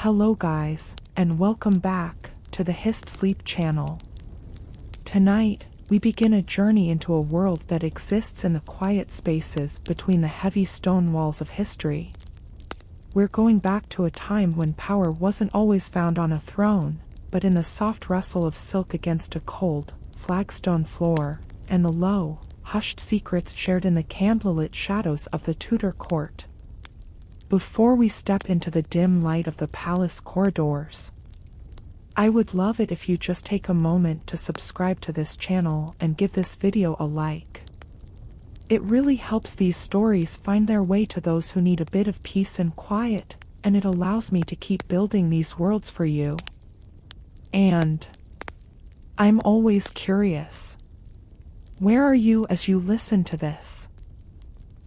Hello guys, and welcome back to the HistSleep channel. Tonight, we begin a journey into a world that exists in the quiet spaces between the heavy stone walls of history. We're going back to a time when power wasn't always found on a throne, but in the soft rustle of silk against a cold, flagstone floor, and the low, hushed secrets shared in the candlelit shadows of the Tudor court. Before we step into the dim light of the palace corridors, I would love it if you just take a moment to subscribe to this channel and give this video a like. It really helps these stories find their way to those who need a bit of peace and quiet, and it allows me to keep building these worlds for you. And I'm always curious. Where are you as you listen to this?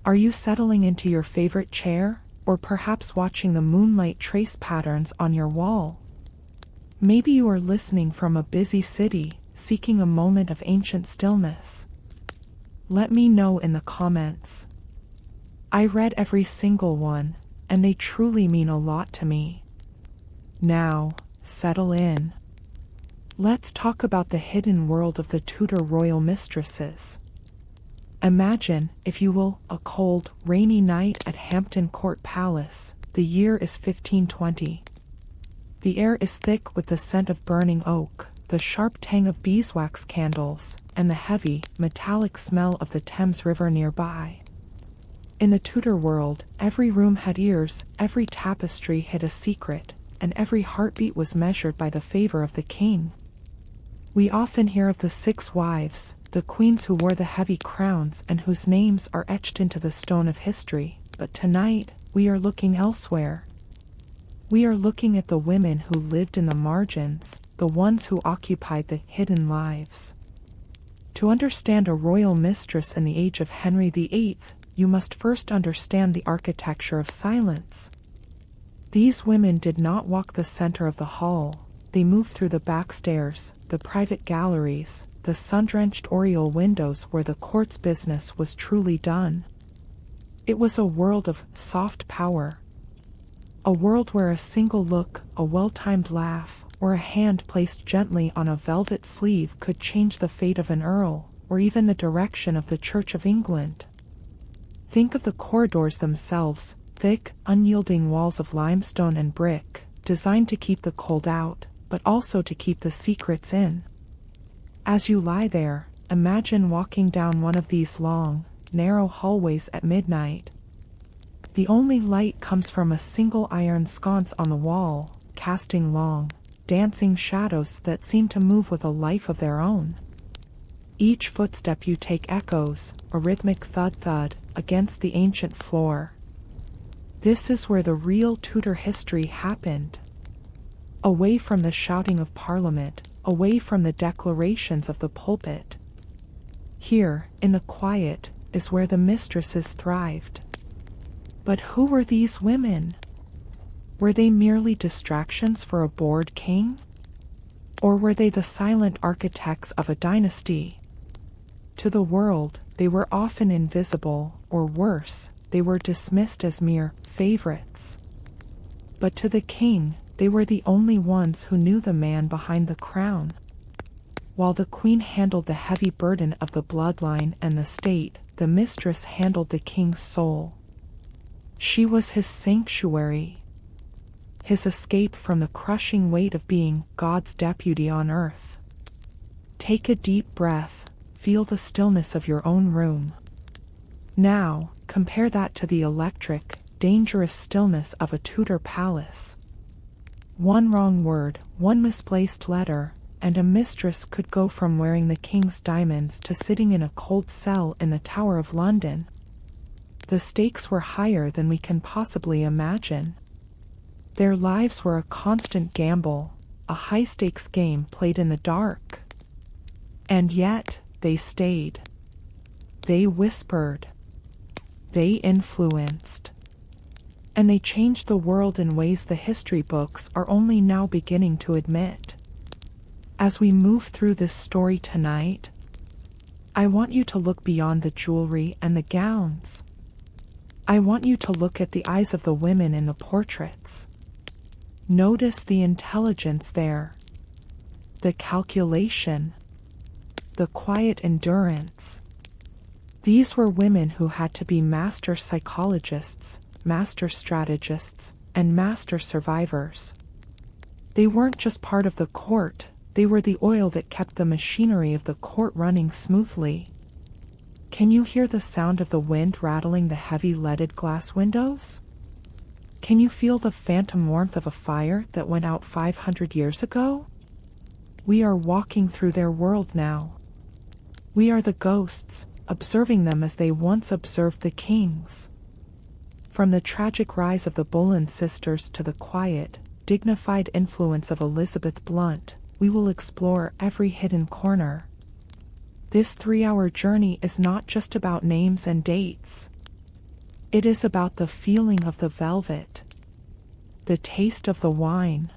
Are you settling into your favorite chair, or perhaps watching the moonlight trace patterns on your wall? Maybe you are listening from a busy city, seeking a moment of ancient stillness. Let me know in the comments. I read every single one, and they truly mean a lot to me. Now, settle in. Let's talk about the hidden world of the Tudor royal mistresses. Imagine, if you will, a cold, rainy night at Hampton Court Palace. The year is 1520. The air is thick with the scent of burning oak, the sharp tang of beeswax candles, and the heavy, metallic smell of the Thames River nearby. In the Tudor world, every room had ears, every tapestry hid a secret, and every heartbeat was measured by the favor of the king. We often hear of the 6 wives, the queens who wore the heavy crowns and whose names are etched into the stone of history, but tonight, we are looking elsewhere. We are looking at the women who lived in the margins, the ones who occupied the hidden lives. To understand a royal mistress in the age of Henry VIII, you must first understand the architecture of silence. These women did not walk the center of the hall. They moved through the back stairs, the private galleries, the sun-drenched oriel windows where the court's business was truly done. It was a world of soft power. A world where a single look, a well-timed laugh, or a hand placed gently on a velvet sleeve could change the fate of an earl, or even the direction of the Church of England. Think of the corridors themselves, thick, unyielding walls of limestone and brick, designed to keep the cold out, but also to keep the secrets in. As you lie there, imagine walking down one of these long, narrow hallways at midnight. The only light comes from a single iron sconce on the wall, casting long, dancing shadows that seem to move with a life of their own. Each footstep you take echoes, a rhythmic thud-thud, against the ancient floor. This is where the real Tudor history happened. Away from the shouting of Parliament, away from the declarations of the pulpit. Here, in the quiet, is where the mistresses thrived. But who were these women? Were they merely distractions for a bored king? Or were they the silent architects of a dynasty? To the world, they were often invisible, or worse, they were dismissed as mere favorites. But to the king, they were the only ones who knew the man behind the crown. While the queen handled the heavy burden of the bloodline and the state, the mistress handled the king's soul. She was his sanctuary, his escape from the crushing weight of being God's deputy on earth. Take a deep breath, feel the stillness of your own room. Now, compare that to the electric, dangerous stillness of a Tudor palace. One wrong word, one misplaced letter, and a mistress could go from wearing the king's diamonds to sitting in a cold cell in the Tower of London. The stakes were higher than we can possibly imagine. Their lives were a constant gamble, a high-stakes game played in the dark. And yet, they stayed. They whispered. They influenced. And they changed the world in ways the history books are only now beginning to admit. As we move through this story tonight, I want you to look beyond the jewelry and the gowns. I want you to look at the eyes of the women in the portraits. Notice the intelligence there, the calculation, the quiet endurance. These were women who had to be master psychologists, master strategists, and master survivors. They weren't just part of the court, they were the oil that kept the machinery of the court running smoothly. Can you hear the sound of the wind rattling the heavy leaded glass windows? Can you feel the phantom warmth of a fire that went out 500 years ago? We are walking through their world now. We are the ghosts, observing them as they once observed the kings. From the tragic rise of the Boleyn sisters to the quiet, dignified influence of Elizabeth Blunt, we will explore every hidden corner. This 3-hour journey is not just about names and dates. It is about the feeling of the velvet, the taste of the wine,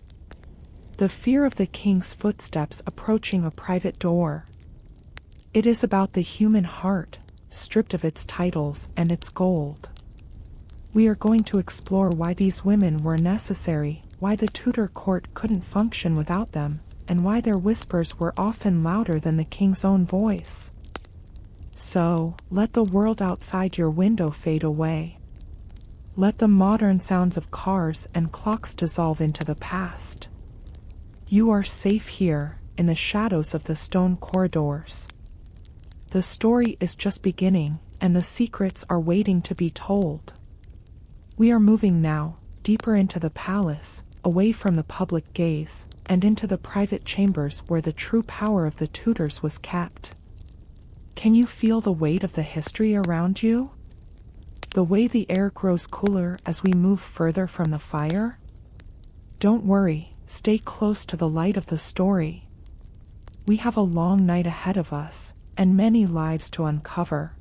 the fear of the king's footsteps approaching a private door. It is about the human heart, stripped of its titles and its gold. We are going to explore why these women were necessary, why the Tudor court couldn't function without them, and why their whispers were often louder than the king's own voice. So, let the world outside your window fade away. Let the modern sounds of cars and clocks dissolve into the past. You are safe here, in the shadows of the stone corridors. The story is just beginning, and the secrets are waiting to be told. We are moving now, deeper into the palace, away from the public gaze, and into the private chambers where the true power of the Tudors was kept. Can you feel the weight of the history around you? The way the air grows cooler as we move further from the fire? Don't worry, stay close to the light of the story. We have a long night ahead of us, and many lives to uncover.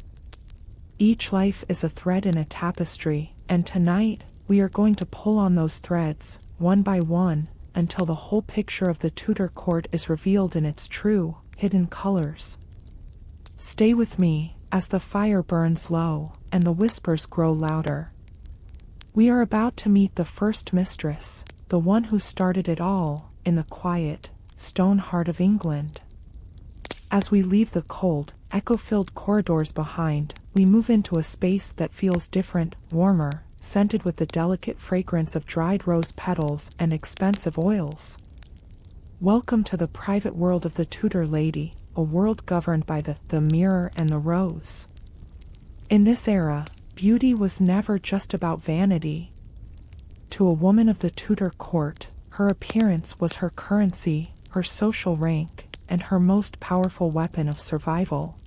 Each life is a thread in a tapestry, and tonight, we are going to pull on those threads, one by one, until the whole picture of the Tudor court is revealed in its true, hidden colors. Stay with me, as the fire burns low, and the whispers grow louder. We are about to meet the first mistress, the one who started it all, in the quiet, stone heart of England. As we leave the cold, echo-filled corridors behind, we move into a space that feels different, warmer, scented with the delicate fragrance of dried rose petals and expensive oils. Welcome to the private world of the Tudor lady, a world governed by the mirror and the rose. In this era, beauty was never just about vanity. To a woman of the Tudor court, her appearance was her currency, her social rank, and her most powerful weapon of survival.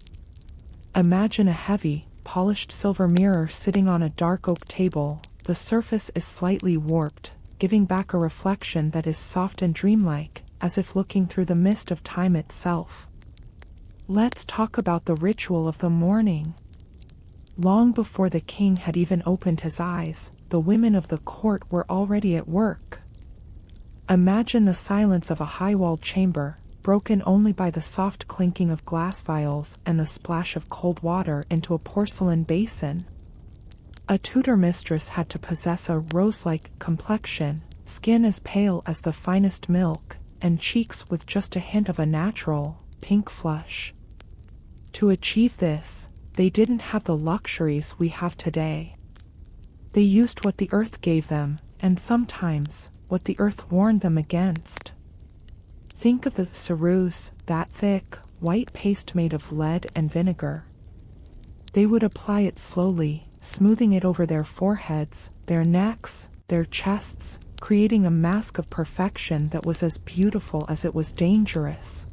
Imagine a heavy, polished silver mirror sitting on a dark oak table. The surface is slightly warped, giving back a reflection that is soft and dreamlike, as if looking through the mist of time itself. Let's talk about the ritual of the morning. Long before the king had even opened his eyes, the women of the court were already at work. Imagine the silence of a high-walled chamber, broken only by the soft clinking of glass vials and the splash of cold water into a porcelain basin. A Tudor mistress had to possess a rose-like complexion, skin as pale as the finest milk, and cheeks with just a hint of a natural, pink flush. To achieve this, they didn't have the luxuries we have today. They used what the earth gave them, and sometimes, what the earth warned them against. Think of the ceruse, that thick, white paste made of lead and vinegar. They would apply it slowly, smoothing it over their foreheads, their necks, their chests, creating a mask of perfection that was as beautiful as it was dangerous.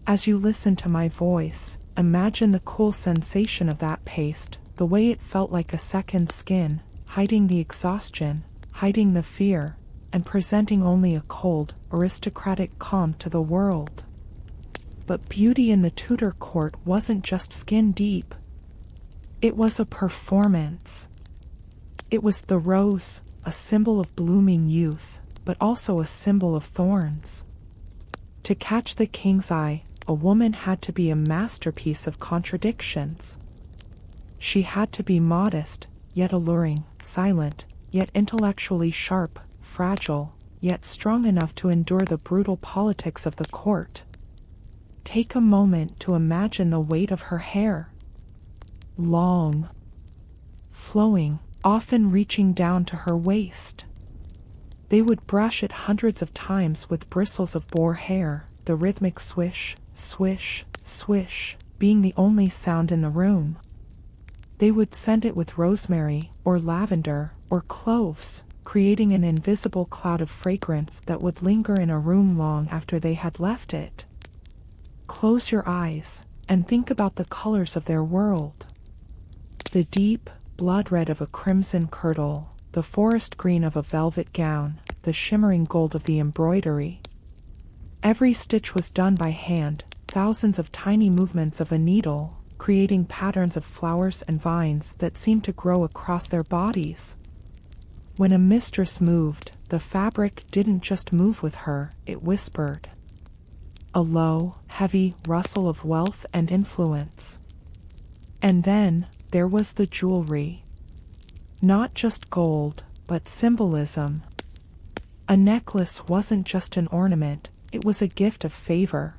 As you listen to my voice, imagine the cool sensation of that paste, the way it felt like a second skin, hiding the exhaustion, hiding the fear, and presenting only a cold, aristocratic calm to the world. But beauty in the Tudor court wasn't just skin deep. It was a performance. It was the rose, a symbol of blooming youth, but also a symbol of thorns. To catch the king's eye, a woman had to be a masterpiece of contradictions. She had to be modest, yet alluring, silent, yet intellectually sharp, fragile, yet strong enough to endure the brutal politics of the court. Take a moment to imagine the weight of her hair. Long, flowing, often reaching down to her waist. They would brush it hundreds of times with bristles of boar hair, the rhythmic swish, swish, swish, being the only sound in the room. They would scent it with rosemary, or lavender, or cloves, creating an invisible cloud of fragrance that would linger in a room long after they had left it. Close your eyes, and think about the colors of their world. The deep, blood red of a crimson kirtle, the forest green of a velvet gown, the shimmering gold of the embroidery. Every stitch was done by hand, thousands of tiny movements of a needle, creating patterns of flowers and vines that seemed to grow across their bodies. When a mistress moved, the fabric didn't just move with her, it whispered. A low, heavy rustle of wealth and influence. And then, there was the jewelry. Not just gold, but symbolism. A necklace wasn't just an ornament, it was a gift of favor.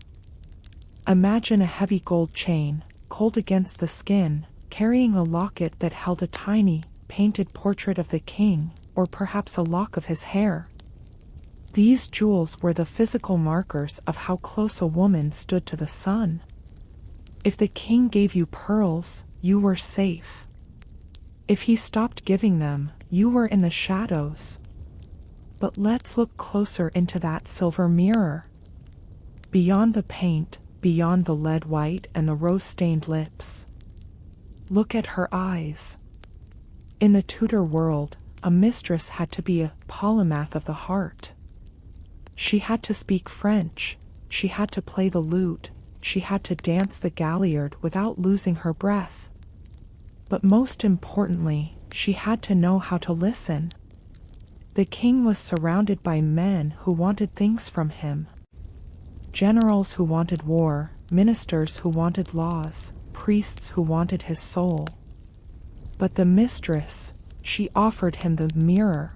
Imagine a heavy gold chain, cold against the skin, carrying a locket that held a tiny, painted portrait of the king, or perhaps a lock of his hair. These jewels were the physical markers of how close a woman stood to the sun. If the king gave you pearls, you were safe. If he stopped giving them, you were in the shadows. But let's look closer into that silver mirror. Beyond the paint, beyond the lead white and the rose-stained lips. Look at her eyes. In the Tudor world, a mistress had to be a polymath of the heart. She had to speak French, she had to play the lute, she had to dance the galliard without losing her breath. But most importantly, she had to know how to listen. The king was surrounded by men who wanted things from him. Generals who wanted war, ministers who wanted laws, priests who wanted his soul. But the mistress, she offered him the mirror.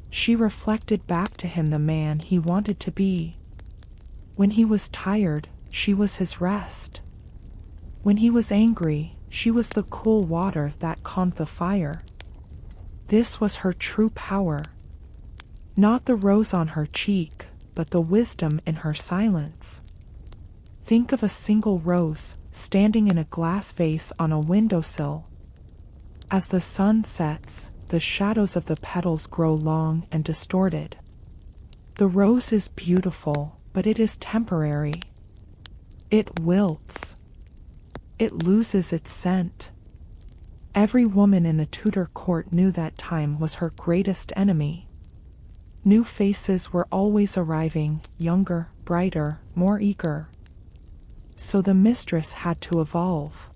She reflected back to him the man he wanted to be. When he was tired, she was his rest. When he was angry, she was the cool water that calmed the fire. This was her true power. Not the rose on her cheek, but the wisdom in her silence. Think of a single rose standing in a glass vase on a windowsill. As the sun sets, the shadows of the petals grow long and distorted. The rose is beautiful, but it is temporary. It wilts. It loses its scent. Every woman in the Tudor court knew that time was her greatest enemy. New faces were always arriving, younger, brighter, more eager. So the mistress had to evolve.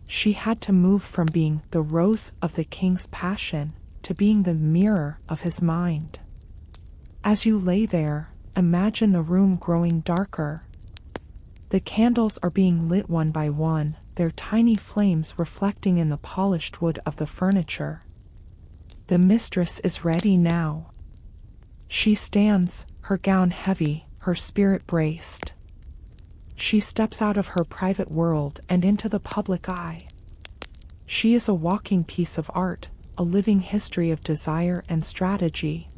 She had to move from being the rose of the king's passion to being the mirror of his mind. As you lay there, imagine the room growing darker. The candles are being lit one by one, their tiny flames reflecting in the polished wood of the furniture. The mistress is ready now. She stands, her gown heavy, her spirit braced. She steps out of her private world and into the public eye. She is a walking piece of art, a living history of desire and strategy.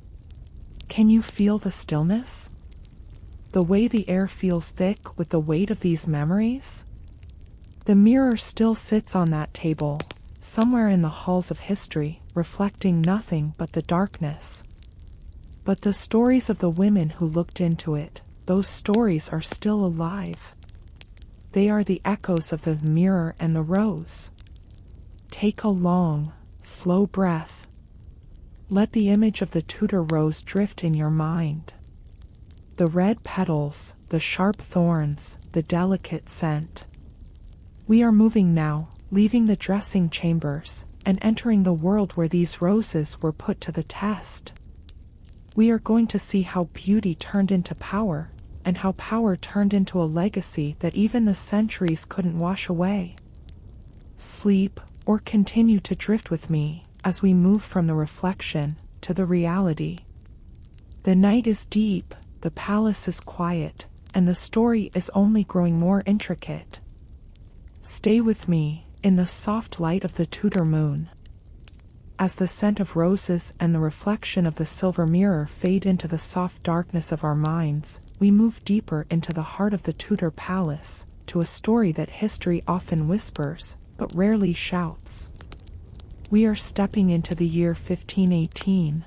Can you feel the stillness? The way the air feels thick with the weight of these memories? The mirror still sits on that table, somewhere in the halls of history, reflecting nothing but the darkness. But the stories of the women who looked into it, those stories are still alive. They are the echoes of the mirror and the rose. Take a long, slow breath. Let the image of the Tudor rose drift in your mind. The red petals, the sharp thorns, the delicate scent. We are moving now, leaving the dressing chambers, and entering the world where these roses were put to the test. We are going to see how beauty turned into power, and how power turned into a legacy that even the centuries couldn't wash away. Sleep, or continue to drift with me, as we move from the reflection to the reality. The night is deep, the palace is quiet, and the story is only growing more intricate. Stay with me, in the soft light of the Tudor moon. As the scent of roses and the reflection of the silver mirror fade into the soft darkness of our minds, we move deeper into the heart of the Tudor palace, to a story that history often whispers, but rarely shouts. We are stepping into the year 1518.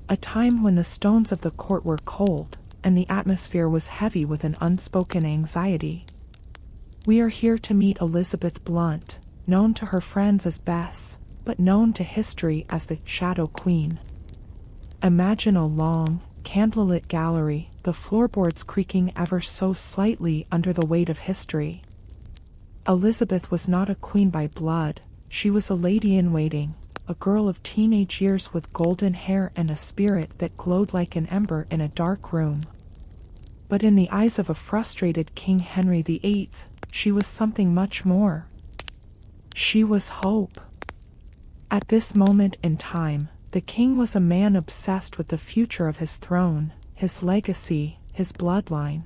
A time when the stones of the court were cold, and the atmosphere was heavy with an unspoken anxiety. We are here to meet Elizabeth Blunt, known to her friends as Bess, but known to history as the Shadow Queen. Imagine a long, candlelit gallery, the floorboards creaking ever so slightly under the weight of history. Elizabeth was not a queen by blood, she was a lady-in-waiting, a girl of teenage years with golden hair and a spirit that glowed like an ember in a dark room. But in the eyes of a frustrated King Henry VIII, she was something much more. She was hope. At this moment in time, the king was a man obsessed with the future of his throne, his legacy, his bloodline.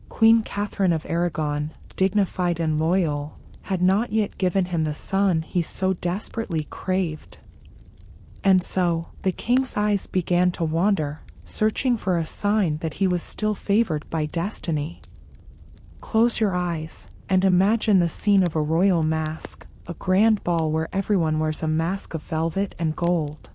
Queen Catherine of Aragon, dignified and loyal, had not yet given him the son he so desperately craved. And so, the king's eyes began to wander, searching for a sign that he was still favored by destiny. Close your eyes, and imagine the scene of a royal masque, a grand ball where everyone wears a mask of velvet and gold.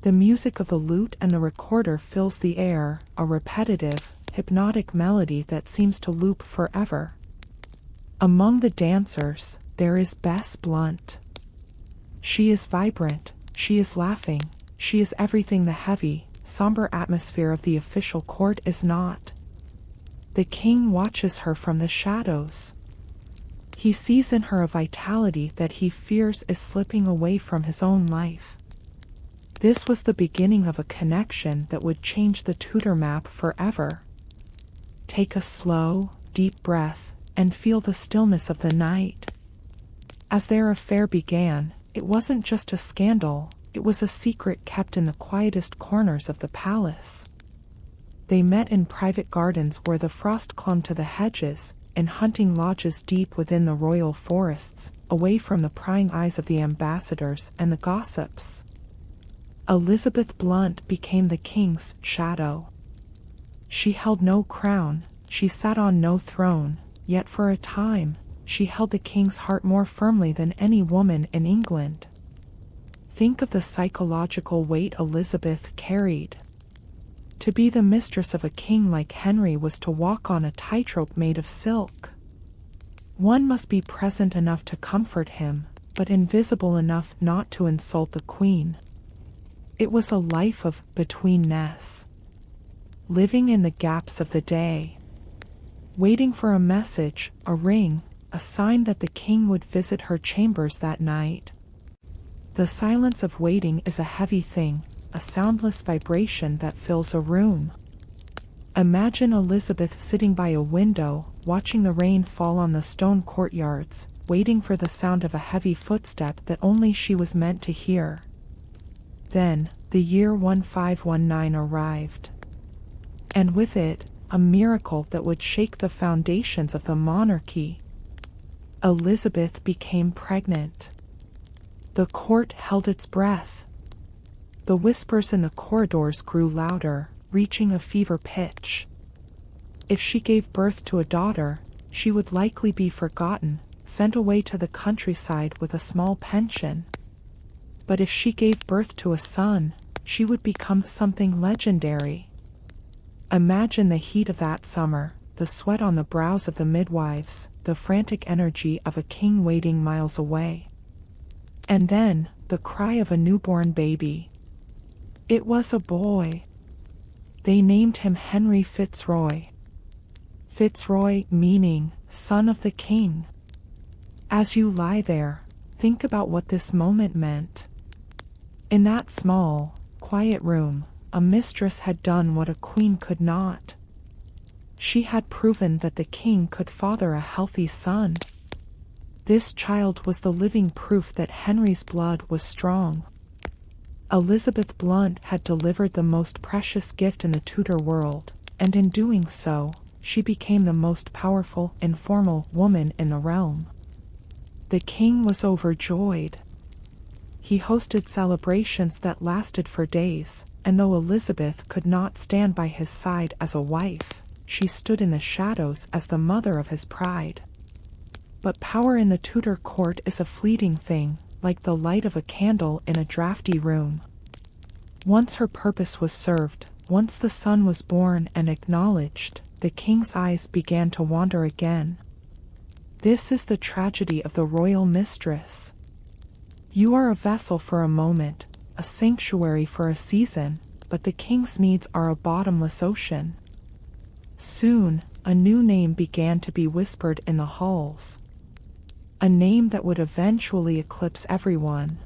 The music of the lute and the recorder fills the air, a repetitive, hypnotic melody that seems to loop forever. Among the dancers, there is Bess Blunt. She is vibrant, she is laughing, she is everything the heavy, somber atmosphere of the official court is not. The king watches her from the shadows. He sees in her a vitality that he fears is slipping away from his own life. This was the beginning of a connection that would change the Tudor map forever. Take a slow, deep breath, and feel the stillness of the night. As their affair began, it wasn't just a scandal, it was a secret kept in the quietest corners of the palace. They met in private gardens where the frost clung to the hedges, in hunting lodges deep within the royal forests, away from the prying eyes of the ambassadors and the gossips. Elizabeth Blunt became the king's shadow. She held no crown, she sat on no throne, yet for a time, she held the king's heart more firmly than any woman in England. Think of the psychological weight Elizabeth carried. To be the mistress of a king like Henry was to walk on a tightrope made of silk. One must be present enough to comfort him, but invisible enough not to insult the queen. It was a life of betweenness. Living in the gaps of the day. Waiting for a message, a ring, a sign that the king would visit her chambers that night. The silence of waiting is a heavy thing, a soundless vibration that fills a room. Imagine Elizabeth sitting by a window, watching the rain fall on the stone courtyards, waiting for the sound of a heavy footstep that only she was meant to hear. Then, the year 1519 arrived. And with it, a miracle that would shake the foundations of the monarchy. Elizabeth became pregnant. The court held its breath. The whispers in the corridors grew louder, reaching a fever pitch. If she gave birth to a daughter, she would likely be forgotten, sent away to the countryside with a small pension. But if she gave birth to a son, she would become something legendary. Imagine the heat of that summer, the sweat on the brows of the midwives, the frantic energy of a king waiting miles away. And then, the cry of a newborn baby. It was a boy. They named him Henry Fitzroy. Fitzroy meaning, son of the king. As you lie there, think about what this moment meant. In that small, quiet room, a mistress had done what a queen could not. She had proven that the king could father a healthy son. This child was the living proof that Henry's blood was strong. Elizabeth Blunt had delivered the most precious gift in the Tudor world, and in doing so, she became the most powerful, informal woman in the realm. The king was overjoyed. He hosted celebrations that lasted for days, and though Elizabeth could not stand by his side as a wife, she stood in the shadows as the mother of his pride. But power in the Tudor court is a fleeting thing, like the light of a candle in a drafty room. Once her purpose was served, once the son was born and acknowledged, the king's eyes began to wander again. This is the tragedy of the royal mistress. You are a vessel for a moment, a sanctuary for a season, but the king's needs are a bottomless ocean. Soon, a new name began to be whispered in the halls. A name that would eventually eclipse everyone.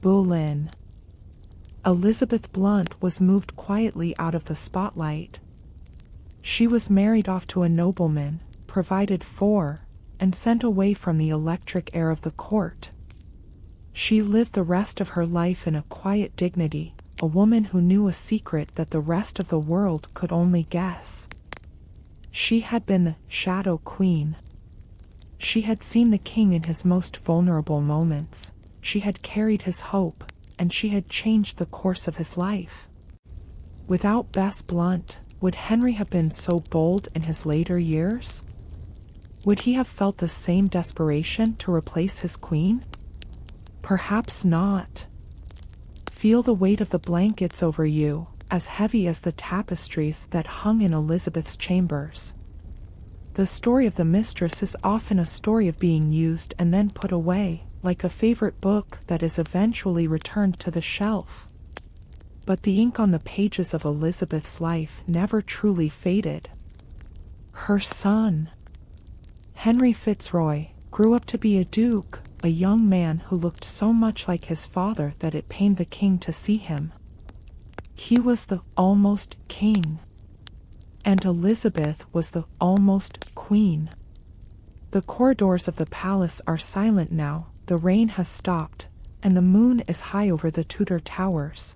Boleyn. Elizabeth Blunt was moved quietly out of the spotlight. She was married off to a nobleman, provided for, and sent away from the electric air of the court. She lived the rest of her life in a quiet dignity, a woman who knew a secret that the rest of the world could only guess. She had been the Shadow Queen. She had seen the king in his most vulnerable moments. She had carried his hope, and she had changed the course of his life. Without Bess Blunt, would Henry have been so bold in his later years? Would he have felt the same desperation to replace his queen? Perhaps not. Feel the weight of the blankets over you, as heavy as the tapestries that hung in Elizabeth's chambers. The story of the mistress is often a story of being used and then put away, like a favorite book that is eventually returned to the shelf. But the ink on the pages of Elizabeth's life never truly faded. Her son, Henry Fitzroy, grew up to be a duke, a young man who looked so much like his father that it pained the king to see him. He was the almost king, and Elizabeth was the almost queen. The corridors of the palace are silent now, the rain has stopped, and the moon is high over the Tudor towers.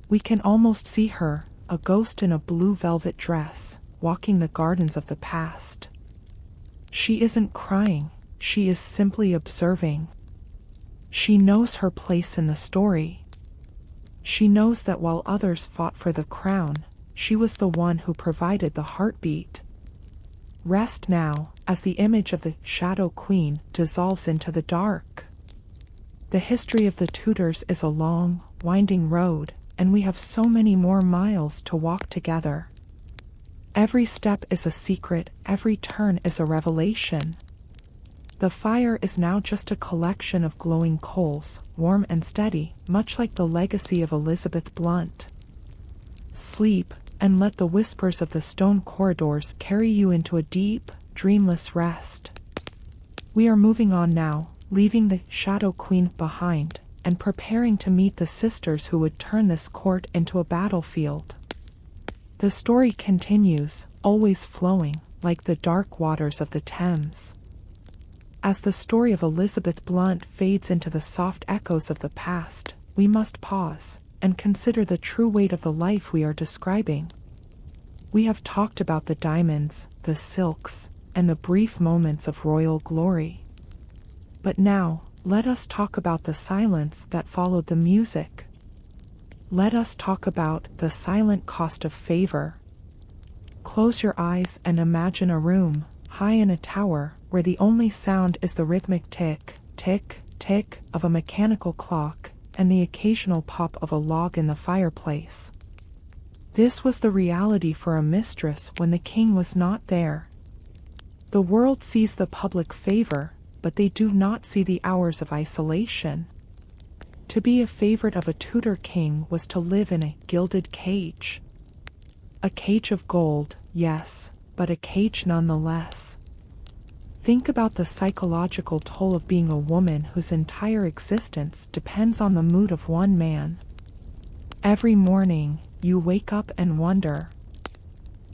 We can almost see her, a ghost in a blue velvet dress, walking the gardens of the past. She isn't crying, she is simply observing. She knows her place in the story. She knows that while others fought for the crown, she was the one who provided the heartbeat. Rest now, as the image of the Shadow Queen dissolves into the dark. The history of the Tudors is a long, winding road, and we have so many more miles to walk together. Every step is a secret, every turn is a revelation. The fire is now just a collection of glowing coals, warm and steady, much like the legacy of Elizabeth Blunt. Sleep, and let the whispers of the stone corridors carry you into a deep, dreamless rest. We are moving on now, leaving the Shadow Queen behind, and preparing to meet the sisters who would turn this court into a battlefield. The story continues, always flowing, like the dark waters of the Thames. As the story of Elizabeth Blunt fades into the soft echoes of the past, we must pause and consider the true weight of the life we are describing. We have talked about the diamonds, the silks, and the brief moments of royal glory. But now, let us talk about the silence that followed the music. Let us talk about the silent cost of favor. Close your eyes and imagine a room, high in a tower, where the only sound is the rhythmic tick, tick, tick of a mechanical clock, and the occasional pop of a log in the fireplace. This was the reality for a mistress when the king was not there. The world sees the public favor, but they do not see the hours of isolation. To be a favorite of a Tudor king was to live in a gilded cage. A cage of gold, yes, but a cage nonetheless. Think about the psychological toll of being a woman whose entire existence depends on the mood of one man. Every morning, you wake up and wonder,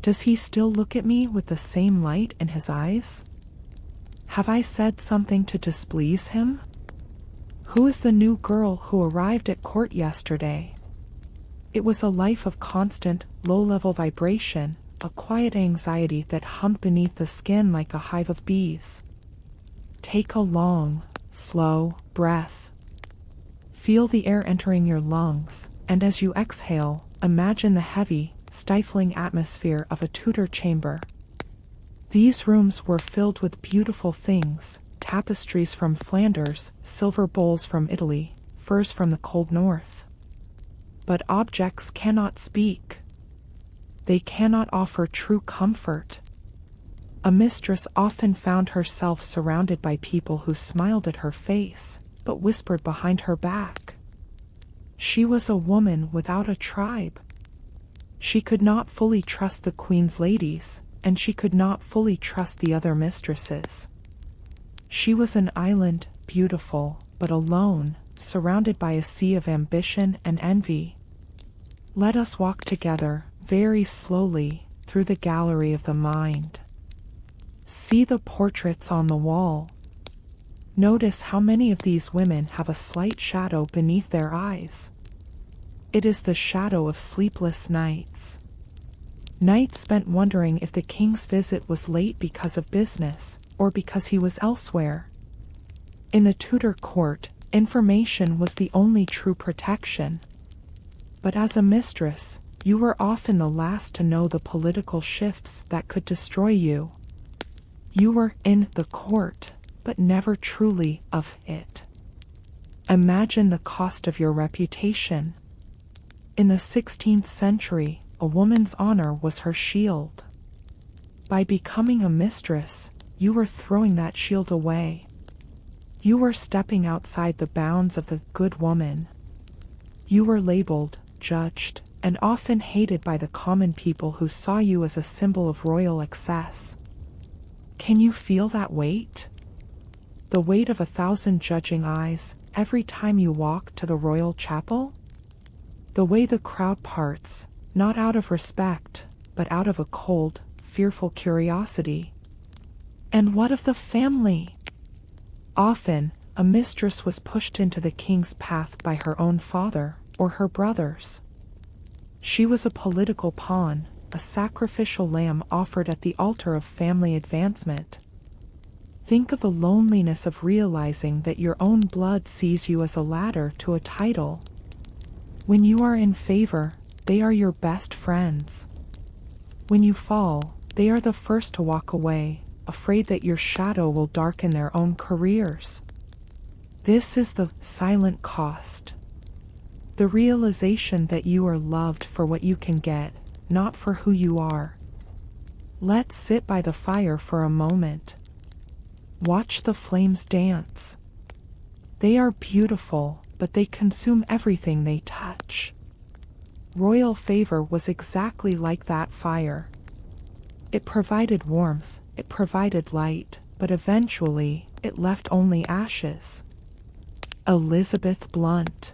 does he still look at me with the same light in his eyes? Have I said something to displease him? Who is the new girl who arrived at court yesterday? It was a life of constant, low-level vibration, a quiet anxiety that hummed beneath the skin like a hive of bees. Take a long, slow breath. Feel the air entering your lungs, and as you exhale, imagine the heavy, stifling atmosphere of a Tudor chamber. These rooms were filled with beautiful things, tapestries from Flanders, silver bowls from Italy, furs from the cold north. But objects cannot speak. They cannot offer true comfort. A mistress often found herself surrounded by people who smiled at her face, but whispered behind her back. She was a woman without a tribe. She could not fully trust the queen's ladies, and she could not fully trust the other mistresses. She was an island, beautiful, but alone, surrounded by a sea of ambition and envy. Let us walk together, very slowly, through the gallery of the mind. See the portraits on the wall. Notice how many of these women have a slight shadow beneath their eyes. It is the shadow of sleepless nights. Nights spent wondering if the king's visit was late because of business, or because he was elsewhere. In the Tudor court, information was the only true protection. But as a mistress, you were often the last to know the political shifts that could destroy you. You were in the court, but never truly of it. Imagine the cost of your reputation. In the 16th century, a woman's honor was her shield. By becoming a mistress, you were throwing that shield away. You were stepping outside the bounds of the good woman. You were labeled, judged, and often hated by the common people who saw you as a symbol of royal excess. Can you feel that weight? The weight of 1,000 judging eyes every time you walk to the royal chapel? The way the crowd parts, not out of respect, but out of a cold, fearful curiosity. And what of the family? Often, a mistress was pushed into the king's path by her own father or her brothers. She was a political pawn, a sacrificial lamb offered at the altar of family advancement. Think of the loneliness of realizing that your own blood sees you as a ladder to a title. When you are in favor, they are your best friends. When you fall, they are the first to walk away, afraid that your shadow will darken their own careers. This is the silent cost. The realization that you are loved for what you can get, not for who you are. Let's sit by the fire for a moment. Watch the flames dance. They are beautiful, but they consume everything they touch. Royal favor was exactly like that fire. It provided warmth, it provided light, but eventually, it left only ashes. Elizabeth Blunt,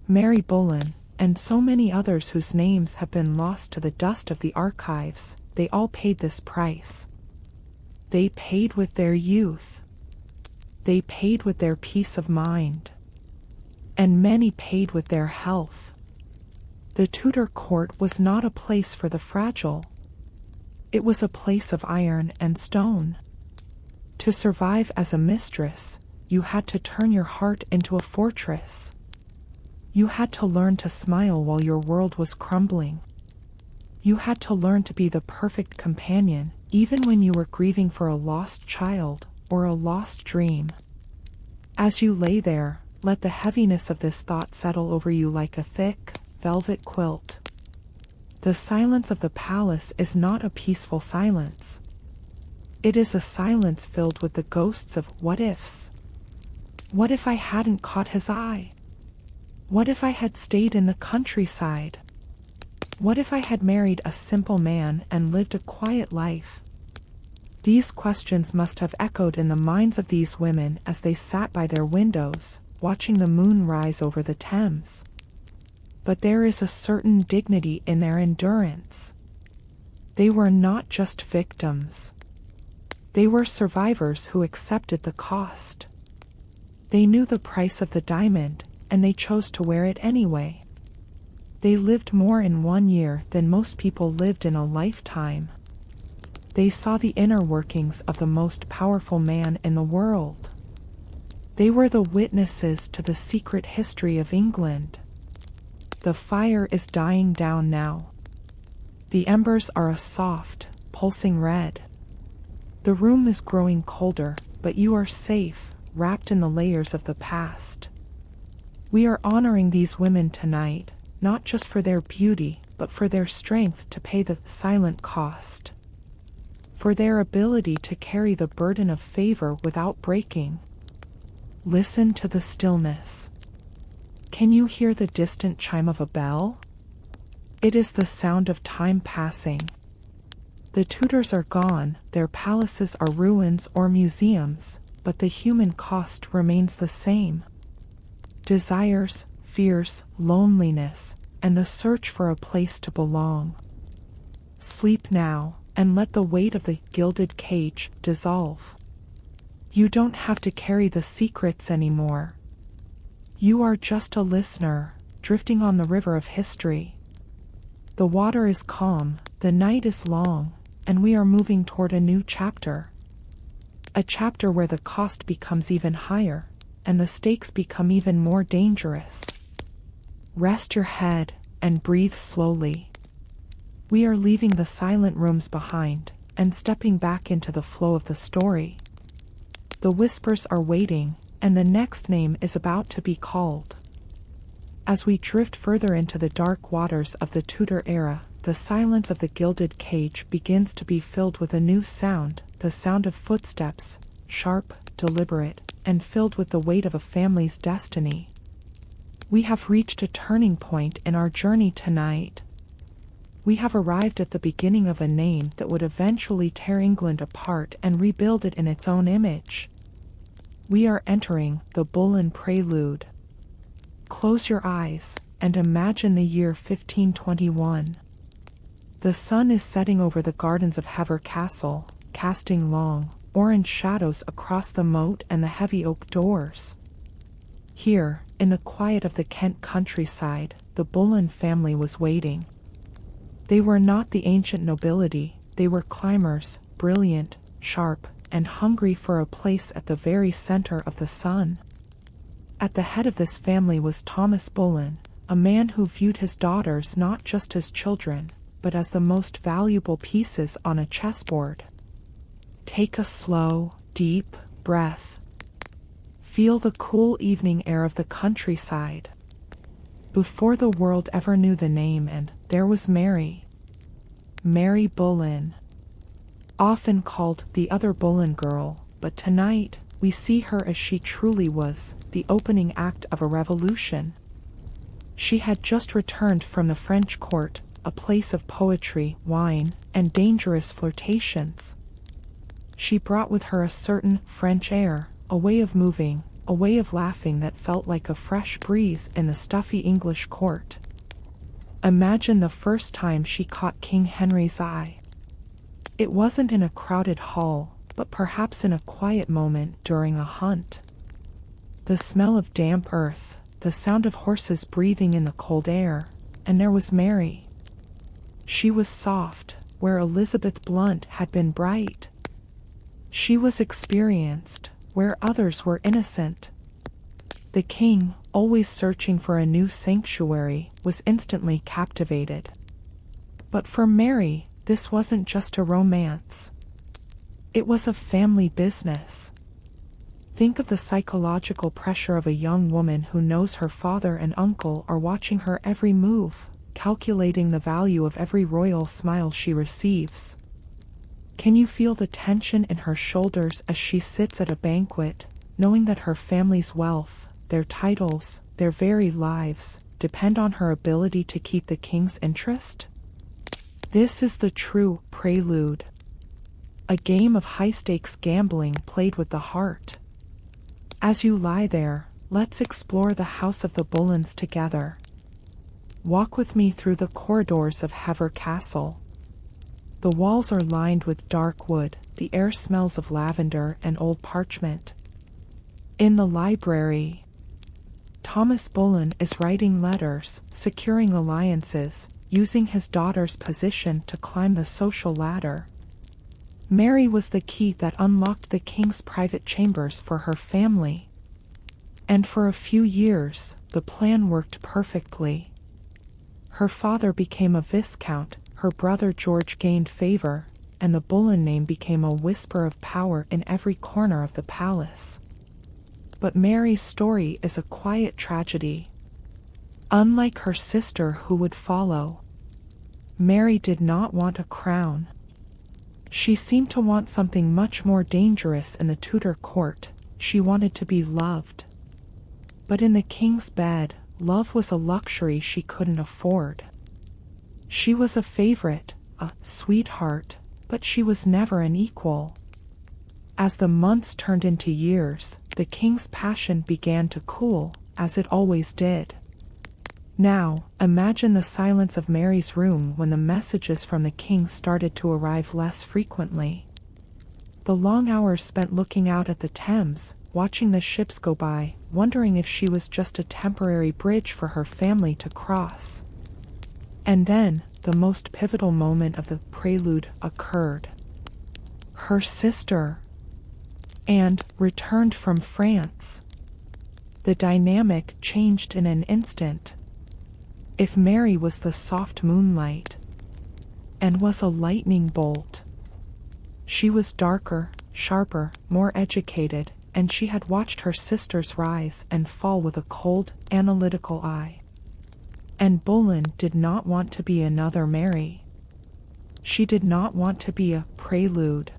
Mary Boleyn, and so many others whose names have been lost to the dust of the archives, they all paid this price. They paid with their youth. They paid with their peace of mind. And many paid with their health. The Tudor court was not a place for the fragile. It was a place of iron and stone. To survive as a mistress, you had to turn your heart into a fortress. You had to learn to smile while your world was crumbling. You had to learn to be the perfect companion, even when you were grieving for a lost child or a lost dream. As you lay there, let the heaviness of this thought settle over you like a thick, velvet quilt. The silence of the palace is not a peaceful silence. It is a silence filled with the ghosts of what-ifs. What if I hadn't caught his eye? What if I had stayed in the countryside? What if I had married a simple man and lived a quiet life? These questions must have echoed in the minds of these women as they sat by their windows, watching the moon rise over the Thames. But there is a certain dignity in their endurance. They were not just victims. They were survivors who accepted the cost. They knew the price of the diamond, and they chose to wear it anyway. They lived more in 1 year than most people lived in a lifetime. They saw the inner workings of the most powerful man in the world. They were the witnesses to the secret history of England. The fire is dying down now. The embers are a soft, pulsing red. The room is growing colder, but you are safe, wrapped in the layers of the past. We are honoring these women tonight, not just for their beauty, but for their strength to pay the silent cost. For their ability to carry the burden of favor without breaking. Listen to the stillness. Can you hear the distant chime of a bell? It is the sound of time passing. The Tudors are gone, their palaces are ruins or museums, but the human cost remains the same. Desires, fears, loneliness, and the search for a place to belong. Sleep now, and let the weight of the gilded cage dissolve. You don't have to carry the secrets anymore. You are just a listener, drifting on the river of history. The water is calm, the night is long, and we are moving toward a new chapter. A chapter where the cost becomes even higher, and the stakes become even more dangerous. Rest your head, and breathe slowly. We are leaving the silent rooms behind, and stepping back into the flow of the story. The whispers are waiting, and the next name is about to be called. As we drift further into the dark waters of the Tudor era, the silence of the gilded cage begins to be filled with a new sound, the sound of footsteps, sharp, deliberate, and filled with the weight of a family's destiny. We have reached a turning point in our journey tonight. We have arrived at the beginning of a name that would eventually tear England apart and rebuild it in its own image. We are entering the Boleyn Prelude. Close your eyes, and imagine the year 1521. The sun is setting over the gardens of Hever Castle, casting long, orange shadows across the moat and the heavy oak doors. Here, in the quiet of the Kent countryside, the Boleyn family was waiting. They were not the ancient nobility, they were climbers, brilliant, sharp, and hungry for a place at the very center of the sun. At the head of this family was Thomas Boleyn, a man who viewed his daughters not just as children, but as the most valuable pieces on a chessboard. Take a slow, deep breath. Feel the cool evening air of the countryside. Before the world ever knew the name, and there was Mary. Mary Boleyn. Often called the other Boleyn girl, but tonight we see her as she truly was, the opening act of a revolution. She had just returned from the French court, a place of poetry, wine, and dangerous flirtations. She brought with her a certain French air, a way of moving, a way of laughing that felt like a fresh breeze in the stuffy English court. Imagine the first time she caught King Henry's eye. It wasn't in a crowded hall, but perhaps in a quiet moment during a hunt. The smell of damp earth, the sound of horses breathing in the cold air, and there was Mary. She was soft, where Elizabeth Blunt had been bright. She was experienced, where others were innocent. The king, always searching for a new sanctuary, was instantly captivated. But for Mary, this wasn't just a romance. It was a family business. Think of the psychological pressure of a young woman who knows her father and uncle are watching her every move, calculating the value of every royal smile she receives. Can you feel the tension in her shoulders as she sits at a banquet, knowing that her family's wealth, their titles, their very lives, depend on her ability to keep the king's interest? This is the true prelude. A game of high-stakes gambling played with the heart. As you lie there, let's explore the house of the Boleyns together. Walk with me through the corridors of Hever Castle. The walls are lined with dark wood, the air smells of lavender and old parchment. In the library, Thomas Bullen is writing letters, securing alliances, using his daughter's position to climb the social ladder. Mary was the key that unlocked the king's private chambers for her family. And for a few years, the plan worked perfectly. Her father became a viscount, her brother George gained favor, and the Bullen name became a whisper of power in every corner of the palace. But Mary's story is a quiet tragedy. Unlike her sister who would follow, Mary did not want a crown. She seemed to want something much more dangerous in the Tudor court. She wanted to be loved. But in the king's bed, love was a luxury she couldn't afford. She was a favorite, a sweetheart, but she was never an equal. As the months turned into years, the king's passion began to cool, as it always did. Now, imagine the silence of Mary's room when the messages from the king started to arrive less frequently. The long hours spent looking out at the Thames, watching the ships go by, wondering if she was just a temporary bridge for her family to cross. And then, the most pivotal moment of the prelude occurred. Her sister, Anne, returned from France. The dynamic changed in an instant. If Mary was the soft moonlight, Anne was a lightning bolt. She was darker, sharper, more educated, and she had watched her sisters rise and fall with a cold, analytical eye. And Bullen did not want to be another Mary. She did not want to be a prelude.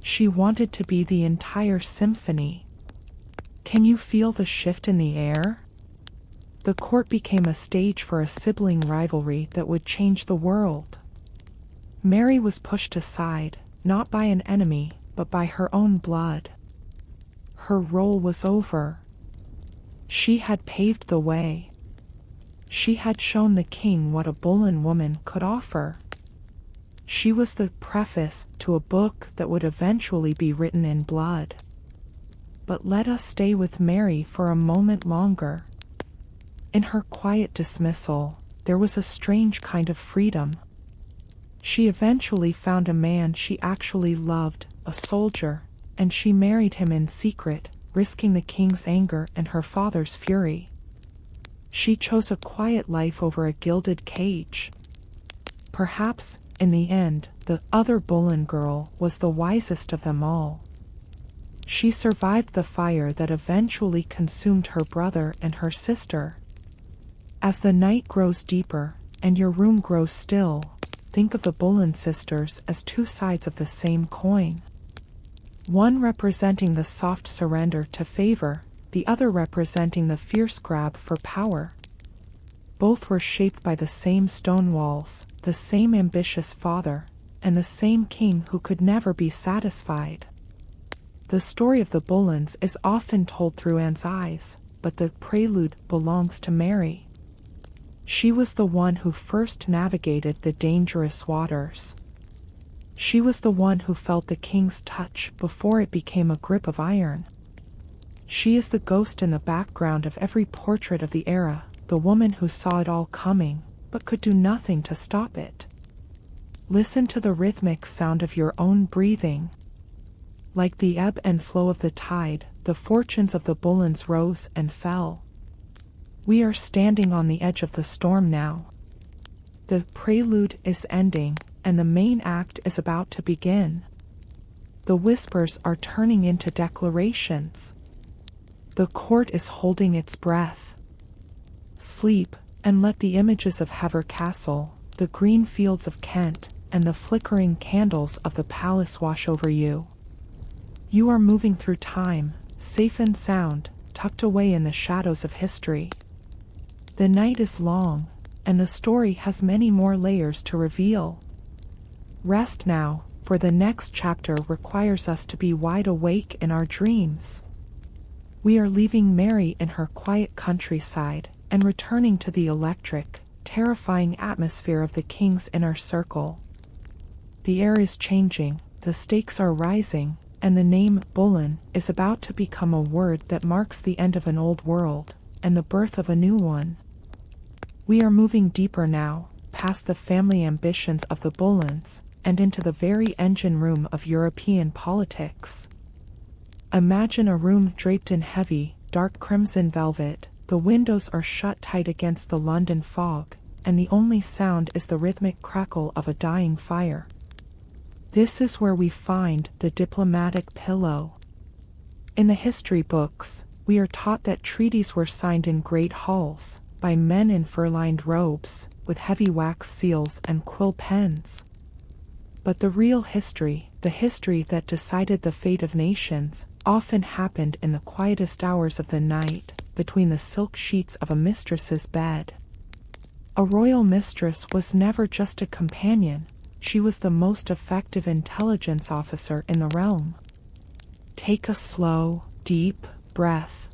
She wanted to be the entire symphony. Can you feel the shift in the air? The court became a stage for a sibling rivalry that would change the world. Mary was pushed aside, not by an enemy, but by her own blood. Her role was over. She had paved the way. She had shown the king what a Bullen woman could offer. She was the preface to a book that would eventually be written in blood. But let us stay with Mary for a moment longer. In her quiet dismissal, there was a strange kind of freedom. She eventually found a man she actually loved, a soldier, and she married him in secret, risking the king's anger and her father's fury. She chose a quiet life over a gilded cage. Perhaps, in the end, the other Bullen girl was the wisest of them all. She survived the fire that eventually consumed her brother and her sister. As the night grows deeper, and your room grows still, think of the Bullen sisters as two sides of the same coin. One representing the soft surrender to favor, the other representing the fierce grab for power. Both were shaped by the same stone walls, the same ambitious father, and the same king who could never be satisfied. The story of the Bullens is often told through Anne's eyes, but the prelude belongs to Mary. She was the one who first navigated the dangerous waters. She was the one who felt the king's touch before it became a grip of iron. She is the ghost in the background of every portrait of the era, the woman who saw it all coming, but could do nothing to stop it. Listen to the rhythmic sound of your own breathing. Like the ebb and flow of the tide, the fortunes of the Bullens rose and fell. We are standing on the edge of the storm now. The prelude is ending, and the main act is about to begin. The whispers are turning into declarations. The court is holding its breath. Sleep, and let the images of Hever Castle, the green fields of Kent, and the flickering candles of the palace wash over you. You are moving through time, safe and sound, tucked away in the shadows of history. The night is long, and the story has many more layers to reveal. Rest now, for the next chapter requires us to be wide awake in our dreams. We are leaving Mary in her quiet countryside and returning to the electric, terrifying atmosphere of the king's inner circle. The air is changing, the stakes are rising, and the name Bullen is about to become a word that marks the end of an old world and the birth of a new one. We are moving deeper now, past the family ambitions of the Bullens, and into the very engine room of European politics. Imagine a room draped in heavy, dark crimson velvet, the windows are shut tight against the London fog, and the only sound is the rhythmic crackle of a dying fire. This is where we find the diplomatic pillow. In the history books, we are taught that treaties were signed in great halls, by men in fur-lined robes, with heavy wax seals and quill pens. But the real history, the history that decided the fate of nations, often happened in the quietest hours of the night, between the silk sheets of a mistress's bed. A royal mistress was never just a companion, she was the most effective intelligence officer in the realm. Take a slow, deep breath.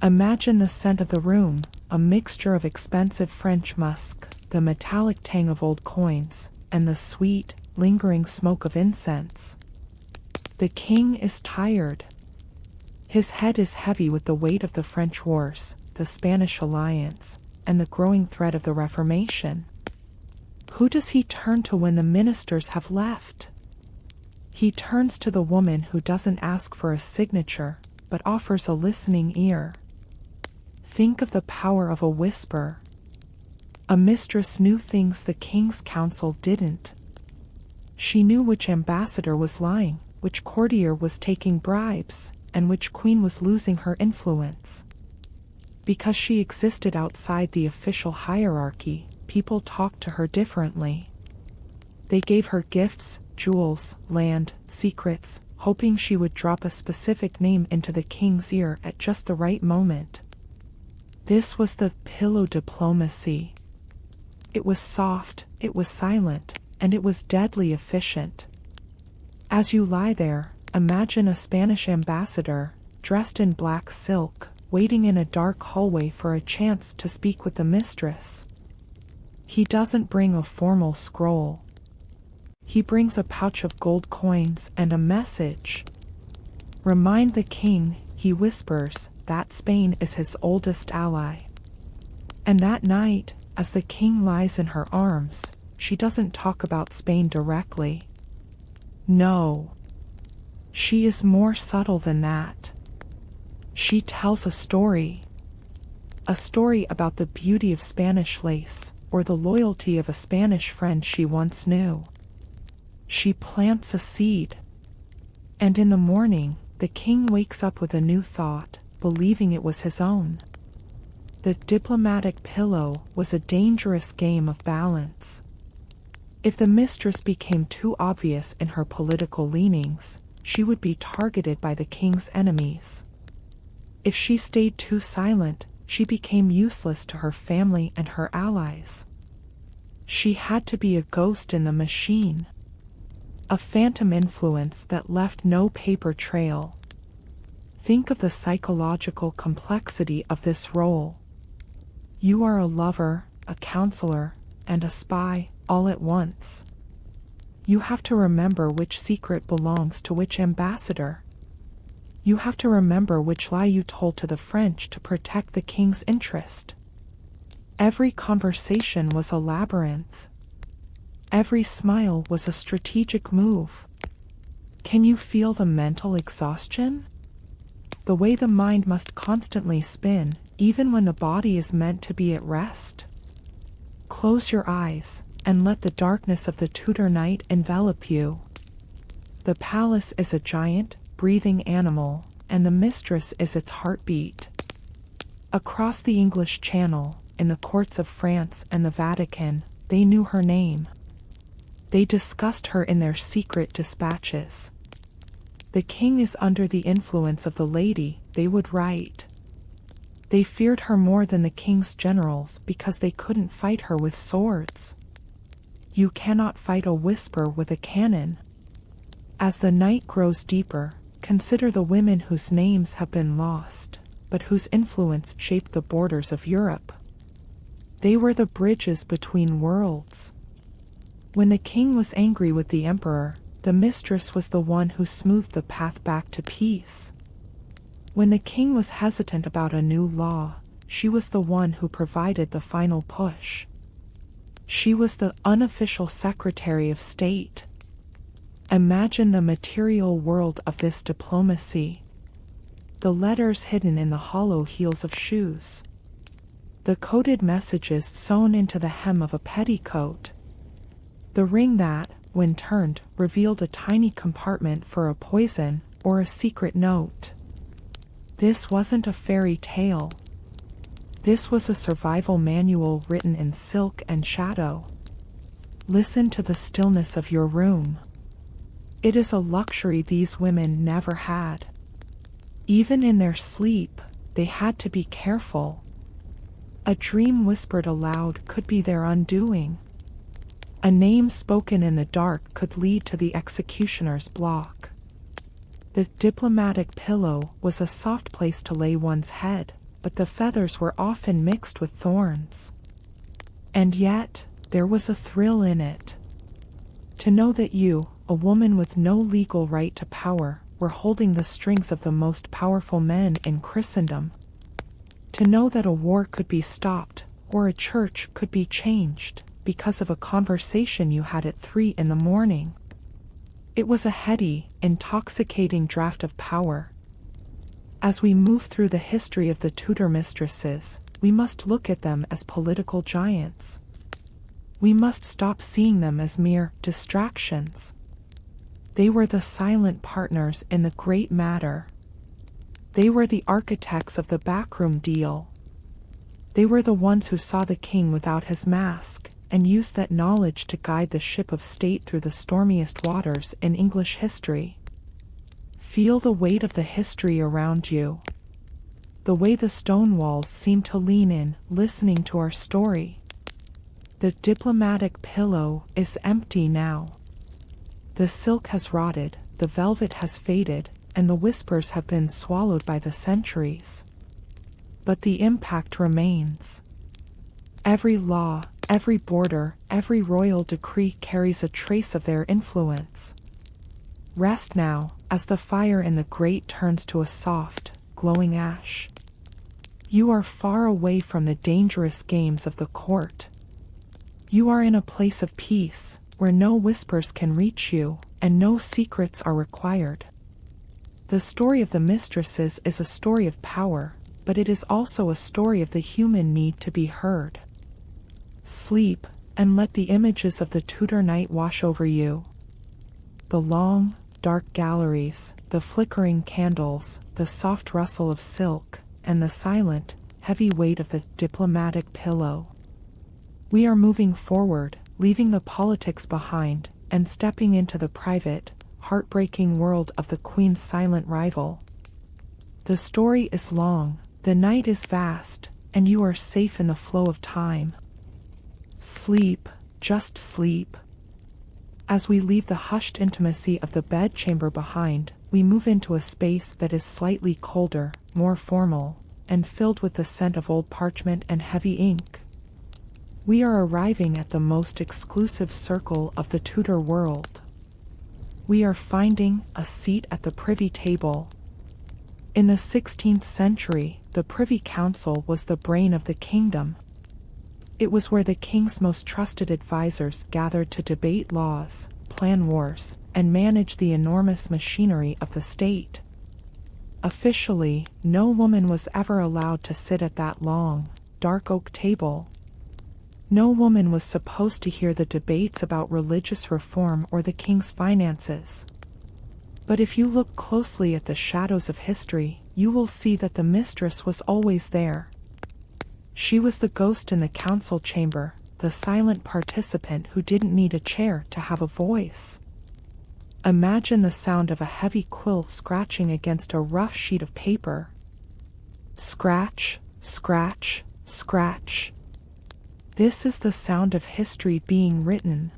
Imagine the scent of the room, a mixture of expensive French musk, the metallic tang of old coins, and the sweet, lingering smoke of incense. The king is tired. His head is heavy with the weight of the French wars, the Spanish alliance, and the growing threat of the Reformation. Who does he turn to when the ministers have left? He turns to the woman who doesn't ask for a signature, but offers a listening ear. Think of the power of a whisper. A mistress knew things the king's council didn't. She knew which ambassador was lying, which courtier was taking bribes, and which queen was losing her influence. Because she existed outside the official hierarchy, people talked to her differently. They gave her gifts, jewels, land, secrets, hoping she would drop a specific name into the king's ear at just the right moment. This was the pillow diplomacy. It was soft, it was silent, and it was deadly efficient. As you lie there, imagine a Spanish ambassador, dressed in black silk, waiting in a dark hallway for a chance to speak with the mistress. He doesn't bring a formal scroll. He brings a pouch of gold coins and a message. Remind the king, he whispers, that Spain is his oldest ally. And that night, as the king lies in her arms, she doesn't talk about Spain directly. No. She is more subtle than that. She tells a story. A story about the beauty of Spanish lace, or the loyalty of a Spanish friend she once knew. She plants a seed. And in the morning, the king wakes up with a new thought, believing it was his own. The diplomatic pillow was a dangerous game of balance. If the mistress became too obvious in her political leanings, she would be targeted by the king's enemies. If she stayed too silent, she became useless to her family and her allies. She had to be a ghost in the machine. A phantom influence that left no paper trail. Think of the psychological complexity of this role. You are a lover, a counselor, and a spy, all at once. You have to remember which secret belongs to which ambassador. You have to remember which lie you told to the French to protect the king's interest. Every conversation was a labyrinth. Every smile was a strategic move. Can you feel the mental exhaustion? The way the mind must constantly spin, even when the body is meant to be at rest? Close your eyes, and let the darkness of the Tudor night envelop you. The palace is a giant, breathing animal, and the mistress is its heartbeat. Across the English Channel, in the courts of France and the Vatican, they knew her name. They discussed her in their secret dispatches. The king is under the influence of the lady, they would write. They feared her more than the king's generals because they couldn't fight her with swords. You cannot fight a whisper with a cannon. As the night grows deeper, consider the women whose names have been lost, but whose influence shaped the borders of Europe. They were the bridges between worlds. When the king was angry with the emperor, the mistress was the one who smoothed the path back to peace. When the king was hesitant about a new law, she was the one who provided the final push. She was the unofficial Secretary of State. Imagine the material world of this diplomacy. The letters hidden in the hollow heels of shoes. The coded messages sewn into the hem of a petticoat. The ring that, when turned, revealed a tiny compartment for a poison or a secret note. This wasn't a fairy tale. This was a survival manual written in silk and shadow. Listen to the stillness of your room. It is a luxury these women never had. Even in their sleep, they had to be careful. A dream whispered aloud could be their undoing. A name spoken in the dark could lead to the executioner's block. The diplomatic pillow was a soft place to lay one's head, but the feathers were often mixed with thorns. And yet, there was a thrill in it. To know that you, a woman with no legal right to power, were holding the strings of the most powerful men in Christendom. To know that a war could be stopped, or a church could be changed, because of a conversation you had at 3 in the morning. It was a heady, intoxicating draught of power. As we move through the history of the Tudor mistresses, we must look at them as political giants. We must stop seeing them as mere distractions. They were the silent partners in the great matter. They were the architects of the backroom deal. They were the ones who saw the king without his mask, and used that knowledge to guide the ship of state through the stormiest waters in English history. Feel the weight of the history around you. The way the stone walls seem to lean in, listening to our story. The diplomatic pillow is empty now. The silk has rotted, the velvet has faded, and the whispers have been swallowed by the centuries. But the impact remains. Every law, every border, every royal decree carries a trace of their influence. Rest now, as the fire in the grate turns to a soft, glowing ash. You are far away from the dangerous games of the court. You are in a place of peace, where no whispers can reach you, and no secrets are required. The story of the mistresses is a story of power, but it is also a story of the human need to be heard. Sleep, and let the images of the Tudor night wash over you. The long, dark galleries, the flickering candles, the soft rustle of silk, and the silent, heavy weight of the diplomatic pillow. We are moving forward, leaving the politics behind, and stepping into the private, heartbreaking world of the Queen's silent rival. The story is long, the night is vast, and you are safe in the flow of time. Sleep, just sleep. As we leave the hushed intimacy of the bedchamber behind, we move into a space that is slightly colder, more formal, and filled with the scent of old parchment and heavy ink. We are arriving at the most exclusive circle of the Tudor world. We are finding a seat at the Privy Table. In the 16th century, the Privy Council was the brain of the kingdom. It was where the king's most trusted advisors gathered to debate laws, plan wars, and manage the enormous machinery of the state. Officially, no woman was ever allowed to sit at that long, dark oak table. No woman was supposed to hear the debates about religious reform or the king's finances. But if you look closely at the shadows of history, you will see that the mistress was always there. She was the ghost in the council chamber, the silent participant who didn't need a chair to have a voice. Imagine the sound of a heavy quill scratching against a rough sheet of paper. Scratch, scratch, scratch. This is the sound of history being written.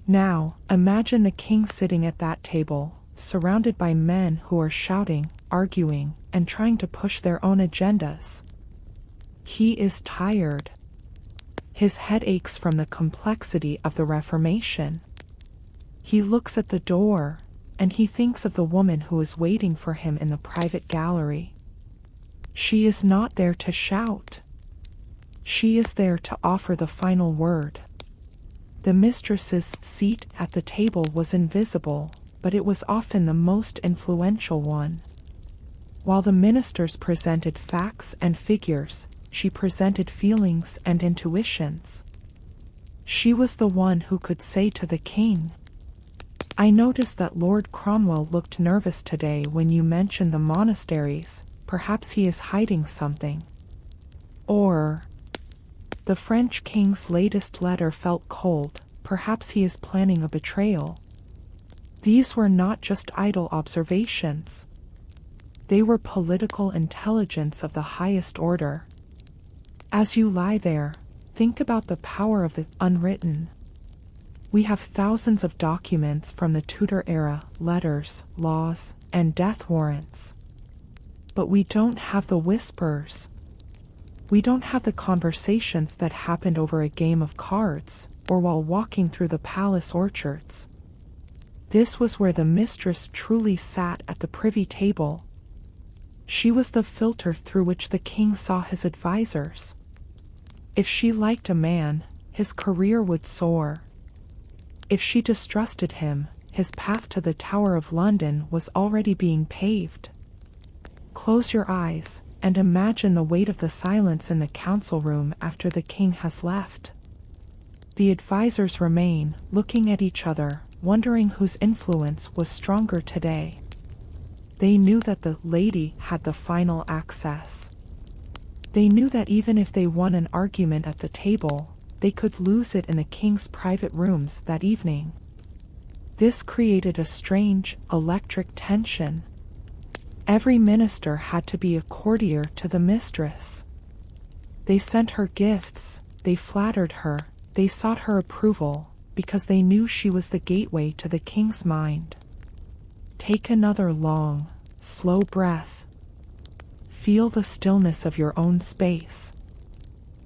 Now, imagine the king sitting at that table, surrounded by men who are shouting, arguing, and trying to push their own agendas. He is tired. His head aches from the complexity of the Reformation. He looks at the door, and he thinks of the woman who is waiting for him in the private gallery. She is not there to shout. She is there to offer the final word. The mistress's seat at the table was invisible, but it was often the most influential one. While the ministers presented facts and figures, she presented feelings and intuitions. She was the one who could say to the king, "I noticed that Lord Cromwell looked nervous today when you mentioned the monasteries. Perhaps he is hiding something." Or, "The French king's latest letter felt cold. Perhaps he is planning a betrayal." These were not just idle observations. They were political intelligence of the highest order. As you lie there, think about the power of the unwritten. We have thousands of documents from the Tudor era, letters, laws, and death warrants. But we don't have the whispers. We don't have the conversations that happened over a game of cards, or while walking through the palace orchards. This was where the mistress truly sat at the privy table. She was the filter through which the king saw his advisors. If she liked a man, his career would soar. If she distrusted him, his path to the Tower of London was already being paved. Close your eyes, and imagine the weight of the silence in the council room after the king has left. The advisors remain, looking at each other, wondering whose influence was stronger today. They knew that the lady had the final access. They knew that even if they won an argument at the table, they could lose it in the king's private rooms that evening. This created a strange, electric tension. Every minister had to be a courtier to the mistress. They sent her gifts, they flattered her, they sought her approval, because they knew she was the gateway to the king's mind. Take another long, slow breath. Feel the stillness of your own space.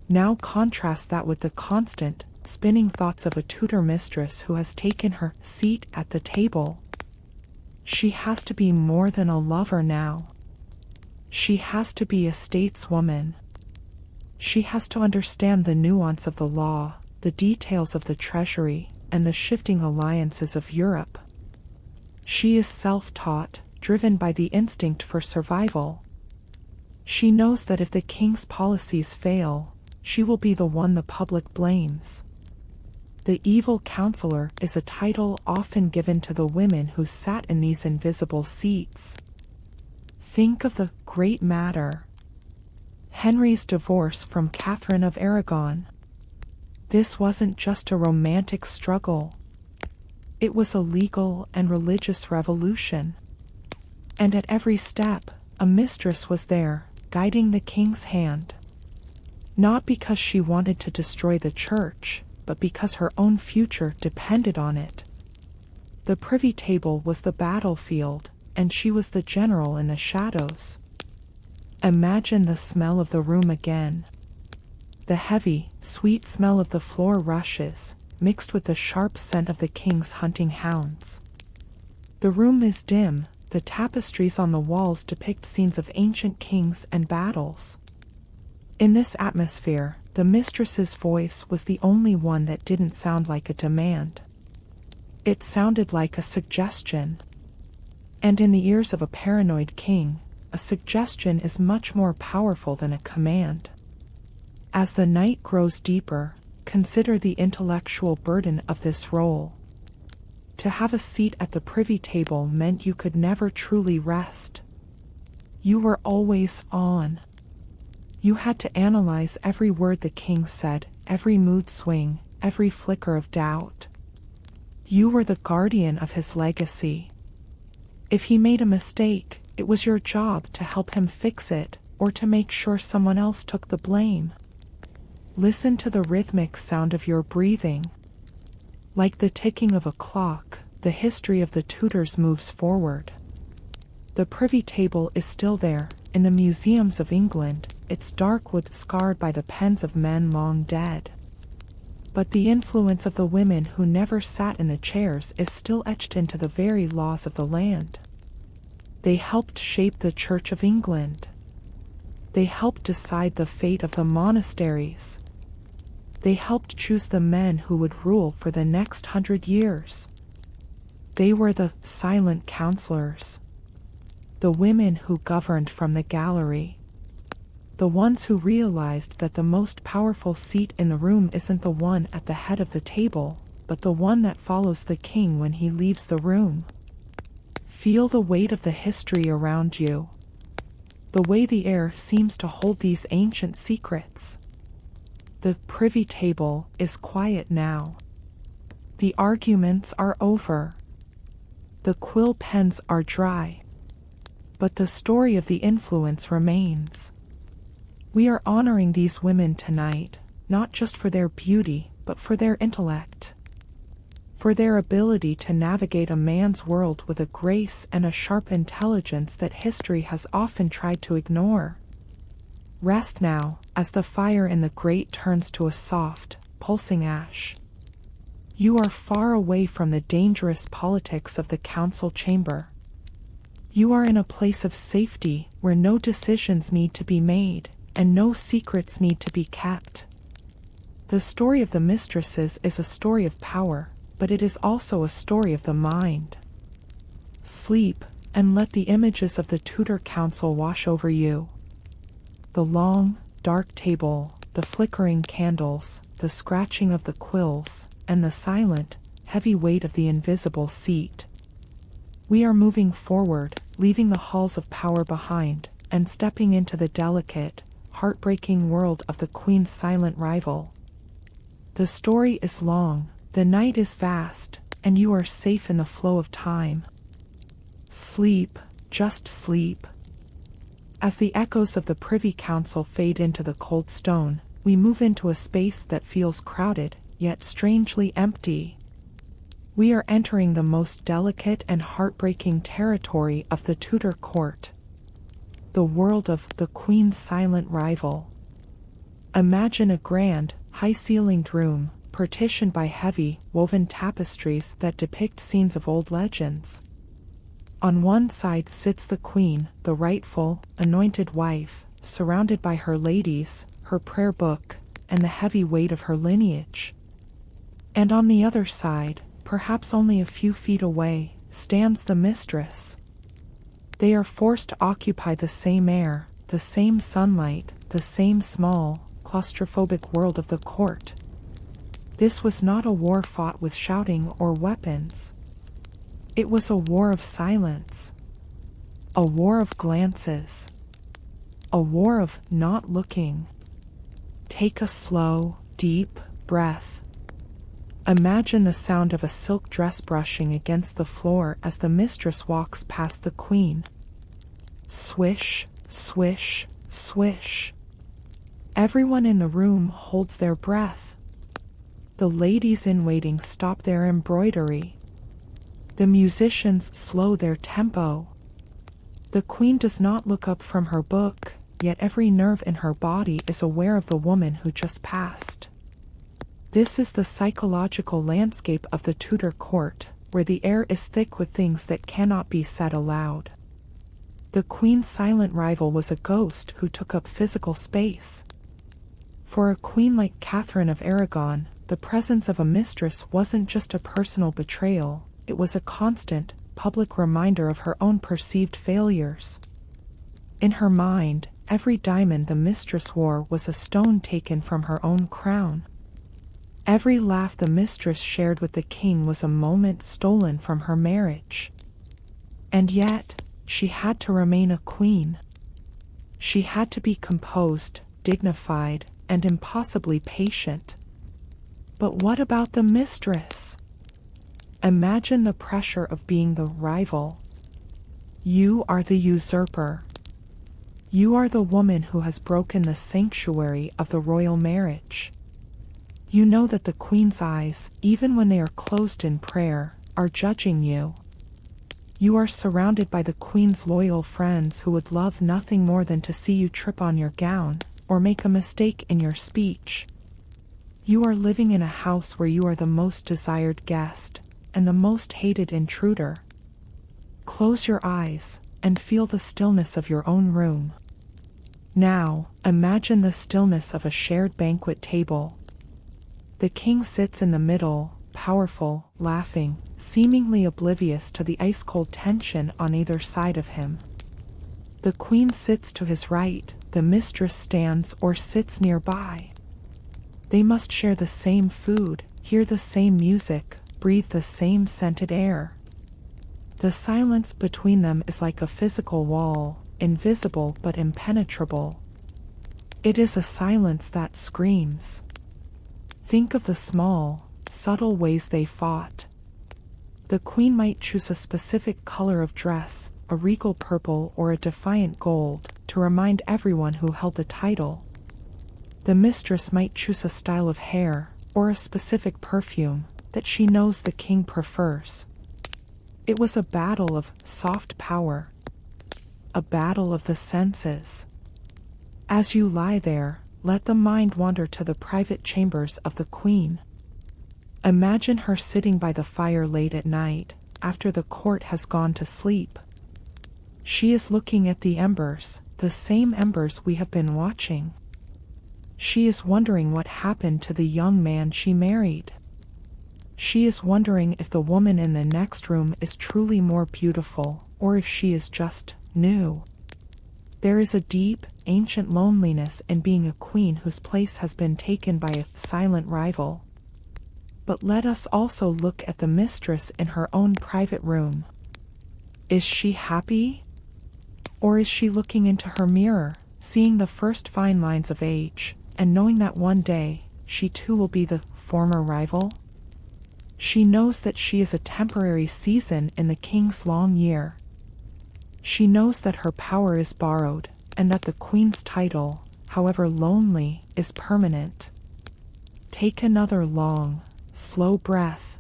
Now contrast that with the constant, spinning thoughts of a Tudor mistress who has taken her seat at the table. She has to be more than a lover now. She has to be a stateswoman. She has to understand the nuance of the law, the details of the treasury, and the shifting alliances of Europe. She is self-taught, driven by the instinct for survival. She knows that if the king's policies fail, she will be the one the public blames. The evil counselor is a title often given to the women who sat in these invisible seats. Think of the great matter. Henry's divorce from Catherine of Aragon. This wasn't just a romantic struggle. It was a legal and religious revolution. And at every step, a mistress was there, guiding the king's hand. Not because she wanted to destroy the church, but because her own future depended on it. The privy table was the battlefield, and she was the general in the shadows. Imagine the smell of the room again. The heavy, sweet smell of the floor rushes, mixed with the sharp scent of the king's hunting hounds. The room is dim, the tapestries on the walls depict scenes of ancient kings and battles. In this atmosphere, the mistress's voice was the only one that didn't sound like a demand. It sounded like a suggestion. And in the ears of a paranoid king, a suggestion is much more powerful than a command. As the night grows deeper, consider the intellectual burden of this role. To have a seat at the privy table meant you could never truly rest. You were always on. You had to analyze every word the king said, every mood swing, every flicker of doubt. You were the guardian of his legacy. If he made a mistake, it was your job to help him fix it, or to make sure someone else took the blame. Listen to the rhythmic sound of your breathing. Like the ticking of a clock, the history of the Tudors moves forward. The privy table is still there, in the museums of England, its dark wood scarred by the pens of men long dead. But the influence of the women who never sat in the chairs is still etched into the very laws of the land. They helped shape the Church of England. They helped decide the fate of the monasteries. They helped choose the men who would rule for the next 100 years. They were the silent counselors. The women who governed from the gallery. The ones who realized that the most powerful seat in the room isn't the one at the head of the table, but the one that follows the king when he leaves the room. Feel the weight of the history around you. The way the air seems to hold these ancient secrets. The privy table is quiet now. The arguments are over. The quill pens are dry. But the story of the influence remains. We are honoring these women tonight, not just for their beauty, but for their intellect. For their ability to navigate a man's world with a grace and a sharp intelligence that history has often tried to ignore. Rest now, as the fire in the grate turns to a soft, pulsing ash. You are far away from the dangerous politics of the council chamber. You are in a place of safety where no decisions need to be made, and no secrets need to be kept. The story of the Mistresses is a story of power, but it is also a story of the mind. Sleep, and let the images of the Tudor council wash over you. The long, dark table, the flickering candles, the scratching of the quills, and the silent, heavy weight of the invisible seat. We are moving forward, leaving the halls of power behind, and stepping into the delicate, heartbreaking world of the Queen's silent rival. The story is long, the night is vast, and you are safe in the flow of time. Sleep, just sleep. As the echoes of the Privy Council fade into the cold stone, we move into a space that feels crowded, yet strangely empty. We are entering the most delicate and heartbreaking territory of the Tudor court. The world of the Queen's silent rival. Imagine a grand, high-ceilinged room, partitioned by heavy, woven tapestries that depict scenes of old legends. On one side sits the Queen, the rightful, anointed wife, surrounded by her ladies, her prayer book, and the heavy weight of her lineage. And on the other side, perhaps only a few feet away, stands the mistress. They are forced to occupy the same air, the same sunlight, the same small, claustrophobic world of the court. This was not a war fought with shouting or weapons. It was a war of silence. A war of glances. A war of not looking. Take a slow, deep breath. Imagine the sound of a silk dress brushing against the floor as the mistress walks past the Queen. Swish, swish, swish. Everyone in the room holds their breath. The ladies in waiting stop their embroidery. The musicians slow their tempo. The Queen does not look up from her book, yet every nerve in her body is aware of the woman who just passed. This is the psychological landscape of the Tudor court, where the air is thick with things that cannot be said aloud. The Queen's silent rival was a ghost who took up physical space. For a queen like Catherine of Aragon, the presence of a mistress wasn't just a personal betrayal, it was a constant, public reminder of her own perceived failures. In her mind, every diamond the mistress wore was a stone taken from her own crown. Every laugh the mistress shared with the king was a moment stolen from her marriage. And yet, she had to remain a queen. She had to be composed, dignified, and impossibly patient. But what about the mistress? Imagine the pressure of being the rival. You are the usurper. You are the woman who has broken the sanctuary of the royal marriage. You know that the Queen's eyes, even when they are closed in prayer, are judging you. You are surrounded by the Queen's loyal friends who would love nothing more than to see you trip on your gown, or make a mistake in your speech. You are living in a house where you are the most desired guest and the most hated intruder. Close your eyes and feel the stillness of your own room. Now, imagine the stillness of a shared banquet table. The king sits in the middle, powerful, laughing, seemingly oblivious to the ice-cold tension on either side of him. The queen sits to his right, the mistress stands or sits nearby. They must share the same food, hear the same music, breathe the same scented air. The silence between them is like a physical wall, invisible but impenetrable. It is a silence that screams. Think of the small, subtle ways they fought. The queen might choose a specific color of dress, a regal purple or a defiant gold, to remind everyone who held the title. The mistress might choose a style of hair, or a specific perfume, that she knows the king prefers. It was a battle of soft power. A battle of the senses. As you lie there, let the mind wander to the private chambers of the queen. Imagine her sitting by the fire late at night, after the court has gone to sleep. She is looking at the embers, the same embers we have been watching. She is wondering what happened to the young man she married. She is wondering if the woman in the next room is truly more beautiful, or if she is just new. There is a deep, ancient loneliness in being a queen whose place has been taken by a silent rival. But let us also look at the mistress in her own private room. Is she happy? Or is she looking into her mirror, seeing the first fine lines of age, and knowing that one day, she too will be the former rival? She knows that she is a temporary season in the king's long year. She knows that her power is borrowed, and that the queen's title, however lonely, is permanent. Take another long, slow breath.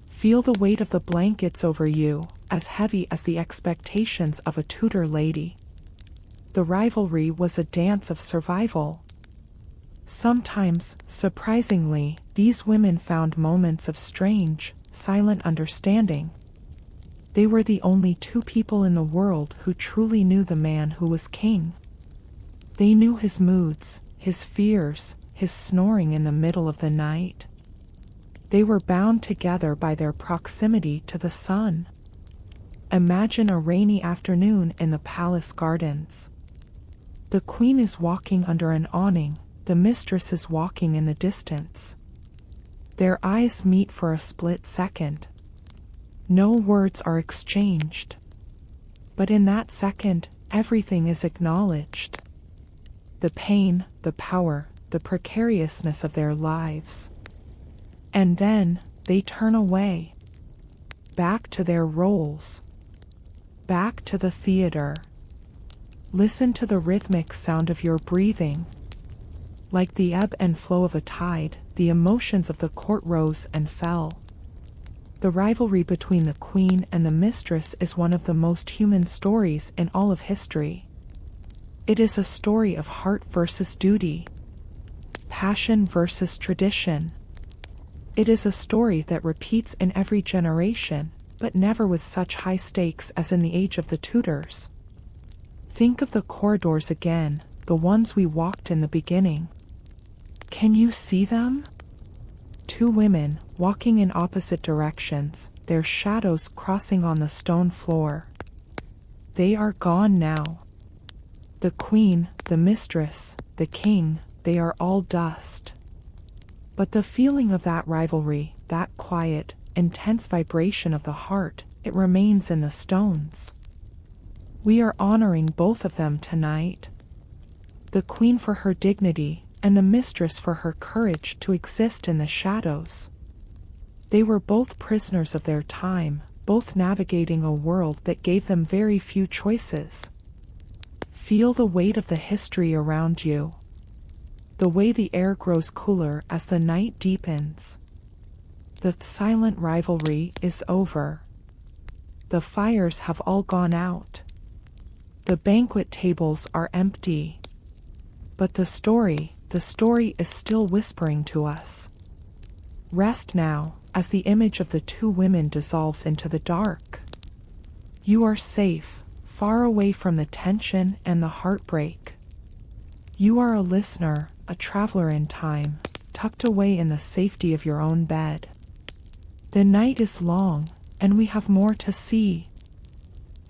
Feel the weight of the blankets over you, as heavy as the expectations of a Tudor lady. The rivalry was a dance of survival. Sometimes, surprisingly, these women found moments of strange, silent understanding. They were the only two people in the world who truly knew the man who was king. They knew his moods, his fears, his snoring in the middle of the night. They were bound together by their proximity to the sun. Imagine a rainy afternoon in the palace gardens. The queen is walking under an awning, the mistress is walking in the distance. Their eyes meet for a split second. No words are exchanged. But in that second, everything is acknowledged. The pain, the power, the precariousness of their lives. And then, they turn away. Back to their roles. Back to the theater. Listen to the rhythmic sound of your breathing. Like the ebb and flow of a tide, the emotions of the court rose and fell. The rivalry between the queen and the mistress is one of the most human stories in all of history. It is a story of heart versus duty, passion versus tradition. It is a story that repeats in every generation, but never with such high stakes as in the age of the Tudors. Think of the corridors again, the ones we walked in the beginning. Can you see them? Two women, walking in opposite directions, their shadows crossing on the stone floor. They are gone now. The queen, the mistress, the king, they are all dust. But the feeling of that rivalry, that quiet, intense vibration of the heart, it remains in the stones. We are honoring both of them tonight. The queen for her dignity, and the mistress for her courage to exist in the shadows. They were both prisoners of their time, both navigating a world that gave them very few choices. Feel the weight of the history around you. The way the air grows cooler as the night deepens. The silent rivalry is over. The fires have all gone out. The banquet tables are empty. But the story the story is still whispering to us. Rest now, as the image of the two women dissolves into the dark. You are safe, far away from the tension and the heartbreak. You are a listener, a traveler in time, tucked away in the safety of your own bed. The night is long, and we have more to see.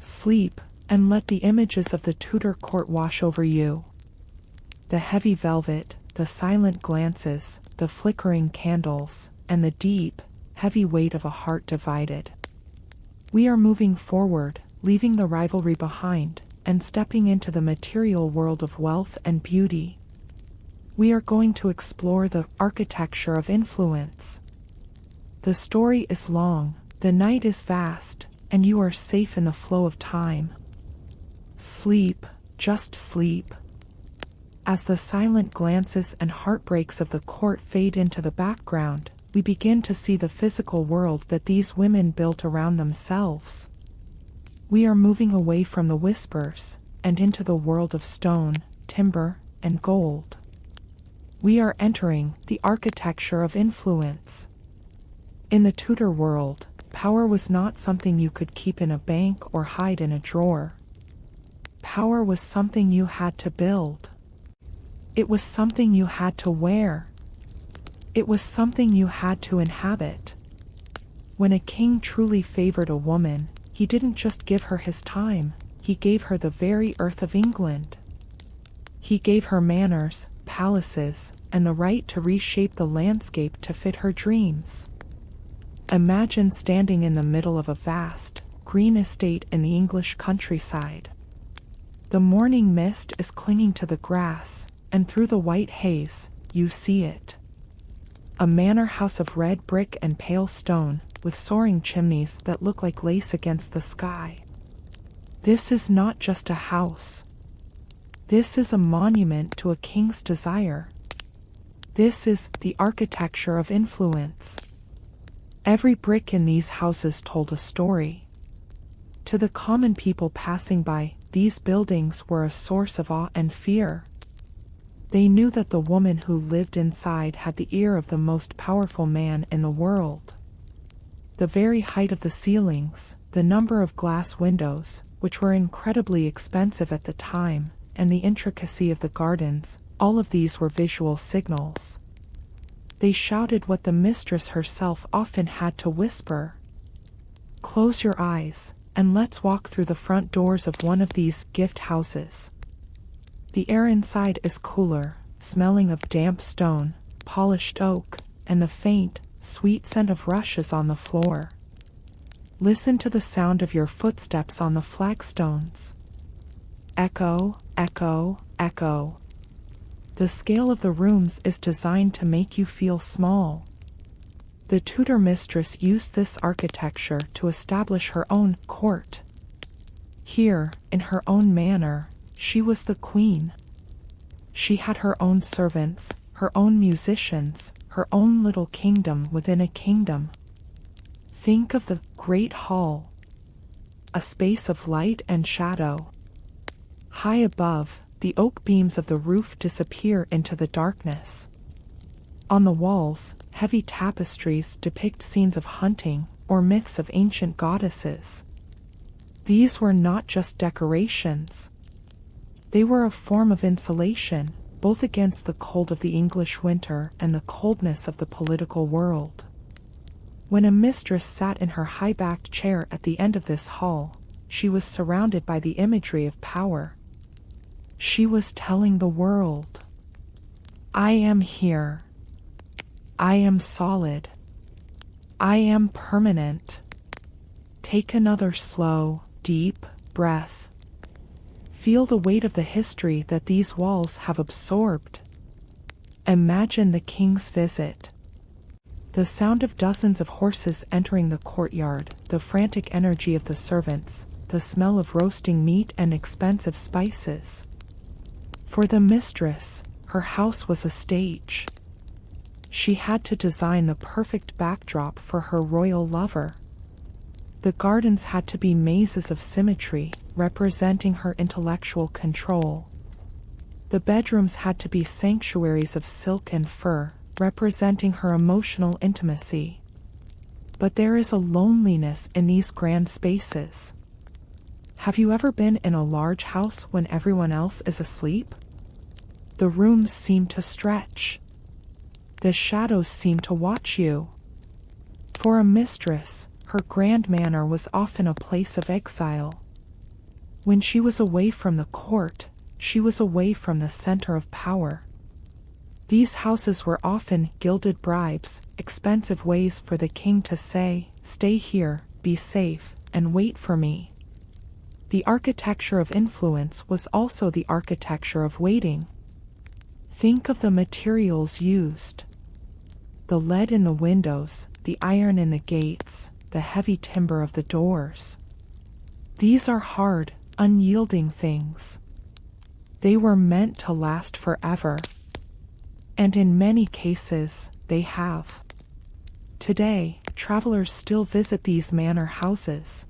Sleep, and let the images of the Tudor court wash over you. The heavy velvet, the silent glances, the flickering candles, and the deep, heavy weight of a heart divided. We are moving forward, leaving the rivalry behind, and stepping into the material world of wealth and beauty. We are going to explore the architecture of influence. The story is long, the night is vast, and you are safe in the flow of time. Sleep, just sleep. As the silent glances and heartbreaks of the court fade into the background, we begin to see the physical world that these women built around themselves. We are moving away from the whispers, and into the world of stone, timber, and gold. We are entering the architecture of influence. In the Tudor world, power was not something you could keep in a bank or hide in a drawer. Power was something you had to build. It was something you had to wear. It was something you had to inhabit. When a king truly favored a woman, he didn't just give her his time, he gave her the very earth of England. He gave her manors, palaces, and the right to reshape the landscape to fit her dreams. Imagine standing in the middle of a vast, green estate in the English countryside. The morning mist is clinging to the grass, and through the white haze, you see it. A manor house of red brick and pale stone, with soaring chimneys that look like lace against the sky. This is not just a house. This is a monument to a king's desire. This is the architecture of influence. Every brick in these houses told a story. To the common people passing by, these buildings were a source of awe and fear. They knew that the woman who lived inside had the ear of the most powerful man in the world. The very height of the ceilings, the number of glass windows, which were incredibly expensive at the time, and the intricacy of the gardens, all of these were visual signals. They shouted what the mistress herself often had to whisper. Close your eyes, and let's walk through the front doors of one of these gift houses. The air inside is cooler, smelling of damp stone, polished oak, and the faint, sweet scent of rushes on the floor. Listen to the sound of your footsteps on the flagstones. Echo, echo, echo. The scale of the rooms is designed to make you feel small. The Tudor mistress used this architecture to establish her own court. Here, in her own manor, she was the queen. She had her own servants, her own musicians, her own little kingdom within a kingdom. Think of the great hall. A space of light and shadow. High above, the oak beams of the roof disappear into the darkness. On the walls, heavy tapestries depict scenes of hunting or myths of ancient goddesses. These were not just decorations. They were a form of insulation, both against the cold of the English winter and the coldness of the political world. When a mistress sat in her high-backed chair at the end of this hall, she was surrounded by the imagery of power. She was telling the world, I am here. I am solid. I am permanent. Take another slow, deep breath. Feel the weight of the history that these walls have absorbed. Imagine the king's visit. The sound of dozens of horses entering the courtyard, the frantic energy of the servants, the smell of roasting meat and expensive spices. For the mistress, her house was a stage. She had to design the perfect backdrop for her royal lover. The gardens had to be mazes of symmetry, representing her intellectual control. The bedrooms had to be sanctuaries of silk and fur, representing her emotional intimacy. But there is a loneliness in these grand spaces. Have you ever been in a large house when everyone else is asleep? The rooms seem to stretch. The shadows seem to watch you. For a mistress, her grand manor was often a place of exile. When she was away from the court, she was away from the center of power. These houses were often gilded bribes, expensive ways for the king to say, "Stay here, be safe, and wait for me." The architecture of influence was also the architecture of waiting. Think of the materials used. The lead in the windows, the iron in the gates, the heavy timber of the doors. These are hard, unyielding things. They were meant to last forever. And in many cases, they have. Today, travelers still visit these manor houses.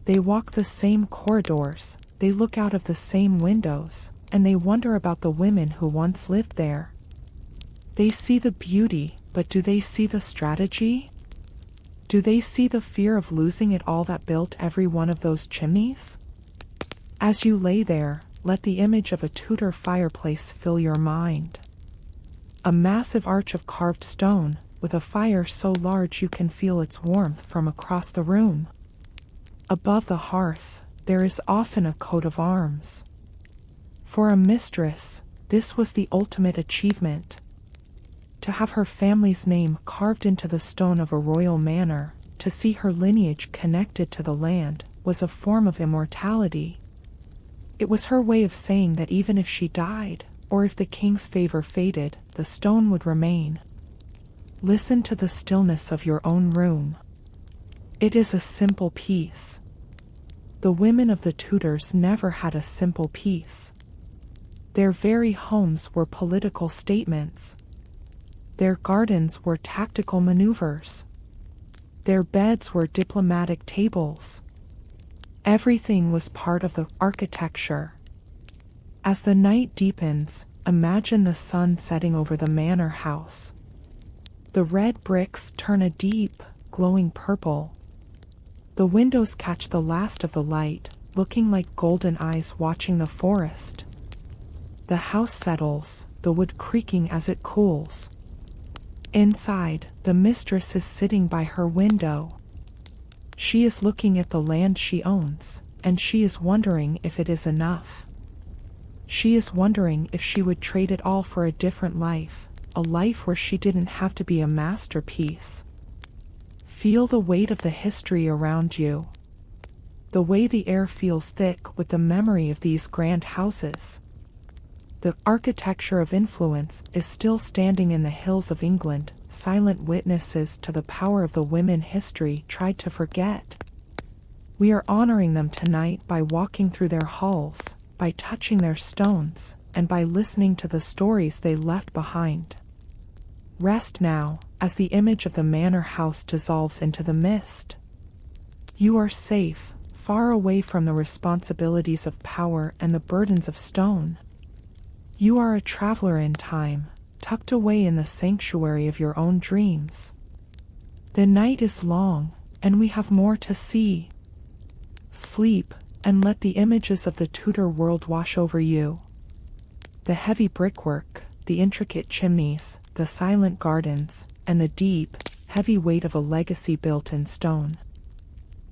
They walk the same corridors, they look out of the same windows, and they wonder about the women who once lived there. They see the beauty, but do they see the strategy? Do they see the fear of losing it all that built every one of those chimneys? As you lay there, let the image of a Tudor fireplace fill your mind. A massive arch of carved stone, with a fire so large you can feel its warmth from across the room. Above the hearth, there is often a coat of arms. For a mistress, this was the ultimate achievement. To have her family's name carved into the stone of a royal manor, to see her lineage connected to the land, was a form of immortality. It was her way of saying that even if she died, or if the king's favor faded, the stone would remain. Listen to the stillness of your own room. It is a simple peace. The women of the Tudors never had a simple peace. Their very homes were political statements. Their gardens were tactical maneuvers. Their beds were diplomatic tables. Everything was part of the architecture. As the night deepens, imagine the sun setting over the manor house. The red bricks turn a deep, glowing purple. The windows catch the last of the light, looking like golden eyes watching the forest. The house settles, the wood creaking as it cools. Inside, the mistress is sitting by her window. She is looking at the land she owns, and she is wondering if it is enough. She is wondering if she would trade it all for a different life, a life where she didn't have to be a masterpiece. Feel the weight of the history around you. The way the air feels thick with the memory of these grand houses. The architecture of influence is still standing in the hills of England, silent witnesses to the power of the women history tried to forget. We are honoring them tonight by walking through their halls, by touching their stones, and by listening to the stories they left behind. Rest now, as the image of the manor house dissolves into the mist. You are safe, far away from the responsibilities of power and the burdens of stone. You are a traveler in time, tucked away in the sanctuary of your own dreams. The night is long, and we have more to see. Sleep, and let the images of the Tudor world wash over you. The heavy brickwork, the intricate chimneys, the silent gardens, and the deep, heavy weight of a legacy built in stone.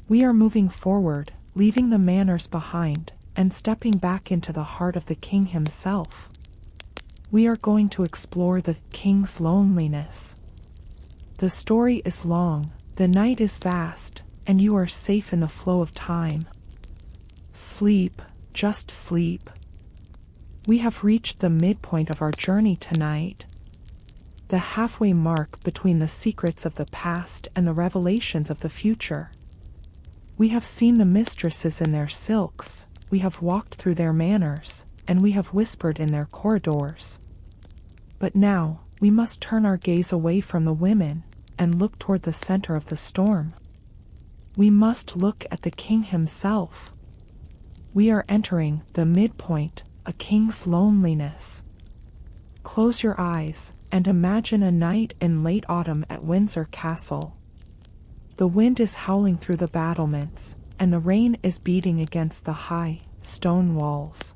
We are moving forward, leaving the manors behind, and stepping back into the heart of the king himself. We are going to explore the king's loneliness. The story is long, the night is vast, and you are safe in the flow of time. Sleep, just sleep. We have reached the midpoint of our journey tonight. The halfway mark between the secrets of the past and the revelations of the future. We have seen the mistresses in their silks, we have walked through their manors, and we have whispered in their corridors. But now, we must turn our gaze away from the women, and look toward the center of the storm. We must look at the king himself. We are entering the midpoint, a king's loneliness. Close your eyes and imagine a night in late autumn at Windsor Castle. The wind is howling through the battlements, and the rain is beating against the high, stone walls.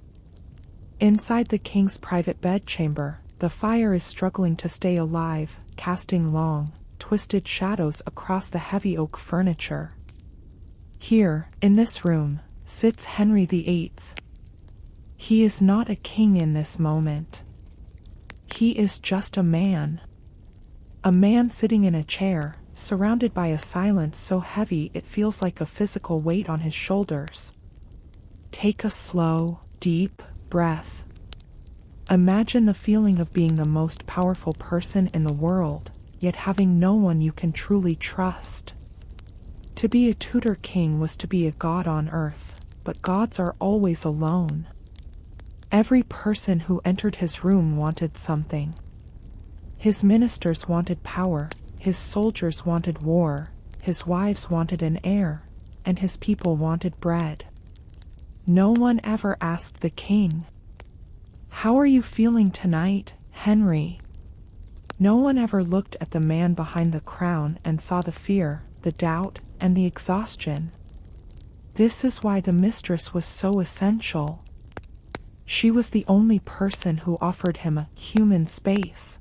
Inside the king's private bedchamber, the fire is struggling to stay alive, casting long, twisted shadows across the heavy oak furniture. Here, in this room, sits Henry VIII. He is not a king in this moment. He is just a man. A man sitting in a chair, surrounded by a silence so heavy it feels like a physical weight on his shoulders. Take a slow, deep breath. Imagine the feeling of being the most powerful person in the world, yet having no one you can truly trust. To be a Tudor king was to be a god on earth, but gods are always alone. Every person who entered his room wanted something. His ministers wanted power, his soldiers wanted war, his wives wanted an heir, and his people wanted bread. No one ever asked the king, "How are you feeling tonight, Henry?" No one ever looked at the man behind the crown and saw the fear, the doubt, and the exhaustion. This is why the mistress was so essential. She was the only person who offered him a human space.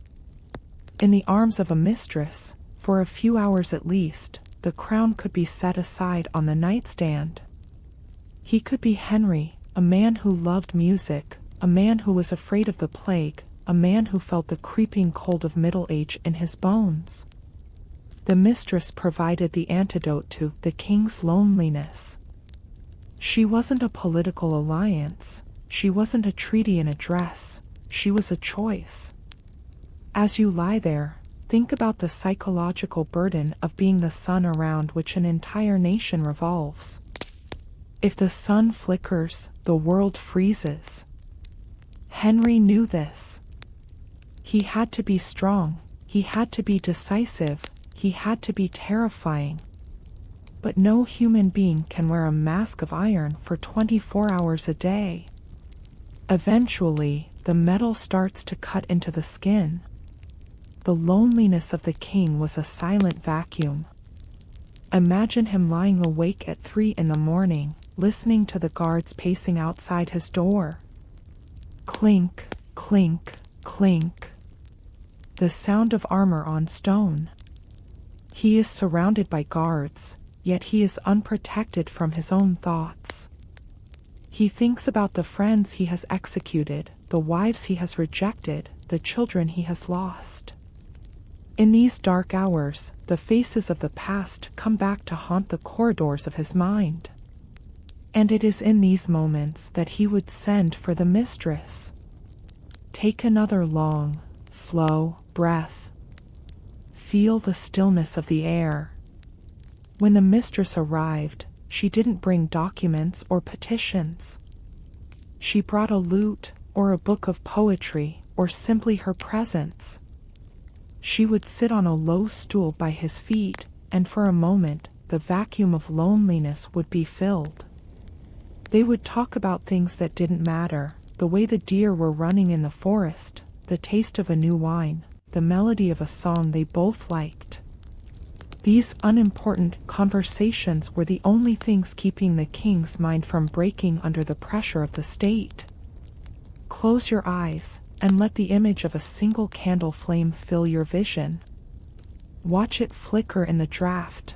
In the arms of a mistress, for a few hours at least, the crown could be set aside on the nightstand. He could be Henry, a man who loved music, a man who was afraid of the plague, a man who felt the creeping cold of middle age in his bones. The mistress provided the antidote to the king's loneliness. She wasn't a political alliance. She wasn't a treaty in a dress. She was a choice. As you lie there, think about the psychological burden of being the sun around which an entire nation revolves. If the sun flickers, the world freezes. Henry knew this. He had to be strong, he had to be decisive, he had to be terrifying. But no human being can wear a mask of iron for 24 hours a day. Eventually, the metal starts to cut into the skin. The loneliness of the king was a silent vacuum. Imagine him lying awake at 3 in the morning, listening to the guards pacing outside his door. Clink, clink, clink. The sound of armor on stone. He is surrounded by guards, yet he is unprotected from his own thoughts. He thinks about the friends he has executed, the wives he has rejected, the children he has lost. In these dark hours, the faces of the past come back to haunt the corridors of his mind. And it is in these moments that he would send for the mistress. Take another long, slow breath. Feel the stillness of the air. When the mistress arrived, she didn't bring documents or petitions. She brought a lute, or a book of poetry, or simply her presence. She would sit on a low stool by his feet, and for a moment, the vacuum of loneliness would be filled. They would talk about things that didn't matter, the way the deer were running in the forest, the taste of a new wine, the melody of a song they both liked. These unimportant conversations were the only things keeping the king's mind from breaking under the pressure of the state. Close your eyes, and let the image of a single candle flame fill your vision. Watch it flicker in the draught.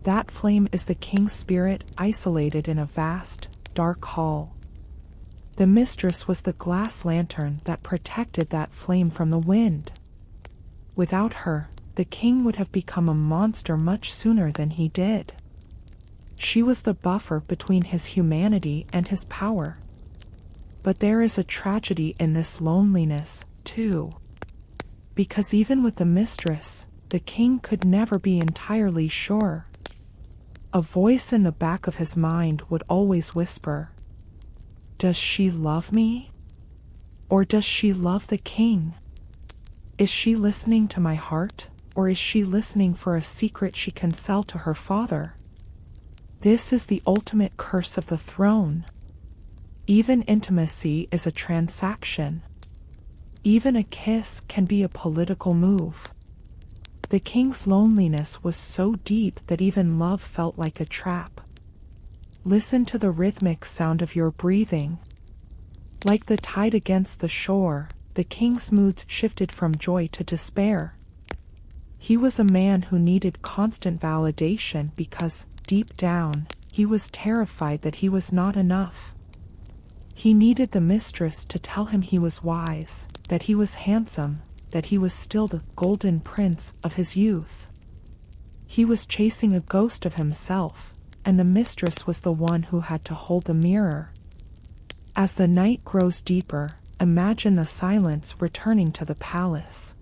That flame is the king's spirit isolated in a vast, dark hall. The mistress was the glass lantern that protected that flame from the wind. Without her, the king would have become a monster much sooner than he did. She was the buffer between his humanity and his power. But there is a tragedy in this loneliness, too. Because even with the mistress, the king could never be entirely sure. A voice in the back of his mind would always whisper, "Does she love me? Or does she love the king? Is she listening to my heart, or is she listening for a secret she can sell to her father?" This is the ultimate curse of the throne. Even intimacy is a transaction. Even a kiss can be a political move. The king's loneliness was so deep that even love felt like a trap. Listen to the rhythmic sound of your breathing. Like the tide against the shore, the king's moods shifted from joy to despair. He was a man who needed constant validation because, deep down, he was terrified that he was not enough. He needed the mistress to tell him he was wise, that he was handsome, that he was still the golden prince of his youth. He was chasing a ghost of himself, and the mistress was the one who had to hold the mirror. As the night grows deeper, imagine the silence returning to the palace.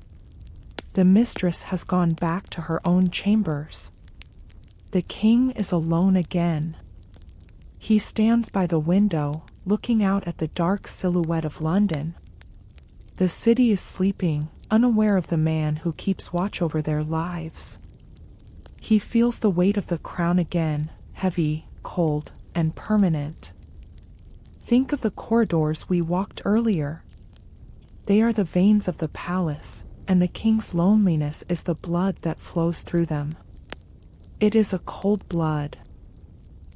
The mistress has gone back to her own chambers. The king is alone again. He stands by the window, looking out at the dark silhouette of London. The city is sleeping, unaware of the man who keeps watch over their lives. He feels the weight of the crown again, heavy, cold, and permanent. Think of the corridors we walked earlier. They are the veins of the palace, and the king's loneliness is the blood that flows through them. It is a cold blood.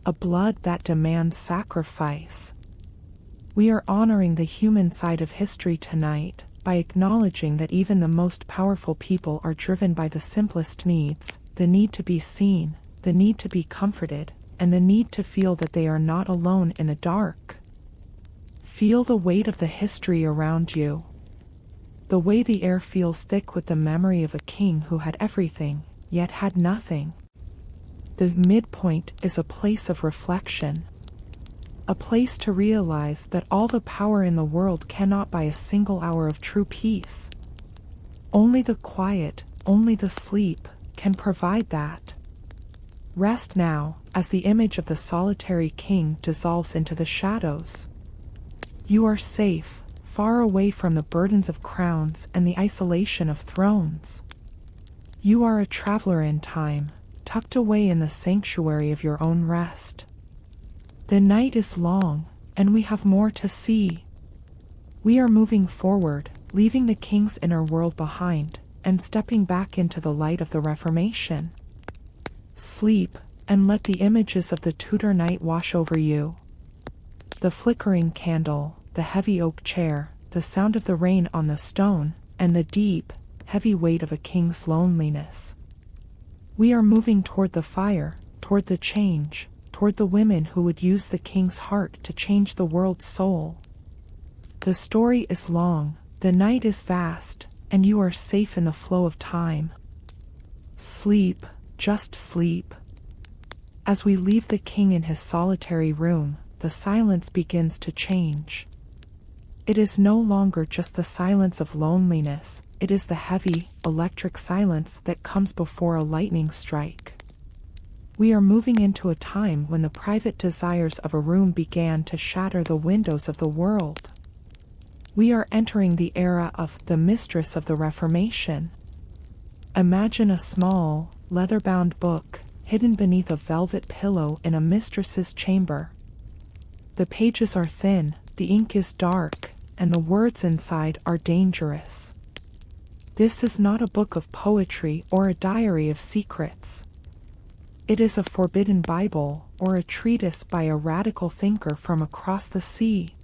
A blood that demands sacrifice. We are honoring the human side of history tonight by acknowledging that even the most powerful people are driven by the simplest needs, the need to be seen, the need to be comforted, and the need to feel that they are not alone in the dark. Feel the weight of the history around you. The way the air feels thick with the memory of a king who had everything, yet had nothing. The midpoint is a place of reflection. A place to realize that all the power in the world cannot buy a single hour of true peace. Only the quiet, only the sleep, can provide that. Rest now, as the image of the solitary king dissolves into the shadows. You are safe, far away from the burdens of crowns and the isolation of thrones. You are a traveler in time, tucked away in the sanctuary of your own rest. The night is long, and we have more to see. We are moving forward, leaving the king's inner world behind, and stepping back into the light of the Reformation. Sleep, and let the images of the Tudor night wash over you. The flickering candle, the heavy oak chair, the sound of the rain on the stone, and the deep, heavy weight of a king's loneliness. We are moving toward the fire, toward the change, toward the women who would use the king's heart to change the world's soul. The story is long, the night is vast, and you are safe in the flow of time. Sleep, just sleep. As we leave the king in his solitary room, the silence begins to change. It is no longer just the silence of loneliness, it is the heavy, electric silence that comes before a lightning strike. We are moving into a time when the private desires of a room began to shatter the windows of the world. We are entering the era of the mistress of the Reformation. Imagine a small, leather-bound book, hidden beneath a velvet pillow in a mistress's chamber. The pages are thin, the ink is dark, and the words inside are dangerous. This is not a book of poetry or a diary of secrets. It is a forbidden Bible or a treatise by a radical thinker from across the sea.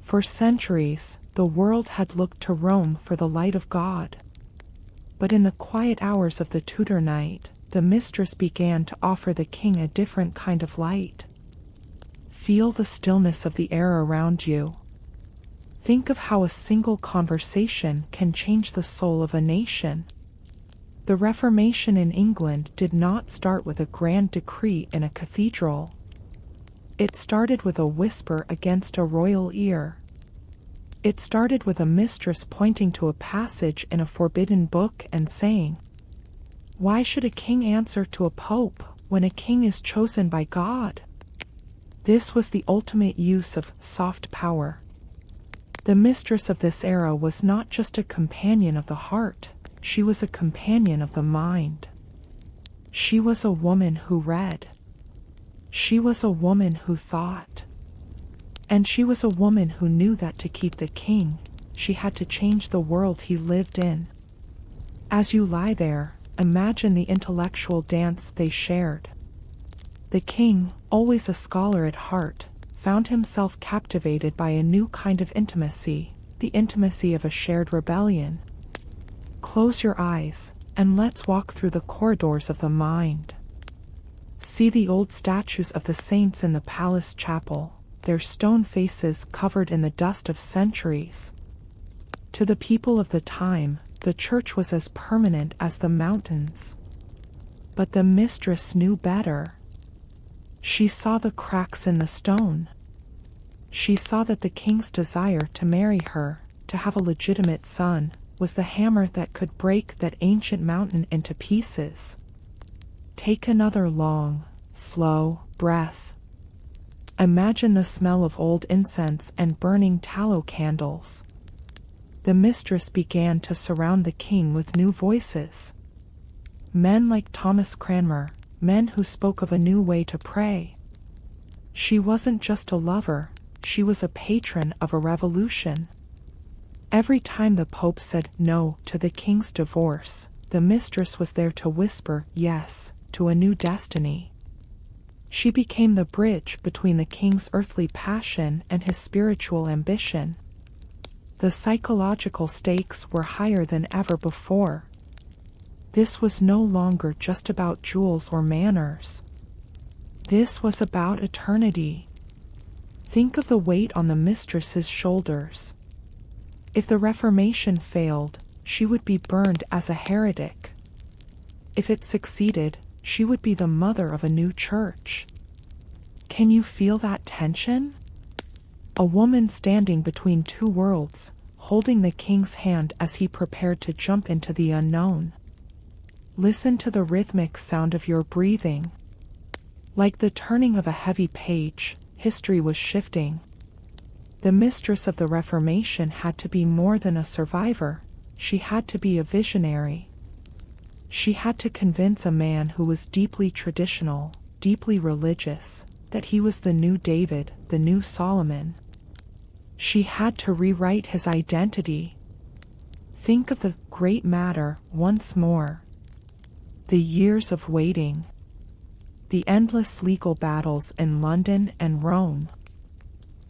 For centuries, the world had looked to Rome for the light of God. But in the quiet hours of the Tudor night, the mistress began to offer the king a different kind of light. Feel the stillness of the air around you. Think of how a single conversation can change the soul of a nation. The Reformation in England did not start with a grand decree in a cathedral. It started with a whisper against a royal ear. It started with a mistress pointing to a passage in a forbidden book and saying, "Why should a king answer to a pope when a king is chosen by God?" This was the ultimate use of soft power. The mistress of this era was not just a companion of the heart, she was a companion of the mind. She was a woman who read. She was a woman who thought. And she was a woman who knew that to keep the king, she had to change the world he lived in. As you lie there, imagine the intellectual dance they shared. The king, always a scholar at heart, found himself captivated by a new kind of intimacy, the intimacy of a shared rebellion. Close your eyes, and let's walk through the corridors of the mind. See the old statues of the saints in the palace chapel, their stone faces covered in the dust of centuries. To the people of the time, the church was as permanent as the mountains. But the mistress knew better. She saw the cracks in the stone. She saw that the king's desire to marry her, to have a legitimate son, was the hammer that could break that ancient mountain into pieces. Take another long, slow breath. Imagine the smell of old incense and burning tallow candles. The mistress began to surround the king with new voices. Men like Thomas Cranmer, men who spoke of a new way to pray. She wasn't just a lover, she was a patron of a revolution. Every time the Pope said no to the king's divorce, the mistress was there to whisper yes to a new destiny. She became the bridge between the king's earthly passion and his spiritual ambition. The psychological stakes were higher than ever before. This was no longer just about jewels or manners. This was about eternity. Think of the weight on the mistress's shoulders. If the Reformation failed, she would be burned as a heretic. If it succeeded, she would be the mother of a new church. Can you feel that tension? A woman standing between two worlds, holding the king's hand as he prepared to jump into the unknown. Listen to the rhythmic sound of your breathing. Like the turning of a heavy page, history was shifting. The mistress of the Reformation had to be more than a survivor, she had to be a visionary. She had to convince a man who was deeply traditional, deeply religious, that he was the new David, the new Solomon. She had to rewrite his identity. Think of the great matter once more. The years of waiting. The endless legal battles in London and Rome.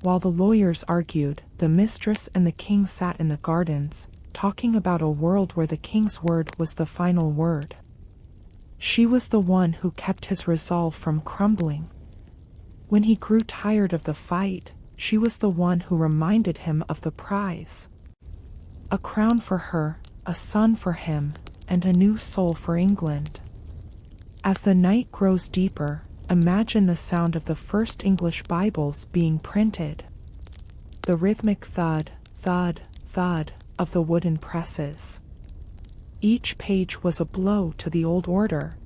While the lawyers argued, the mistress and the king sat in the gardens, talking about a world where the king's word was the final word. She was the one who kept his resolve from crumbling. When he grew tired of the fight, she was the one who reminded him of the prize. A crown for her, a son for him, and a new soul for England. As the night grows deeper, imagine the sound of the first English Bibles being printed. The rhythmic thud, thud, thud of the wooden presses. Each page was a blow to the old order.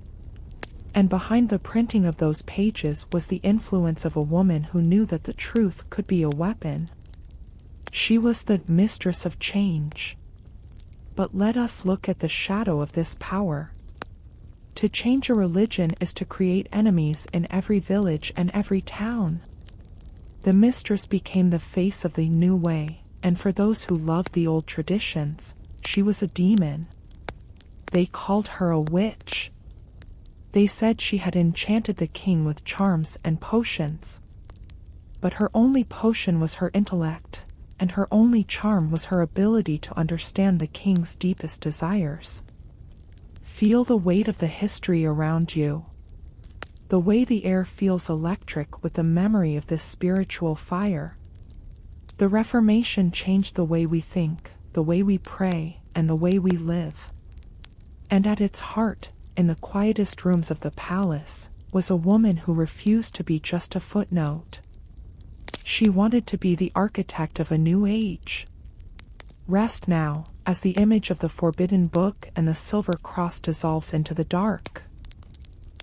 And behind the printing of those pages was the influence of a woman who knew that the truth could be a weapon. She was the mistress of change. But let us look at the shadow of this power. To change a religion is to create enemies in every village and every town. The mistress became the face of the new way, and for those who loved the old traditions, she was a demon. They called her a witch. They said she had enchanted the king with charms and potions. But her only potion was her intellect, and her only charm was her ability to understand the king's deepest desires. Feel the weight of the history around you. The way the air feels electric with the memory of this spiritual fire. The Reformation changed the way we think, the way we pray, and the way we live. And at its heart, in the quietest rooms of the palace, was a woman who refused to be just a footnote. She wanted to be the architect of a new age. Rest now, as the image of the forbidden book and the silver cross dissolves into the dark.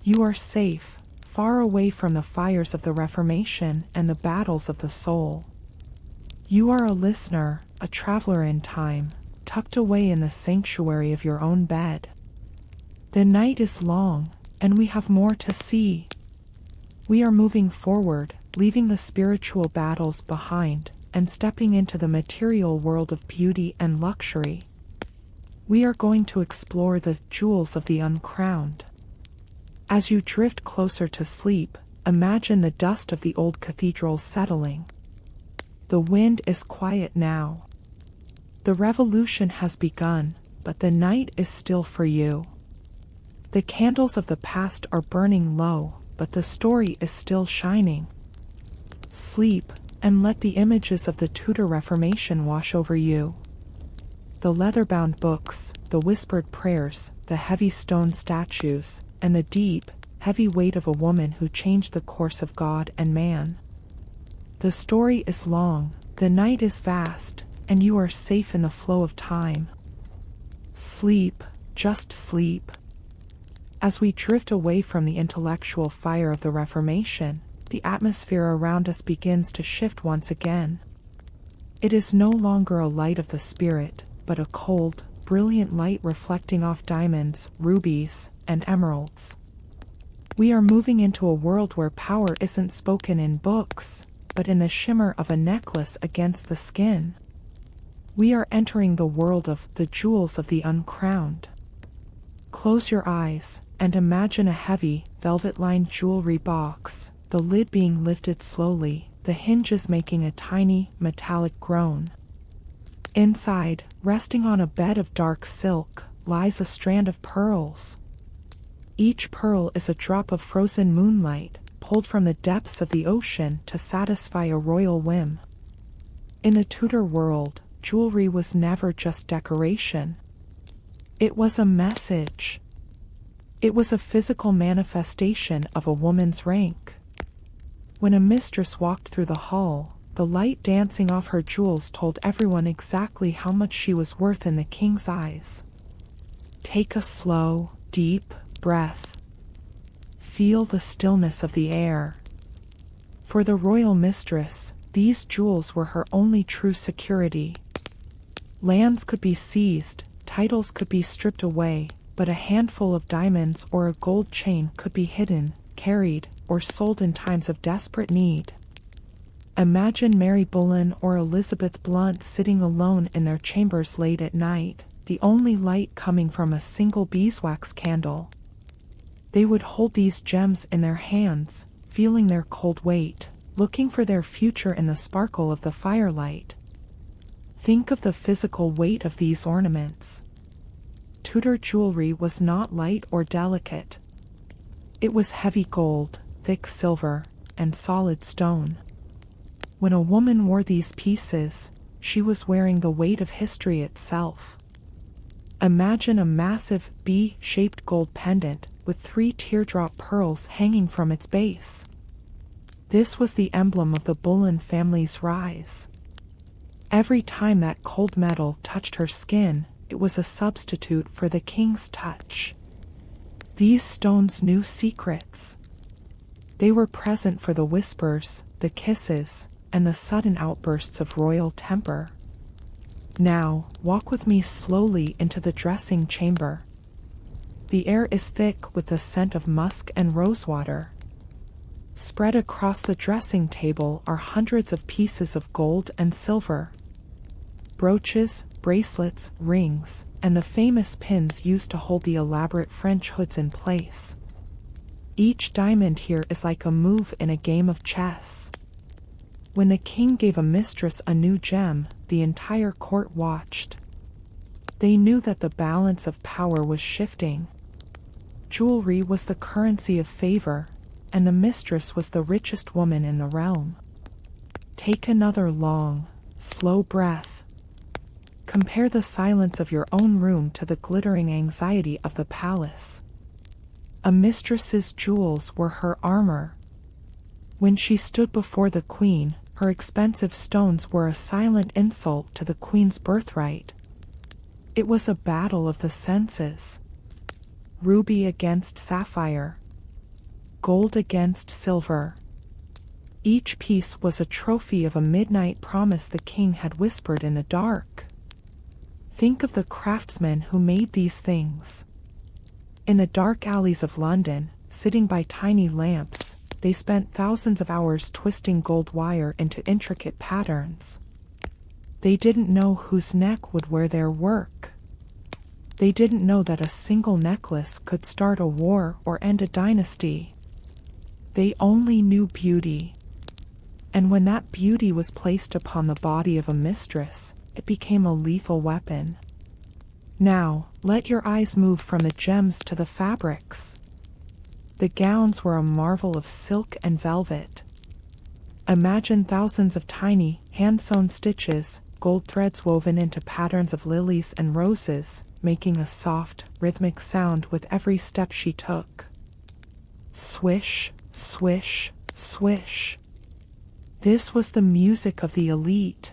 You are safe, far away from the fires of the Reformation and the battles of the soul. You are a listener, a traveler in time, tucked away in the sanctuary of your own bed. The night is long, and we have more to see. We are moving forward, leaving the spiritual battles behind and stepping into the material world of beauty and luxury. We are going to explore the jewels of the uncrowned. As you drift closer to sleep, imagine the dust of the old cathedrals settling. The wind is quiet now. The revolution has begun, but the night is still for you. The candles of the past are burning low, but the story is still shining. Sleep, and let the images of the Tudor Reformation wash over you. The leather-bound books, the whispered prayers, the heavy stone statues, and the deep, heavy weight of a woman who changed the course of God and man. The story is long, the night is vast, and you are safe in the flow of time. Sleep, just sleep. As we drift away from the intellectual fire of the Reformation, the atmosphere around us begins to shift once again. It is no longer a light of the spirit, but a cold, brilliant light reflecting off diamonds, rubies, and emeralds. We are moving into a world where power isn't spoken in books, but in the shimmer of a necklace against the skin. We are entering the world of the jewels of the uncrowned. Close your eyes and imagine a heavy, velvet-lined jewelry box, the lid being lifted slowly, the hinges making a tiny, metallic groan. Inside, resting on a bed of dark silk, lies a strand of pearls. Each pearl is a drop of frozen moonlight, pulled from the depths of the ocean to satisfy a royal whim. In the Tudor world, jewelry was never just decoration. It was a message. It was a physical manifestation of a woman's rank. When a mistress walked through the hall, the light dancing off her jewels told everyone exactly how much she was worth in the king's eyes. Take a slow, deep breath. Feel the stillness of the air. For the royal mistress, these jewels were her only true security. Lands could be seized, titles could be stripped away, but a handful of diamonds or a gold chain could be hidden, carried, or sold in times of desperate need. Imagine Mary Boleyn or Elizabeth Blount sitting alone in their chambers late at night, the only light coming from a single beeswax candle. They would hold these gems in their hands, feeling their cold weight, looking for their future in the sparkle of the firelight. Think of the physical weight of these ornaments. Tudor jewelry was not light or delicate. It was heavy gold, thick silver, and solid stone. When a woman wore these pieces, she was wearing the weight of history itself. Imagine a massive B-shaped gold pendant with 3 teardrop pearls hanging from its base. This was the emblem of the Boleyn family's rise. Every time that cold metal touched her skin, it was a substitute for the king's touch. These stones knew secrets. They were present for the whispers, the kisses, and the sudden outbursts of royal temper. Now, walk with me slowly into the dressing chamber. The air is thick with the scent of musk and rosewater. Spread across the dressing table are hundreds of pieces of gold and silver. Brooches, bracelets, rings, and the famous pins used to hold the elaborate French hoods in place. Each diamond here is like a move in a game of chess. When the king gave a mistress a new gem, the entire court watched. They knew that the balance of power was shifting. Jewelry was the currency of favor, and the mistress was the richest woman in the realm. Take another long, slow breath. Compare the silence of your own room to the glittering anxiety of the palace. A mistress's jewels were her armor. When she stood before the queen, her expensive stones were a silent insult to the queen's birthright. It was a battle of the senses. Ruby against sapphire. Gold against silver. Each piece was a trophy of a midnight promise the king had whispered in the dark. Think of the craftsmen who made these things. In the dark alleys of London, sitting by tiny lamps, they spent thousands of hours twisting gold wire into intricate patterns. They didn't know whose neck would wear their work. They didn't know that a single necklace could start a war or end a dynasty. They only knew beauty. And when that beauty was placed upon the body of a mistress, it became a lethal weapon. Now, let your eyes move from the gems to the fabrics. The gowns were a marvel of silk and velvet. Imagine thousands of tiny, hand-sewn stitches, gold threads woven into patterns of lilies and roses, making a soft, rhythmic sound with every step she took. Swish, swish, swish. This was the music of the elite.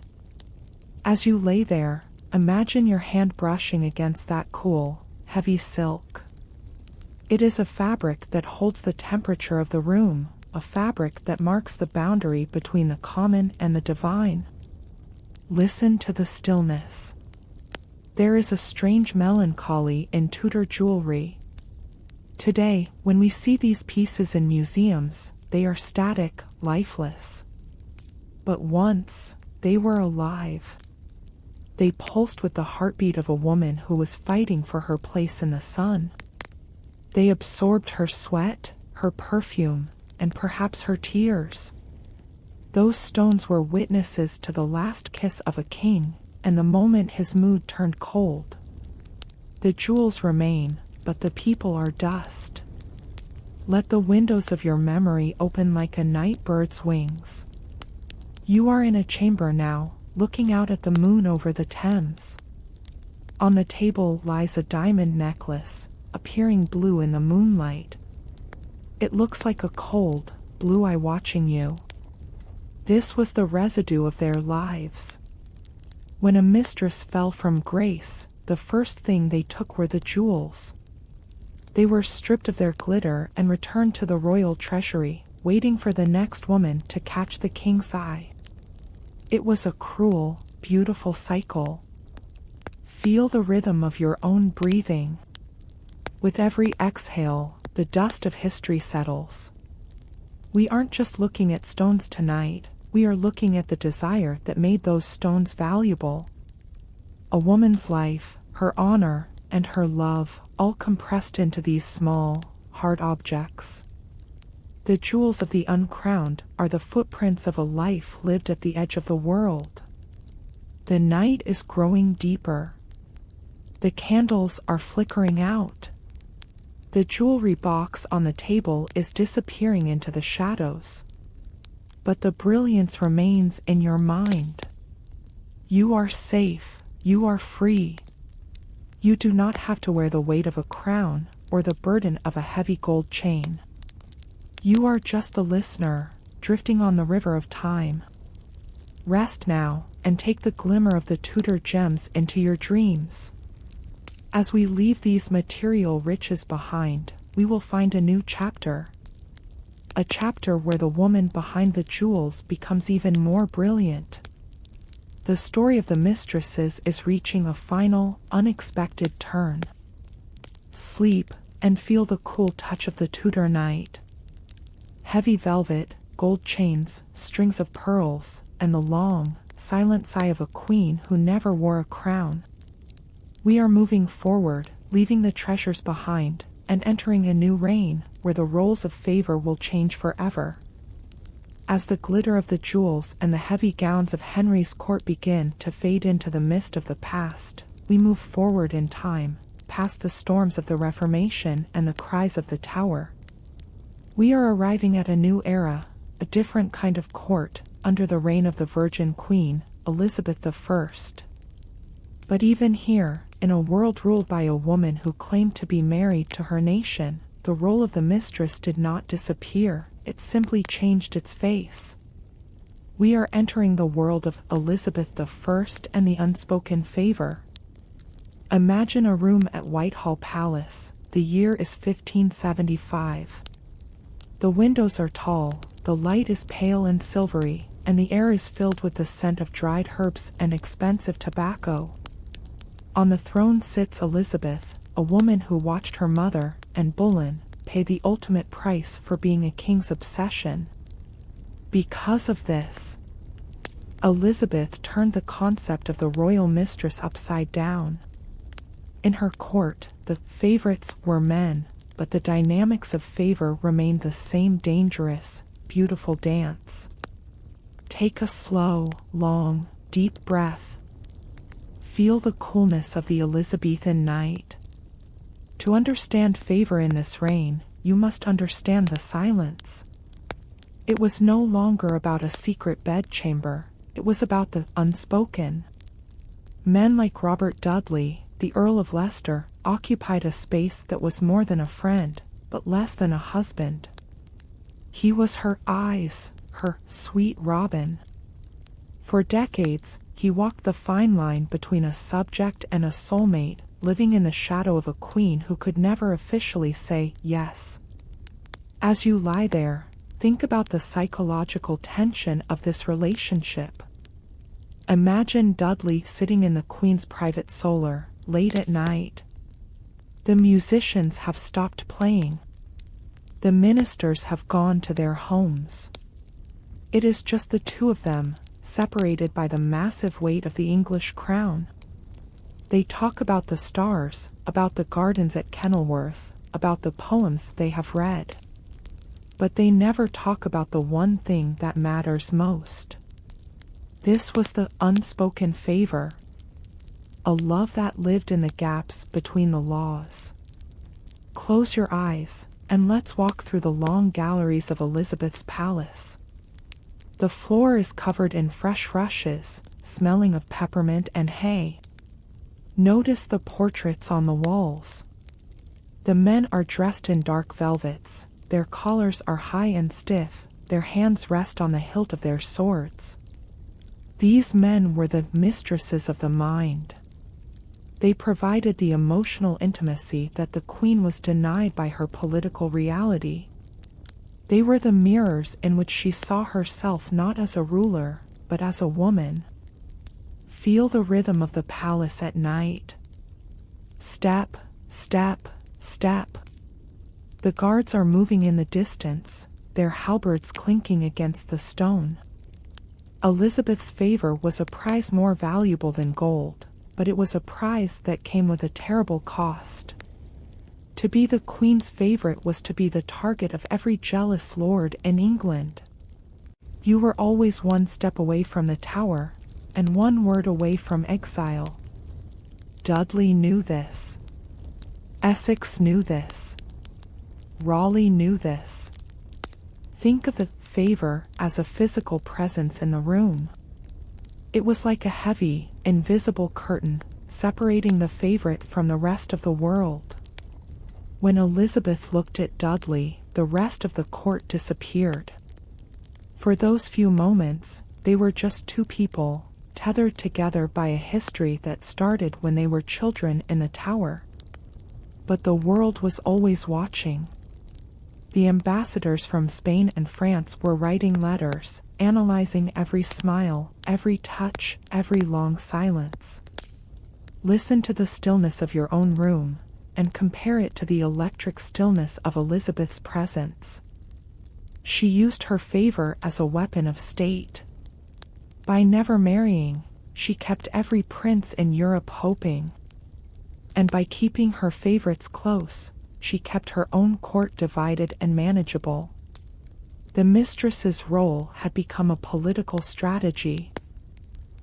As you lay there, imagine your hand brushing against that cool, heavy silk. It is a fabric that holds the temperature of the room, a fabric that marks the boundary between the common and the divine. Listen to the stillness. There is a strange melancholy in Tudor jewelry. Today, when we see these pieces in museums, they are static, lifeless. But once, they were alive. They pulsed with the heartbeat of a woman who was fighting for her place in the sun. They absorbed her sweat, her perfume, and perhaps her tears. Those stones were witnesses to the last kiss of a king, and the moment his mood turned cold. The jewels remain, but the people are dust. Let the windows of your memory open like a night bird's wings. You are in a chamber now, looking out at the moon over the Thames. On the table lies a diamond necklace, appearing blue in the moonlight. It looks like a cold, blue eye watching you. This was the residue of their lives. When a mistress fell from grace, the first thing they took were the jewels. They were stripped of their glitter and returned to the royal treasury, waiting for the next woman to catch the king's eye. It was a cruel, beautiful cycle. Feel the rhythm of your own breathing. With every exhale, the dust of history settles. We aren't just looking at stones tonight, we are looking at the desire that made those stones valuable. A woman's life, her honor, and her love, all compressed into these small, hard objects. The jewels of the uncrowned are the footprints of a life lived at the edge of the world. The night is growing deeper. The candles are flickering out. The jewelry box on the table is disappearing into the shadows. But the brilliance remains in your mind. You are safe. You are free. You do not have to wear the weight of a crown or the burden of a heavy gold chain. You are just the listener, drifting on the river of time. Rest now, and take the glimmer of the Tudor gems into your dreams. As we leave these material riches behind, we will find a new chapter. A chapter where the woman behind the jewels becomes even more brilliant. The story of the mistresses is reaching a final, unexpected turn. Sleep, and feel the cool touch of the Tudor night. Heavy velvet, gold chains, strings of pearls, and the long, silent sigh of a queen who never wore a crown. We are moving forward, leaving the treasures behind, and entering a new reign, where the roles of favor will change forever. As the glitter of the jewels and the heavy gowns of Henry's court begin to fade into the mist of the past, we move forward in time, past the storms of the Reformation and the cries of the Tower. We are arriving at a new era, a different kind of court, under the reign of the Virgin Queen, Elizabeth I. But even here, in a world ruled by a woman who claimed to be married to her nation, the role of the mistress did not disappear, it simply changed its face. We are entering the world of Elizabeth I and the unspoken favor. Imagine a room at Whitehall Palace. The year is 1575. The windows are tall, the light is pale and silvery, and the air is filled with the scent of dried herbs and expensive tobacco. On the throne sits Elizabeth, a woman who watched her mother, and Boleyn, pay the ultimate price for being a king's obsession. Because of this, Elizabeth turned the concept of the royal mistress upside down. In her court, the favorites were men, but the dynamics of favor remained the same dangerous, beautiful dance. Take a slow, long, deep breath. Feel the coolness of the Elizabethan night. To understand favor in this reign, you must understand the silence. It was no longer about a secret bedchamber, it was about the unspoken. Men like Robert Dudley, the Earl of Leicester, occupied a space that was more than a friend, but less than a husband. He was her eyes, her sweet Robin. For decades, he walked the fine line between a subject and a soulmate, living in the shadow of a queen who could never officially say yes. As you lie there, think about the psychological tension of this relationship. Imagine Dudley sitting in the Queen's private solar, late at night. The musicians have stopped playing. The ministers have gone to their homes. It is just the two of them, separated by the massive weight of the English crown. They talk about the stars, about the gardens at Kenilworth, about the poems they have read. But they never talk about the one thing that matters most. This was the unspoken favor. A love that lived in the gaps between the laws. Close your eyes, and let's walk through the long galleries of Elizabeth's palace. The floor is covered in fresh rushes, smelling of peppermint and hay. Notice the portraits on the walls. The men are dressed in dark velvets, their collars are high and stiff, their hands rest on the hilt of their swords. These men were the mistresses of the mind. They provided the emotional intimacy that the Queen was denied by her political reality. They were the mirrors in which she saw herself not as a ruler, but as a woman. Feel the rhythm of the palace at night. Step, step, step. The guards are moving in the distance, their halberds clinking against the stone. Elizabeth's favor was a prize more valuable than gold, but it was a prize that came with a terrible cost. To be the Queen's favorite was to be the target of every jealous lord in England. You were always one step away from the Tower, and one word away from exile. Dudley knew this. Essex knew this. Raleigh knew this. Think of the favor as a physical presence in the room. It was like a heavy, invisible curtain, separating the favorite from the rest of the world. When Elizabeth looked at Dudley, the rest of the court disappeared. For those few moments, they were just two people, tethered together by a history that started when they were children in the Tower. But the world was always watching. The ambassadors from Spain and France were writing letters, analyzing every smile, every touch, every long silence. Listen to the stillness of your own room, and compare it to the electric stillness of Elizabeth's presence. She used her favor as a weapon of state. By never marrying, she kept every prince in Europe hoping. And by keeping her favorites close, she kept her own court divided and manageable. The mistress's role had become a political strategy.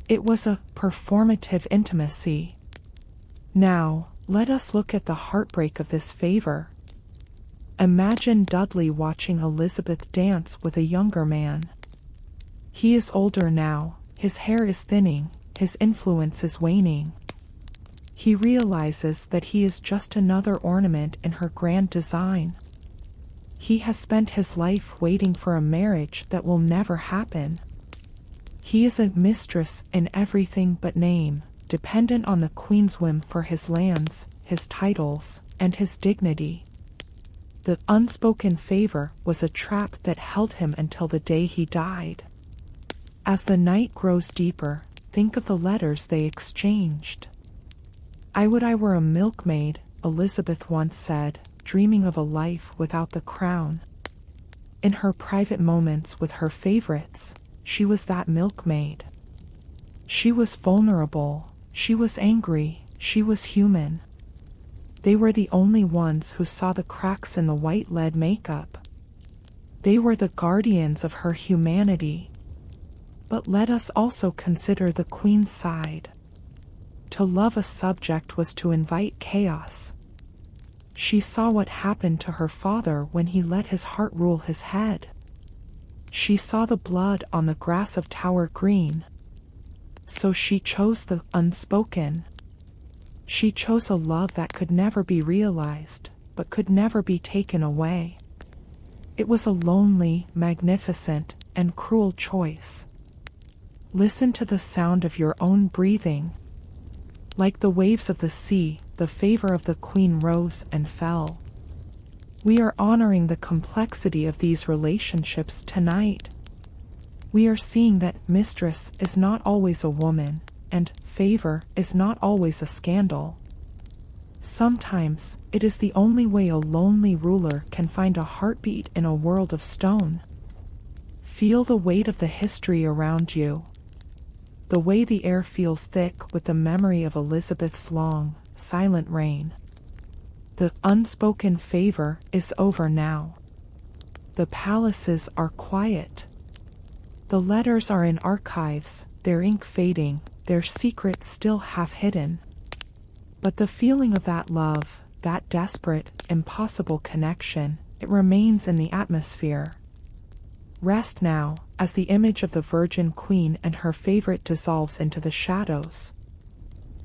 It was a performative intimacy. Now, let us look at the heartbreak of this favor. Imagine Dudley watching Elizabeth dance with a younger man. He is older now, his hair is thinning, his influence is waning. He realizes that he is just another ornament in her grand design. He has spent his life waiting for a marriage that will never happen. He is a mistress in everything but name, dependent on the Queen's whim for his lands, his titles, and his dignity. The unspoken favor was a trap that held him until the day he died. As the night grows deeper, think of the letters they exchanged. "I would I were a milkmaid," Elizabeth once said, dreaming of a life without the crown. In her private moments with her favorites, she was that milkmaid. She was vulnerable, she was angry, she was human. They were the only ones who saw the cracks in the white lead makeup. They were the guardians of her humanity. But let us also consider the queen's side. To love a subject was to invite chaos. She saw what happened to her father when he let his heart rule his head. She saw the blood on the grass of Tower Green. So she chose the unspoken. She chose a love that could never be realized, but could never be taken away. It was a lonely, magnificent, and cruel choice. Listen to the sound of your own breathing. Like the waves of the sea, the favor of the queen rose and fell. We are honoring the complexity of these relationships tonight. We are seeing that mistress is not always a woman, and favor is not always a scandal. Sometimes, it is the only way a lonely ruler can find a heartbeat in a world of stone. Feel the weight of the history around you. The way the air feels thick with the memory of Elizabeth's long, silent reign. The unspoken favor is over now. The palaces are quiet. The letters are in archives, their ink fading, their secrets still half hidden. But the feeling of that love, that desperate, impossible connection, it remains in the atmosphere. Rest now, as the image of the Virgin Queen and her favorite dissolves into the shadows.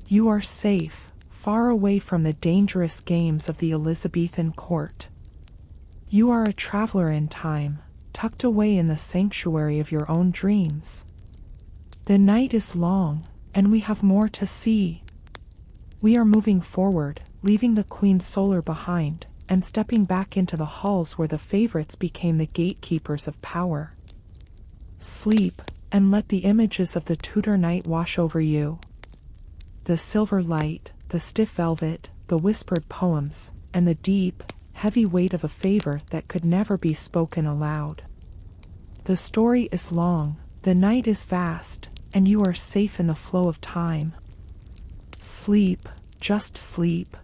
You are safe, far away from the dangerous games of the Elizabethan court. You are a traveler in time, tucked away in the sanctuary of your own dreams. The night is long, and we have more to see. We are moving forward, leaving the Queen's solar behind, and stepping back into the halls where the favorites became the gatekeepers of power. Sleep, and let the images of the Tudor night wash over you. The silver light, the stiff velvet, the whispered poems, and the deep, heavy weight of a favor that could never be spoken aloud. The story is long, the night is vast, and you are safe in the flow of time. Sleep, just sleep.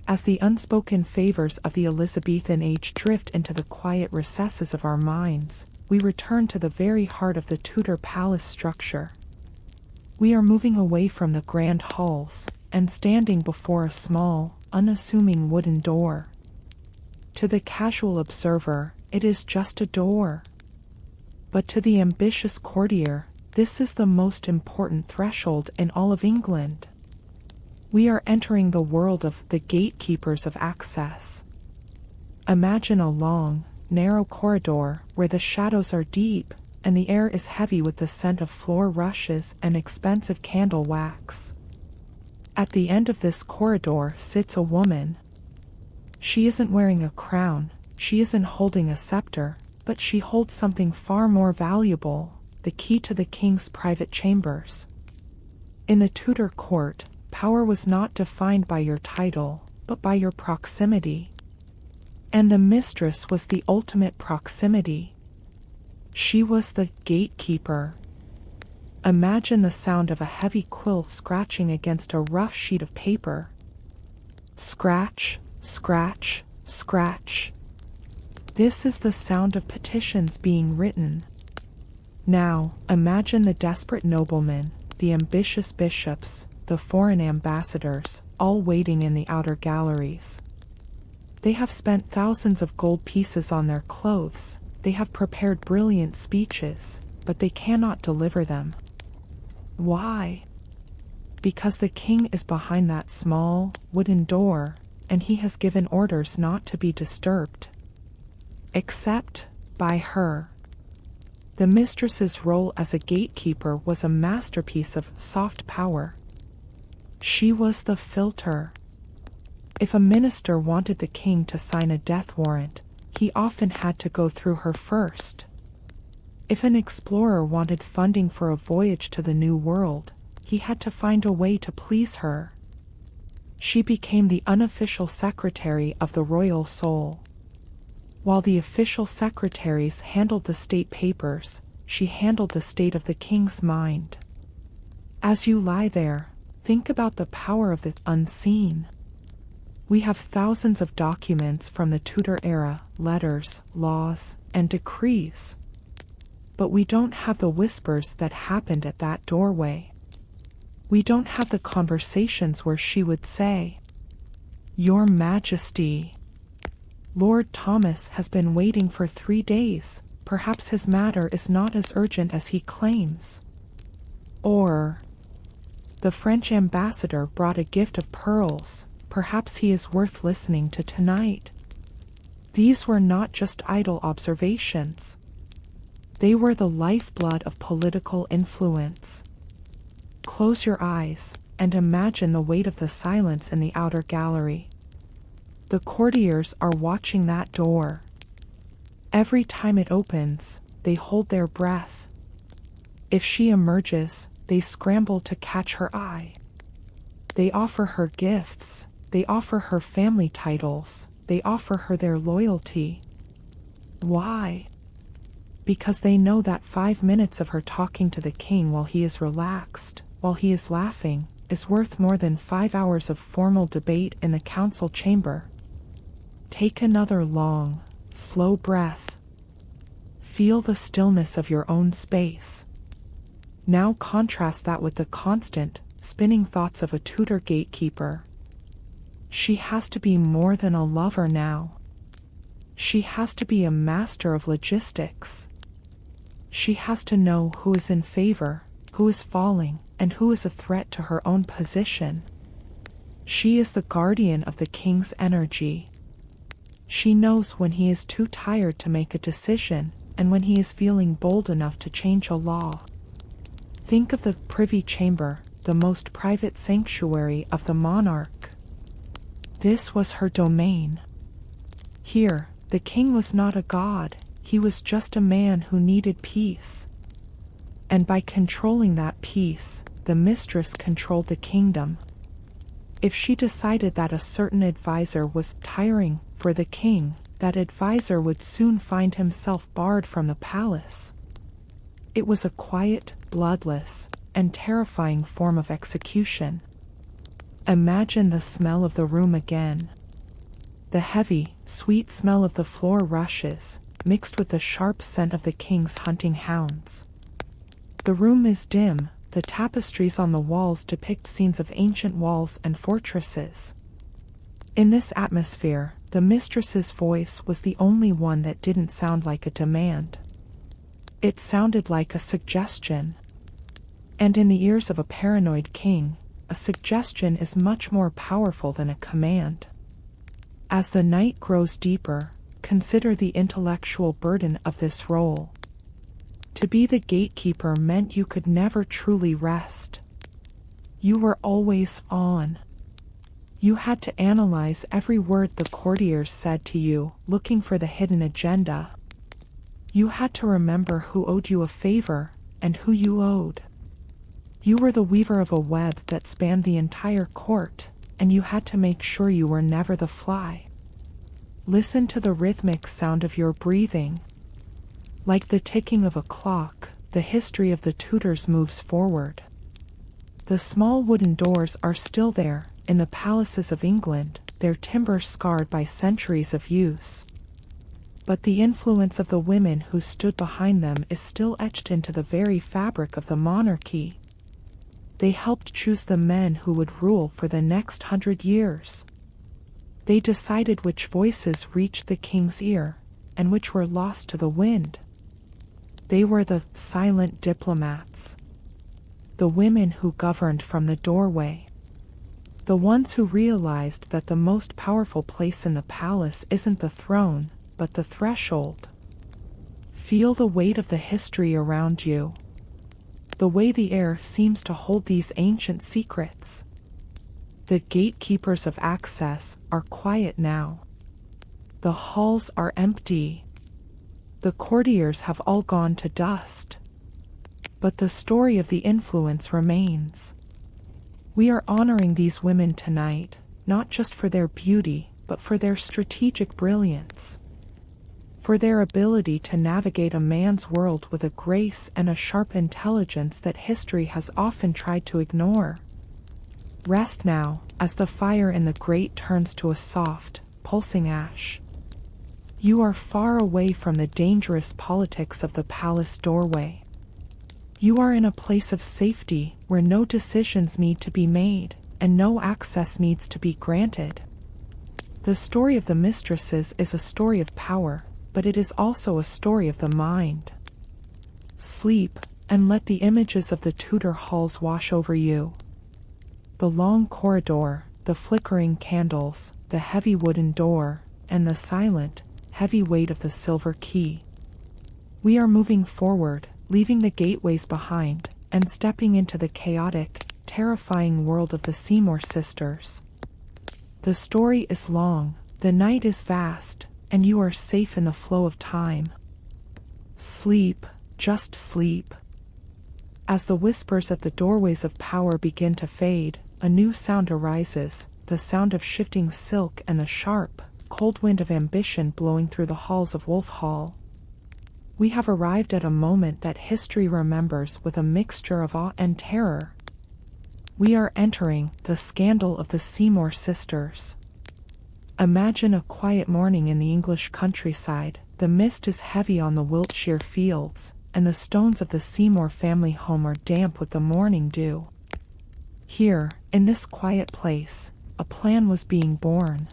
As the unspoken favors of the Elizabethan age drift into the quiet recesses of our minds, we return to the very heart of the Tudor palace structure. We are moving away from the grand halls, and standing before a small, unassuming wooden door. To the casual observer, it is just a door. But to the ambitious courtier, this is the most important threshold in all of England. We are entering the world of the gatekeepers of access. Imagine a long, narrow corridor where the shadows are deep and the air is heavy with the scent of floor rushes and expensive candle wax. At the end of this corridor sits a woman. She isn't wearing a crown, she isn't holding a scepter, but she holds something far more valuable, the key to the king's private chambers. In the Tudor court, power was not defined by your title, but by your proximity. And the mistress was the ultimate proximity. She was the gatekeeper. Imagine the sound of a heavy quill scratching against a rough sheet of paper. Scratch, scratch, scratch. This is the sound of petitions being written. Now, imagine the desperate noblemen, the ambitious bishops, the foreign ambassadors, all waiting in the outer galleries. They have spent thousands of gold pieces on their clothes, they have prepared brilliant speeches, but they cannot deliver them. Why? Because the king is behind that small, wooden door, and he has given orders not to be disturbed. Except by her. The mistress's role as a gatekeeper was a masterpiece of soft power. She was the filter. If a minister wanted the king to sign a death warrant, he often had to go through her first. If an explorer wanted funding for a voyage to the New World, he had to find a way to please her. She became the unofficial secretary of the royal soul. While the official secretaries handled the state papers, she handled the state of the king's mind. As you lie there, think about the power of the unseen. We have thousands of documents from the Tudor era, letters, laws, and decrees. But we don't have the whispers that happened at that doorway. We don't have the conversations where she would say, "Your Majesty, Lord Thomas has been waiting for 3 days, perhaps his matter is not as urgent as he claims." Or, "The French ambassador brought a gift of pearls, perhaps he is worth listening to tonight." These were not just idle observations. They were the lifeblood of political influence. Close your eyes, and imagine the weight of the silence in the outer gallery. The courtiers are watching that door. Every time it opens, they hold their breath. If she emerges, they scramble to catch her eye. They offer her gifts, they offer her family titles, they offer her their loyalty. Why? Because they know that 5 minutes of her talking to the king while he is relaxed, while he is laughing, is worth more than 5 hours of formal debate in the council chamber. Take another long, slow breath. Feel the stillness of your own space. Now contrast that with the constant, spinning thoughts of a Tudor gatekeeper. She has to be more than a lover now. She has to be a master of logistics. She has to know who is in favor, who is falling, and who is a threat to her own position. She is the guardian of the king's energy. She knows when he is too tired to make a decision, and when he is feeling bold enough to change a law. Think of the privy chamber, the most private sanctuary of the monarch. This was her domain. Here, the king was not a god, he was just a man who needed peace. And by controlling that peace, the mistress controlled the kingdom. If she decided that a certain advisor was tiring for the king, that advisor would soon find himself barred from the palace. It was a quiet, bloodless, and terrifying form of execution. Imagine the smell of the room again. The heavy, sweet smell of the floor rushes, mixed with the sharp scent of the king's hunting hounds. The room is dim, the tapestries on the walls depict scenes of ancient walls and fortresses. In this atmosphere, the mistress's voice was the only one that didn't sound like a demand. It sounded like a suggestion. And in the ears of a paranoid king, a suggestion is much more powerful than a command. As the night grows deeper, consider the intellectual burden of this role. To be the gatekeeper meant you could never truly rest. You were always on. You had to analyze every word the courtiers said to you, looking for the hidden agenda. You had to remember who owed you a favor, and who you owed. You were the weaver of a web that spanned the entire court, and you had to make sure you were never the fly. Listen to the rhythmic sound of your breathing. Like the ticking of a clock, the history of the Tudors moves forward. The small wooden doors are still there, in the palaces of England, their timber scarred by centuries of use. But the influence of the women who stood behind them is still etched into the very fabric of the monarchy. They helped choose the men who would rule for the next 100 years. They decided which voices reached the king's ear, and which were lost to the wind. They were the silent diplomats. The women who governed from the doorway. The ones who realized that the most powerful place in the palace isn't the throne, but the threshold. Feel the weight of the history around you. The way the air seems to hold these ancient secrets. The gatekeepers of access are quiet now. The halls are empty. The courtiers have all gone to dust. But the story of the influence remains. We are honoring these women tonight, not just for their beauty, but for their strategic brilliance. For their ability to navigate a man's world with a grace and a sharp intelligence that history has often tried to ignore. Rest now, as the fire in the grate turns to a soft, pulsing ash. You are far away from the dangerous politics of the palace doorway. You are in a place of safety where no decisions need to be made, and no access needs to be granted. The story of the Mistresses is a story of power, but it is also a story of the mind. Sleep, and let the images of the Tudor halls wash over you. The long corridor, the flickering candles, the heavy wooden door, and the silent, heavy weight of the silver key. We are moving forward, leaving the gateways behind, and stepping into the chaotic, terrifying world of the Seymour sisters. The story is long, the night is vast, and you are safe in the flow of time. Sleep, just sleep. As the whispers at the doorways of power begin to fade, a new sound arises, the sound of shifting silk and the sharp, cold wind of ambition blowing through the halls of Wolf Hall. We have arrived at a moment that history remembers with a mixture of awe and terror. We are entering the scandal of the Seymour sisters. Imagine a quiet morning in the English countryside. The mist is heavy on the Wiltshire fields, and the stones of the Seymour family home are damp with the morning dew. Here, in this quiet place, a plan was being born.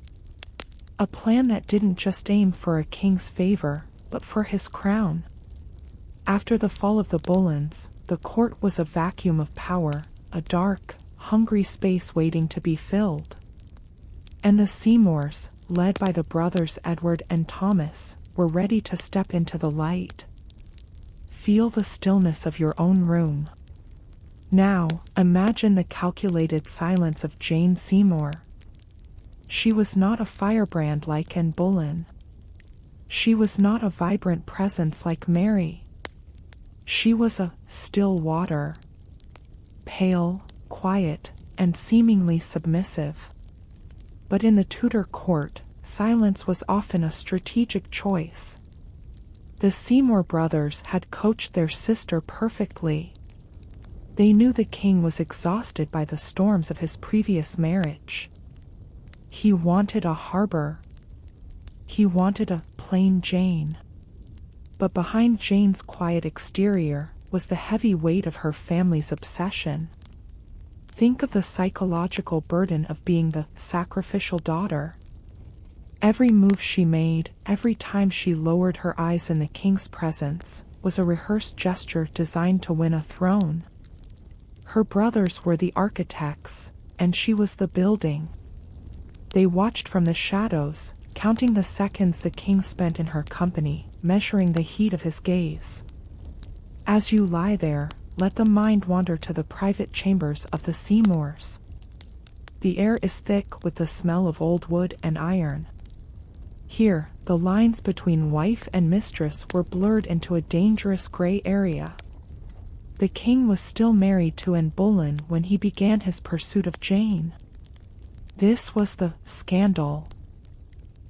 A plan that didn't just aim for a king's favor, but for his crown. After the fall of the Boleyns, the court was a vacuum of power, a dark, hungry space waiting to be filled. And the Seymours, led by the brothers Edward and Thomas, were ready to step into the light. Feel the stillness of your own room. Now, imagine the calculated silence of Jane Seymour. She was not a firebrand like Anne Boleyn. She was not a vibrant presence like Mary. She was a still water. Pale, quiet, and seemingly submissive. But in the Tudor court, silence was often a strategic choice. The Seymour brothers had coached their sister perfectly. They knew the king was exhausted by the storms of his previous marriage. He wanted a harbor. He wanted a plain Jane. But behind Jane's quiet exterior was the heavy weight of her family's obsession. Think of the psychological burden of being the sacrificial daughter. Every move she made, every time she lowered her eyes in the king's presence, was a rehearsed gesture designed to win a throne. Her brothers were the architects, and she was the building. They watched from the shadows, counting the seconds the king spent in her company, measuring the heat of his gaze. As you lie there, let the mind wander to the private chambers of the Seymours. The air is thick with the smell of old wood and iron. Here, the lines between wife and mistress were blurred into a dangerous gray area. The king was still married to Anne Boleyn when he began his pursuit of Jane. This was the scandal.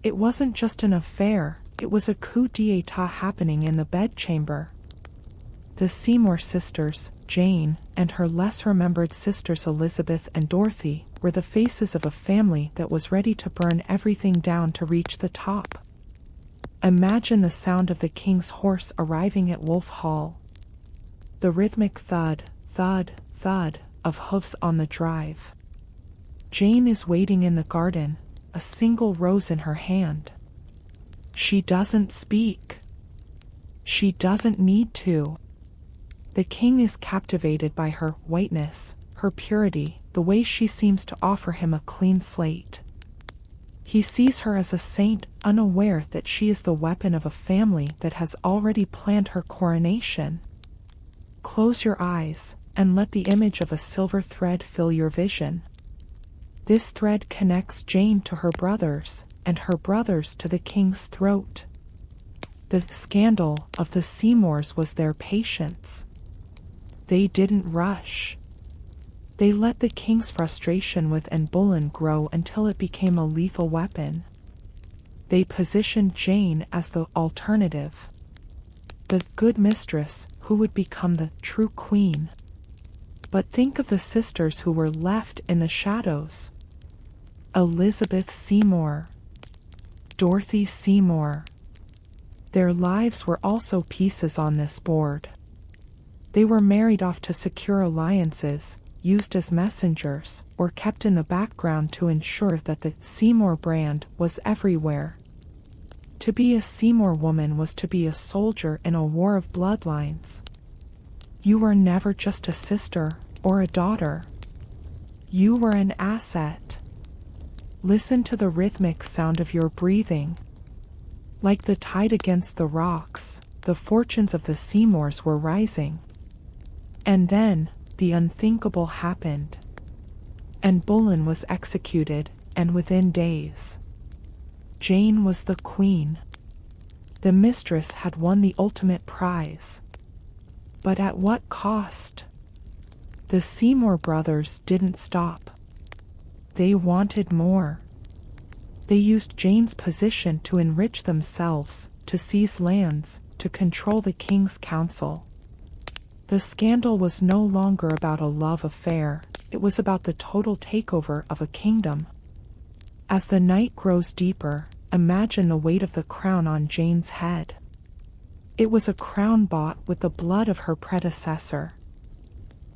It wasn't just an affair, it was a coup d'état happening in the bedchamber. The Seymour sisters, Jane, and her less-remembered sisters Elizabeth and Dorothy, were the faces of a family that was ready to burn everything down to reach the top. Imagine the sound of the king's horse arriving at Wolf Hall. The rhythmic thud, thud, thud of hoofs on the drive. Jane is waiting in the garden, a single rose in her hand. She doesn't speak. She doesn't need to. The king is captivated by her whiteness, her purity, the way she seems to offer him a clean slate. He sees her as a saint, unaware that she is the weapon of a family that has already planned her coronation. Close your eyes, and let the image of a silver thread fill your vision. This thread connects Jane to her brothers, and her brothers to the king's throat. The scandal of the Seymours was their patience. They didn't rush. They let the king's frustration with Anne Boleyn grow until it became a lethal weapon. They positioned Jane as the alternative, the good mistress who would become the true queen. But think of the sisters who were left in the shadows. Elizabeth Seymour, Dorothy Seymour. Their lives were also pieces on this board. They were married off to secure alliances, used as messengers, or kept in the background to ensure that the Seymour brand was everywhere. To be a Seymour woman was to be a soldier in a war of bloodlines. You were never just a sister or a daughter. You were an asset. Listen to the rhythmic sound of your breathing. Like the tide against the rocks, the fortunes of the Seymours were rising. And then, the unthinkable happened. Anne Boleyn was executed, and within days, Jane was the queen. The mistress had won the ultimate prize. But at what cost? The Seymour brothers didn't stop. They wanted more. They used Jane's position to enrich themselves, to seize lands, to control the king's council. The scandal was no longer about a love affair, it was about the total takeover of a kingdom. As the night grows deeper, imagine the weight of the crown on Jane's head. It was a crown bought with the blood of her predecessor.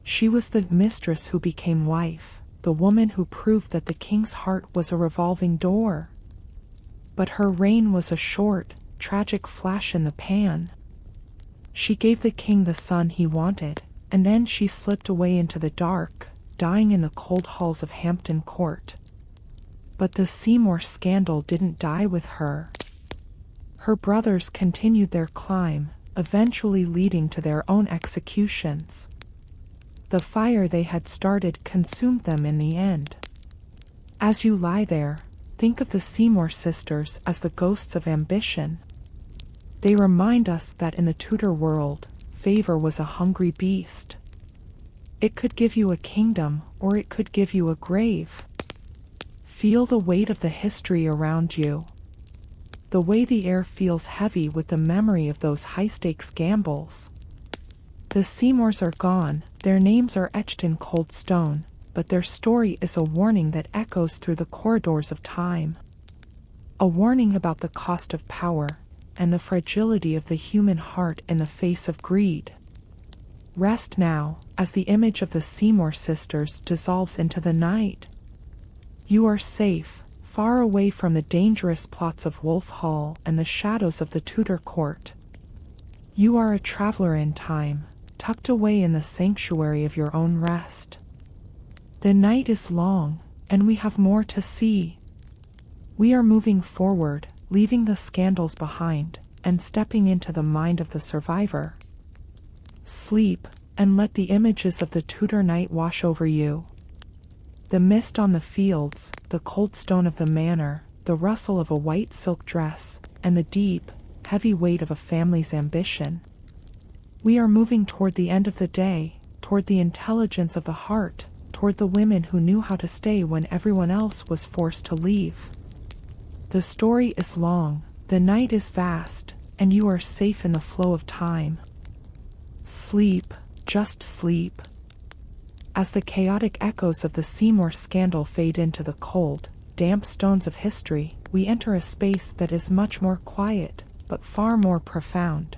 She was the mistress who became wife, the woman who proved that the king's heart was a revolving door. But her reign was a short, tragic flash in the pan. She gave the king the son he wanted, and then she slipped away into the dark, dying in the cold halls of Hampton Court. But the Seymour scandal didn't die with her. Her brothers continued their climb, eventually leading to their own executions. The fire they had started consumed them in the end. As you lie there, think of the Seymour sisters as the ghosts of ambition. They remind us that in the Tudor world, favor was a hungry beast. It could give you a kingdom, or it could give you a grave. Feel the weight of the history around you. The way the air feels heavy with the memory of those high-stakes gambles. The Seymours are gone, their names are etched in cold stone, but their story is a warning that echoes through the corridors of time. A warning about the cost of power, and the fragility of the human heart in the face of greed. Rest now, as the image of the Seymour sisters dissolves into the night. You are safe, far away from the dangerous plots of Wolf Hall and the shadows of the Tudor court. You are a traveler in time, tucked away in the sanctuary of your own rest. The night is long, and we have more to see. We are moving forward, leaving the scandals behind, and stepping into the mind of the survivor. Sleep, and let the images of the Tudor night wash over you. The mist on the fields, the cold stone of the manor, the rustle of a white silk dress, and the deep, heavy weight of a family's ambition. We are moving toward the end of the day, toward the intelligence of the heart, toward the women who knew how to stay when everyone else was forced to leave. The story is long, the night is vast, and you are safe in the flow of time. Sleep, just sleep. As the chaotic echoes of the Seymour scandal fade into the cold, damp stones of history, we enter a space that is much more quiet, but far more profound.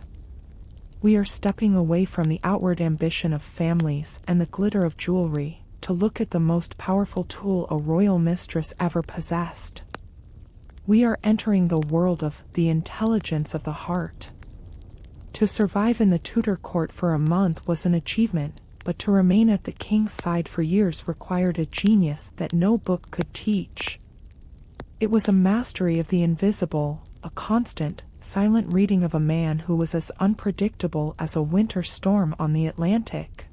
We are stepping away from the outward ambition of families and the glitter of jewelry, to look at the most powerful tool a royal mistress ever possessed. We are entering the world of the intelligence of the heart. To survive in the Tudor court for a month was an achievement, but to remain at the king's side for years required a genius that no book could teach. It was a mastery of the invisible, a constant, silent reading of a man who was as unpredictable as a winter storm on the Atlantic.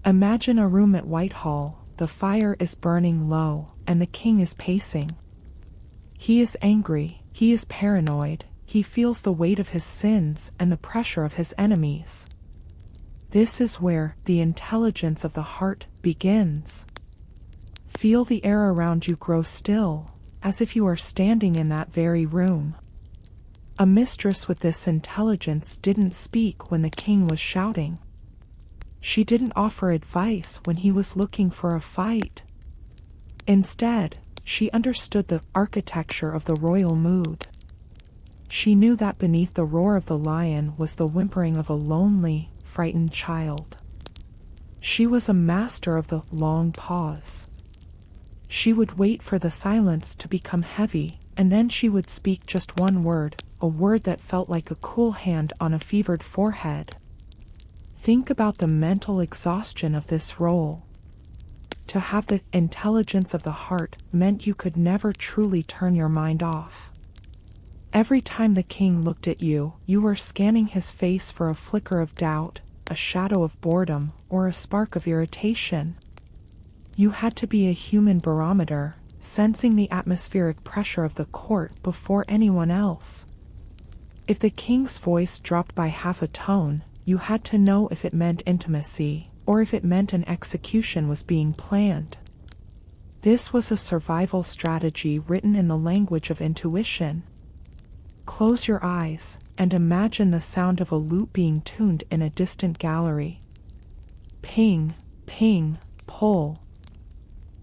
Imagine a room at Whitehall, the fire is burning low, and the king is pacing. He is angry, he is paranoid, he feels the weight of his sins and the pressure of his enemies. This is where the intelligence of the heart begins. Feel the air around you grow still, as if you are standing in that very room. A mistress with this intelligence didn't speak when the king was shouting. She didn't offer advice when he was looking for a fight. Instead, she understood the architecture of the royal mood. She knew that beneath the roar of the lion was the whimpering of a lonely, frightened child. She was a master of the long pause. She would wait for the silence to become heavy, and then she would speak just one word, a word that felt like a cool hand on a fevered forehead. Think about the mental exhaustion of this role. To have the intelligence of the heart meant you could never truly turn your mind off. Every time the king looked at you, you were scanning his face for a flicker of doubt, a shadow of boredom, or a spark of irritation. You had to be a human barometer, sensing the atmospheric pressure of the court before anyone else. If the king's voice dropped by half a tone, you had to know if it meant intimacy, or if it meant an execution was being planned. This was a survival strategy written in the language of intuition. Close your eyes, and imagine the sound of a lute being tuned in a distant gallery. Ping, ping, pull.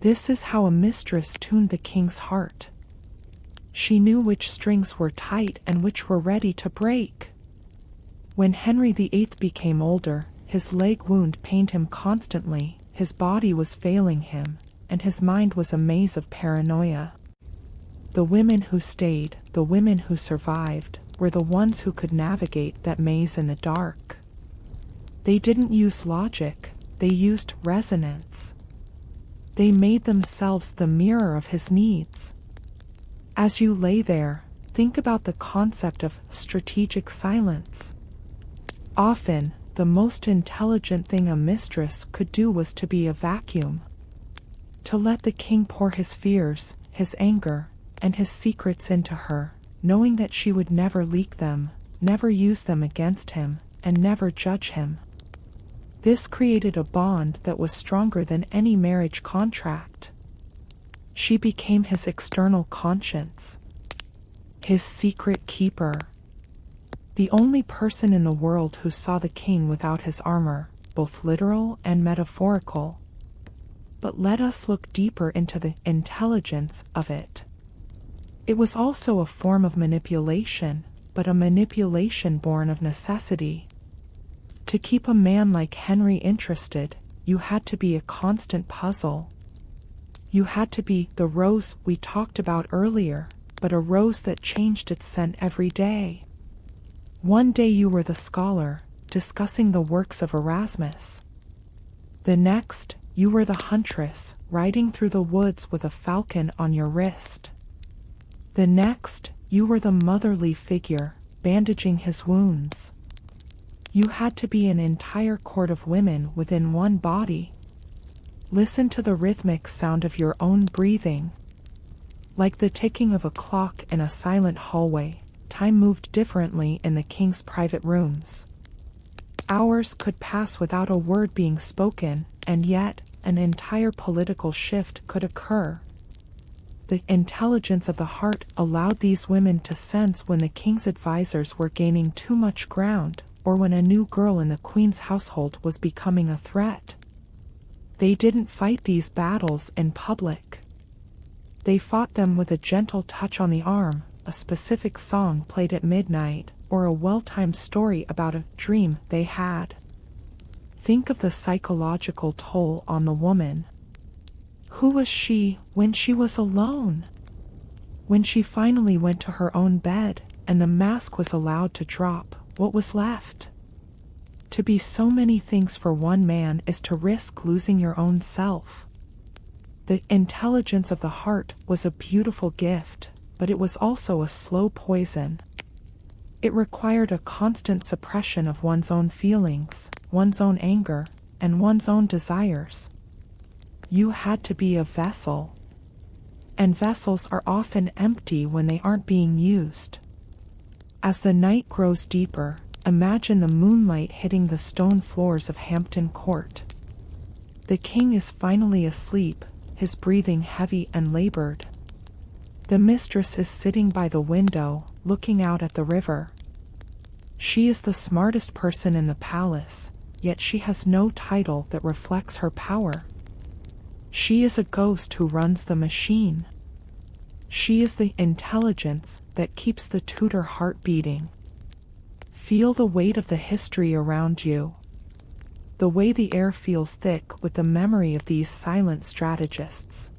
This is how a mistress tuned the king's heart. She knew which strings were tight and which were ready to break. When Henry VIII became older, his leg wound pained him constantly, his body was failing him, and his mind was a maze of paranoia. The women who stayed, the women who survived, were the ones who could navigate that maze in the dark. They didn't use logic, they used resonance. They made themselves the mirror of his needs. As you lay there, think about the concept of strategic silence. Often, the most intelligent thing a mistress could do was to be a vacuum. To let the king pour his fears, his anger, and his secrets into her, knowing that she would never leak them, never use them against him, and never judge him. This created a bond that was stronger than any marriage contract. She became his external conscience, his secret keeper. The only person in the world who saw the king without his armor, both literal and metaphorical. But let us look deeper into the intelligence of it. It was also a form of manipulation, but a manipulation born of necessity. To keep a man like Henry interested, you had to be a constant puzzle. You had to be the rose we talked about earlier, but a rose that changed its scent every day. One day you were the scholar, discussing the works of Erasmus. The next, you were the huntress, riding through the woods with a falcon on your wrist. The next, you were the motherly figure, bandaging his wounds. You had to be an entire court of women within one body. Listen to the rhythmic sound of your own breathing. Like the ticking of a clock in a silent hallway, time moved differently in the king's private rooms. Hours could pass without a word being spoken, and yet, an entire political shift could occur. The intelligence of the heart allowed these women to sense when the king's advisors were gaining too much ground, or when a new girl in the queen's household was becoming a threat. They didn't fight these battles in public. They fought them with a gentle touch on the arm, a specific song played at midnight, or a well-timed story about a dream they had. Think of the psychological toll on the woman. Who was she when she was alone? When she finally went to her own bed, and the mask was allowed to drop, what was left? To be so many things for one man is to risk losing your own self. The intelligence of the heart was a beautiful gift, but it was also a slow poison. It required a constant suppression of one's own feelings, one's own anger, and one's own desires. You had to be a vessel. And vessels are often empty when they aren't being used. As the night grows deeper, Imagine the moonlight hitting the stone floors of Hampton Court. The king is finally asleep, his breathing heavy and labored. The mistress is sitting by the window, looking out at the river. She is the smartest person in the palace, yet she has no title that reflects her power. She is a ghost who runs the machine. She is the intelligence that keeps the Tudor heart beating. Feel the weight of the history around you. The way the air feels thick with the memory of these silent strategists.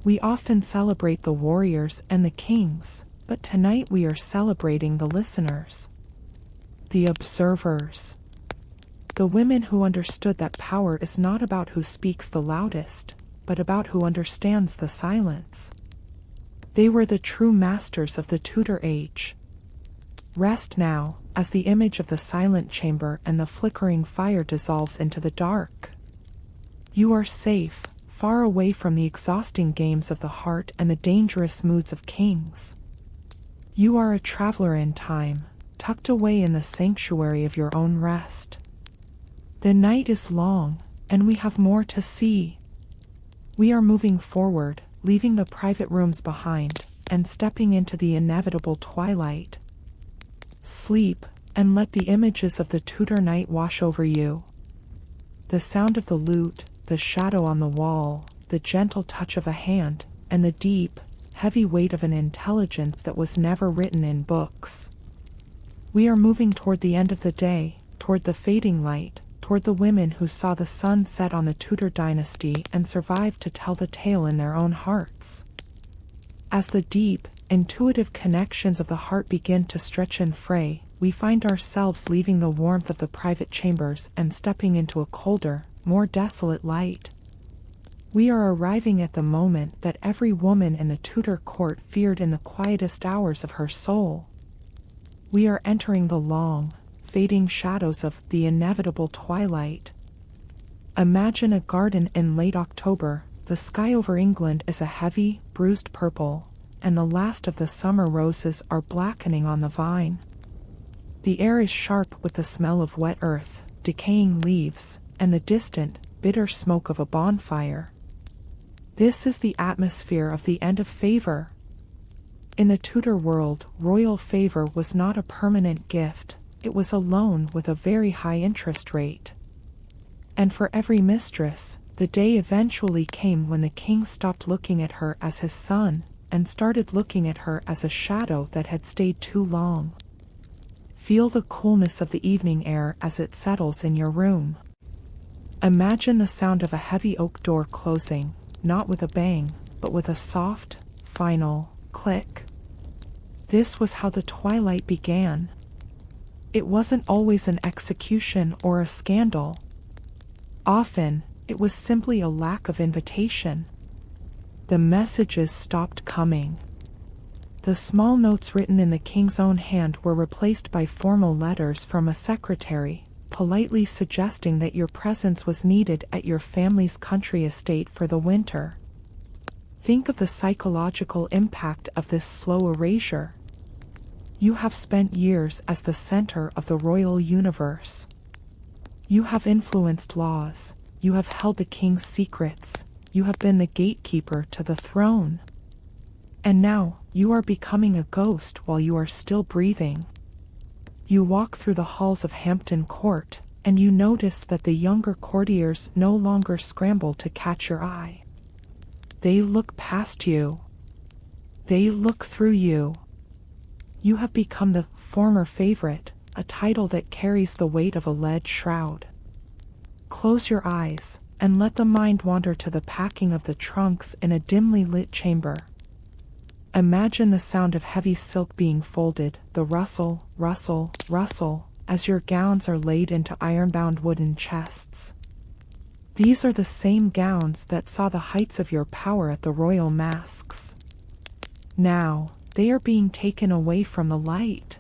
We often celebrate the warriors and the kings, but tonight we are celebrating the listeners. The observers. The women who understood that power is not about who speaks the loudest, but about who understands the silence. They were the true masters of the Tudor age. Rest now, as the image of the silent chamber and the flickering fire dissolves into the dark. You are safe, far away from the exhausting games of the heart and the dangerous moods of kings. You are a traveler in time, tucked away in the sanctuary of your own rest. The night is long, and we have more to see. We are moving forward, leaving the private rooms behind, and stepping into the inevitable twilight. Sleep, and let the images of the Tudor night wash over you. The sound of the lute, the shadow on the wall, the gentle touch of a hand, and the deep, heavy weight of an intelligence that was never written in books. We are moving toward the end of the day, toward the fading light, toward the women who saw the sun set on the Tudor dynasty and survived to tell the tale in their own hearts. As the deep, intuitive connections of the heart begin to stretch and fray, we find ourselves leaving the warmth of the private chambers and stepping into a colder, more desolate light. We are arriving at the moment that every woman in the Tudor court feared in the quietest hours of her soul. We are entering the long, fading shadows of the inevitable twilight. Imagine a garden in late October. The sky over England is a heavy, bruised purple, and the last of the summer roses are blackening on the vine. The air is sharp with the smell of wet earth, decaying leaves, and the distant, bitter smoke of a bonfire. This is the atmosphere of the end of favor. In the Tudor world, royal favor was not a permanent gift, it was a loan with a very high interest rate. And for every mistress, the day eventually came when the king stopped looking at her as his son, and started looking at her as a shadow that had stayed too long. Feel the coolness of the evening air as it settles in your room. Imagine the sound of a heavy oak door closing, not with a bang, but with a soft, final click. This was how the twilight began. It wasn't always an execution or a scandal. Often, it was simply a lack of invitation. The messages stopped coming. The small notes written in the king's own hand were replaced by formal letters from a secretary, politely suggesting that your presence was needed at your family's country estate for the winter. Think of the psychological impact of this slow erasure. You have spent years as the center of the royal universe. You have influenced laws, you have held the king's secrets, you have been the gatekeeper to the throne. And now, you are becoming a ghost while you are still breathing. You walk through the halls of Hampton Court, and you notice that the younger courtiers no longer scramble to catch your eye. They look past you. They look through you. You have become the former favorite, a title that carries the weight of a lead shroud. Close your eyes, and let the mind wander to the packing of the trunks in a dimly lit chamber. Imagine the sound of heavy silk being folded, the rustle, rustle, rustle, as your gowns are laid into iron-bound wooden chests. These are the same gowns that saw the heights of your power at the royal masques. Now, they are being taken away from the light.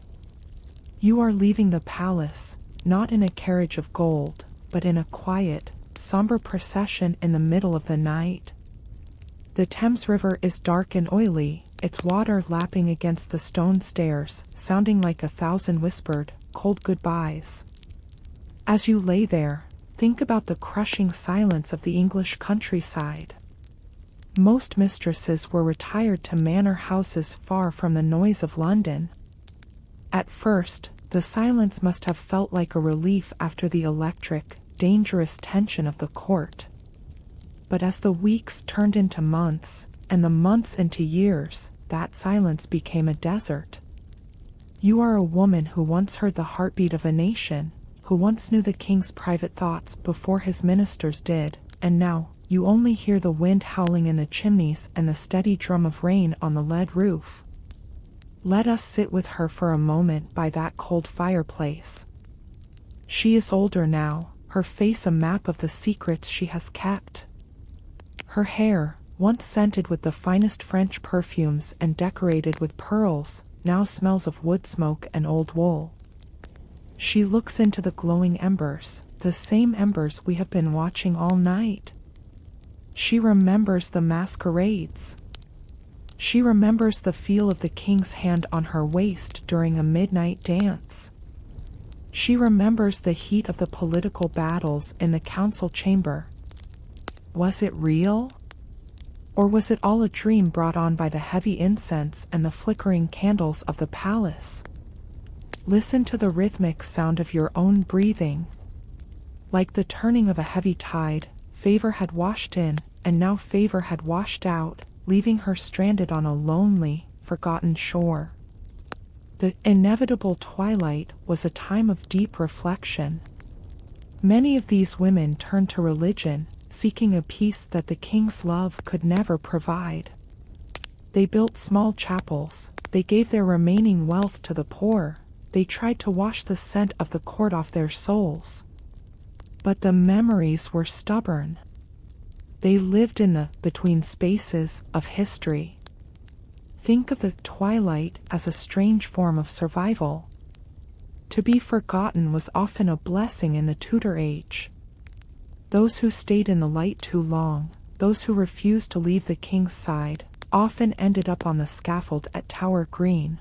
You are leaving the palace, not in a carriage of gold, but in a quiet, somber procession in the middle of the night. The Thames River is dark and oily, its water lapping against the stone stairs, sounding like 1,000 whispered, cold goodbyes. As you lay there, think about the crushing silence of the English countryside. Most mistresses were retired to manor houses far from the noise of London. At first, the silence must have felt like a relief after the electric, dangerous tension of the court. But as the weeks turned into months, and the months into years, that silence became a desert. You are a woman who once heard the heartbeat of a nation, who once knew the king's private thoughts before his ministers did, and now, you only hear the wind howling in the chimneys and the steady drum of rain on the lead roof. Let us sit with her for a moment by that cold fireplace. She is older now, her face a map of the secrets she has kept. Her hair, once scented with the finest French perfumes and decorated with pearls, now smells of wood smoke and old wool. She looks into the glowing embers, the same embers we have been watching all night. She remembers the masquerades. She remembers the feel of the king's hand on her waist during a midnight dance. She remembers the heat of the political battles in the council chamber. Was it real? Or was it all a dream brought on by the heavy incense and the flickering candles of the palace? Listen to the rhythmic sound of your own breathing. Like the turning of a heavy tide, favor had washed in, and now favor had washed out, leaving her stranded on a lonely, forgotten shore. The inevitable twilight was a time of deep reflection. Many of these women turned to religion, seeking a peace that the king's love could never provide. They built small chapels, they gave their remaining wealth to the poor, they tried to wash the scent of the court off their souls. But the memories were stubborn. They lived in the between spaces of history. Think of the twilight as a strange form of survival. To be forgotten was often a blessing in the Tudor age. Those who stayed in the light too long, those who refused to leave the king's side, often ended up on the scaffold at Tower Green.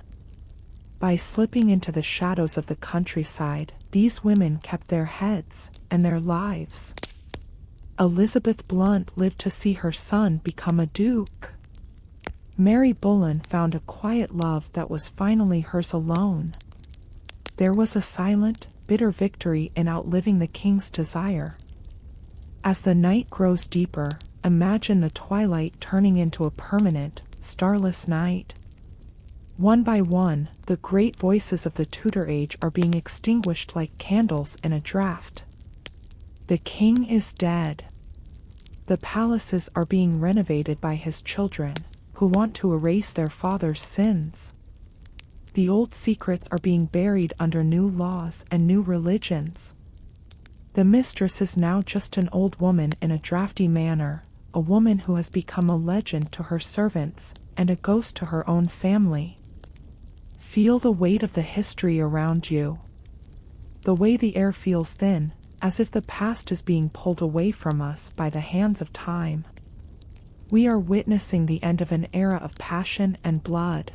By slipping into the shadows of the countryside, these women kept their heads and their lives. Elizabeth Blount lived to see her son become a duke. Mary Bullen found a quiet love that was finally hers alone. There was a silent, bitter victory in outliving the king's desire. As the night grows deeper, imagine the twilight turning into a permanent, starless night. One by one, the great voices of the Tudor age are being extinguished like candles in a draught. The king is dead. The palaces are being renovated by his children, who want to erase their father's sins. The old secrets are being buried under new laws and new religions. The mistress is now just an old woman in a drafty manor, a woman who has become a legend to her servants and a ghost to her own family. Feel the weight of the history around you. The way the air feels thin, as if the past is being pulled away from us by the hands of time. We are witnessing the end of an era of passion and blood.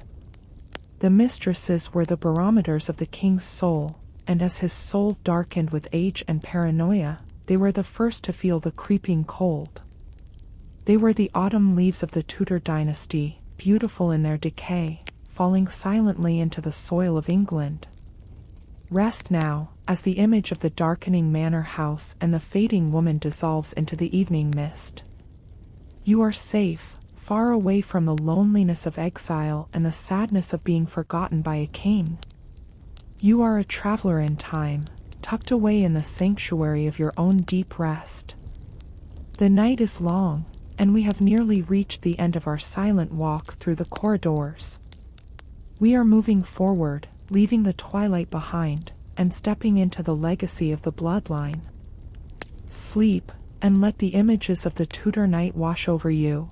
The mistresses were the barometers of the king's soul, and as his soul darkened with age and paranoia, they were the first to feel the creeping cold. They were the autumn leaves of the Tudor dynasty, beautiful in their decay, falling silently into the soil of England. Rest now, as the image of the darkening manor house and the fading woman dissolves into the evening mist. You are safe, far away from the loneliness of exile and the sadness of being forgotten by a king. You are a traveler in time, tucked away in the sanctuary of your own deep rest. The night is long, and we have nearly reached the end of our silent walk through the corridors. We are moving forward, leaving the twilight behind, and stepping into the legacy of the bloodline. Sleep, and let the images of the Tudor night wash over you.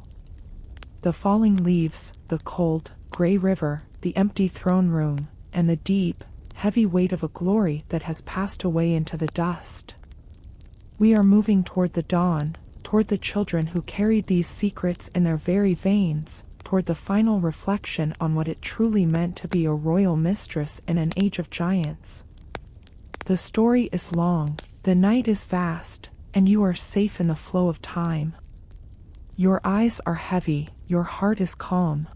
The falling leaves, the cold, grey river, the empty throne room, and the deep, heavy weight of a glory that has passed away into the dust. We are moving toward the dawn, toward the children who carried these secrets in their very veins, toward the final reflection on what it truly meant to be a royal mistress in an age of giants. The story is long, the night is vast, and you are safe in the flow of time. Your eyes are heavy, your heart is calm.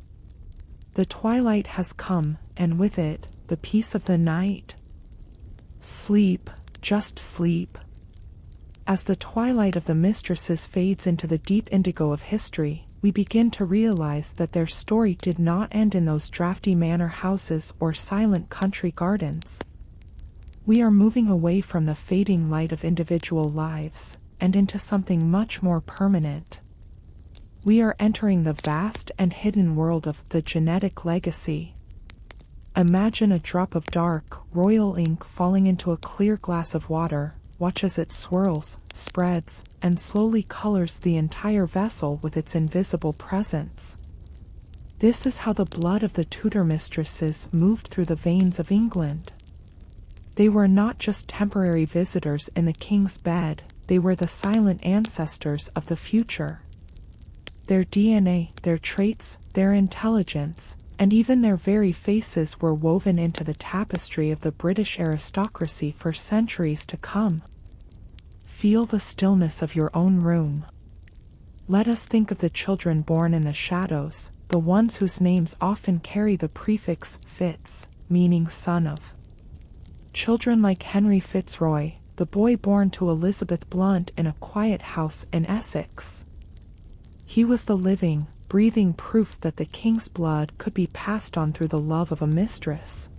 The twilight has come, and with it, the peace of the night. Sleep, just sleep. As the twilight of the Mistresses fades into the deep indigo of history, we begin to realize that their story did not end in those drafty manor houses or silent country gardens. We are moving away from the fading light of individual lives, and into something much more permanent. We are entering the vast and hidden world of the genetic legacy. Imagine a drop of dark, royal ink falling into a clear glass of water. Watch as it swirls, spreads, and slowly colors the entire vessel with its invisible presence. This is how the blood of the Tudor mistresses moved through the veins of England. They were not just temporary visitors in the king's bed, they were the silent ancestors of the future. Their DNA, their traits, their intelligence, and even their very faces were woven into the tapestry of the British aristocracy for centuries to come. Feel the stillness of your own room. Let us think of the children born in the shadows, the ones whose names often carry the prefix Fitz, meaning son of. Children like Henry Fitzroy, the boy born to Elizabeth Blunt in a quiet house in Essex. He was the living, breathing proof that the king's blood could be passed on through the love of a mistress.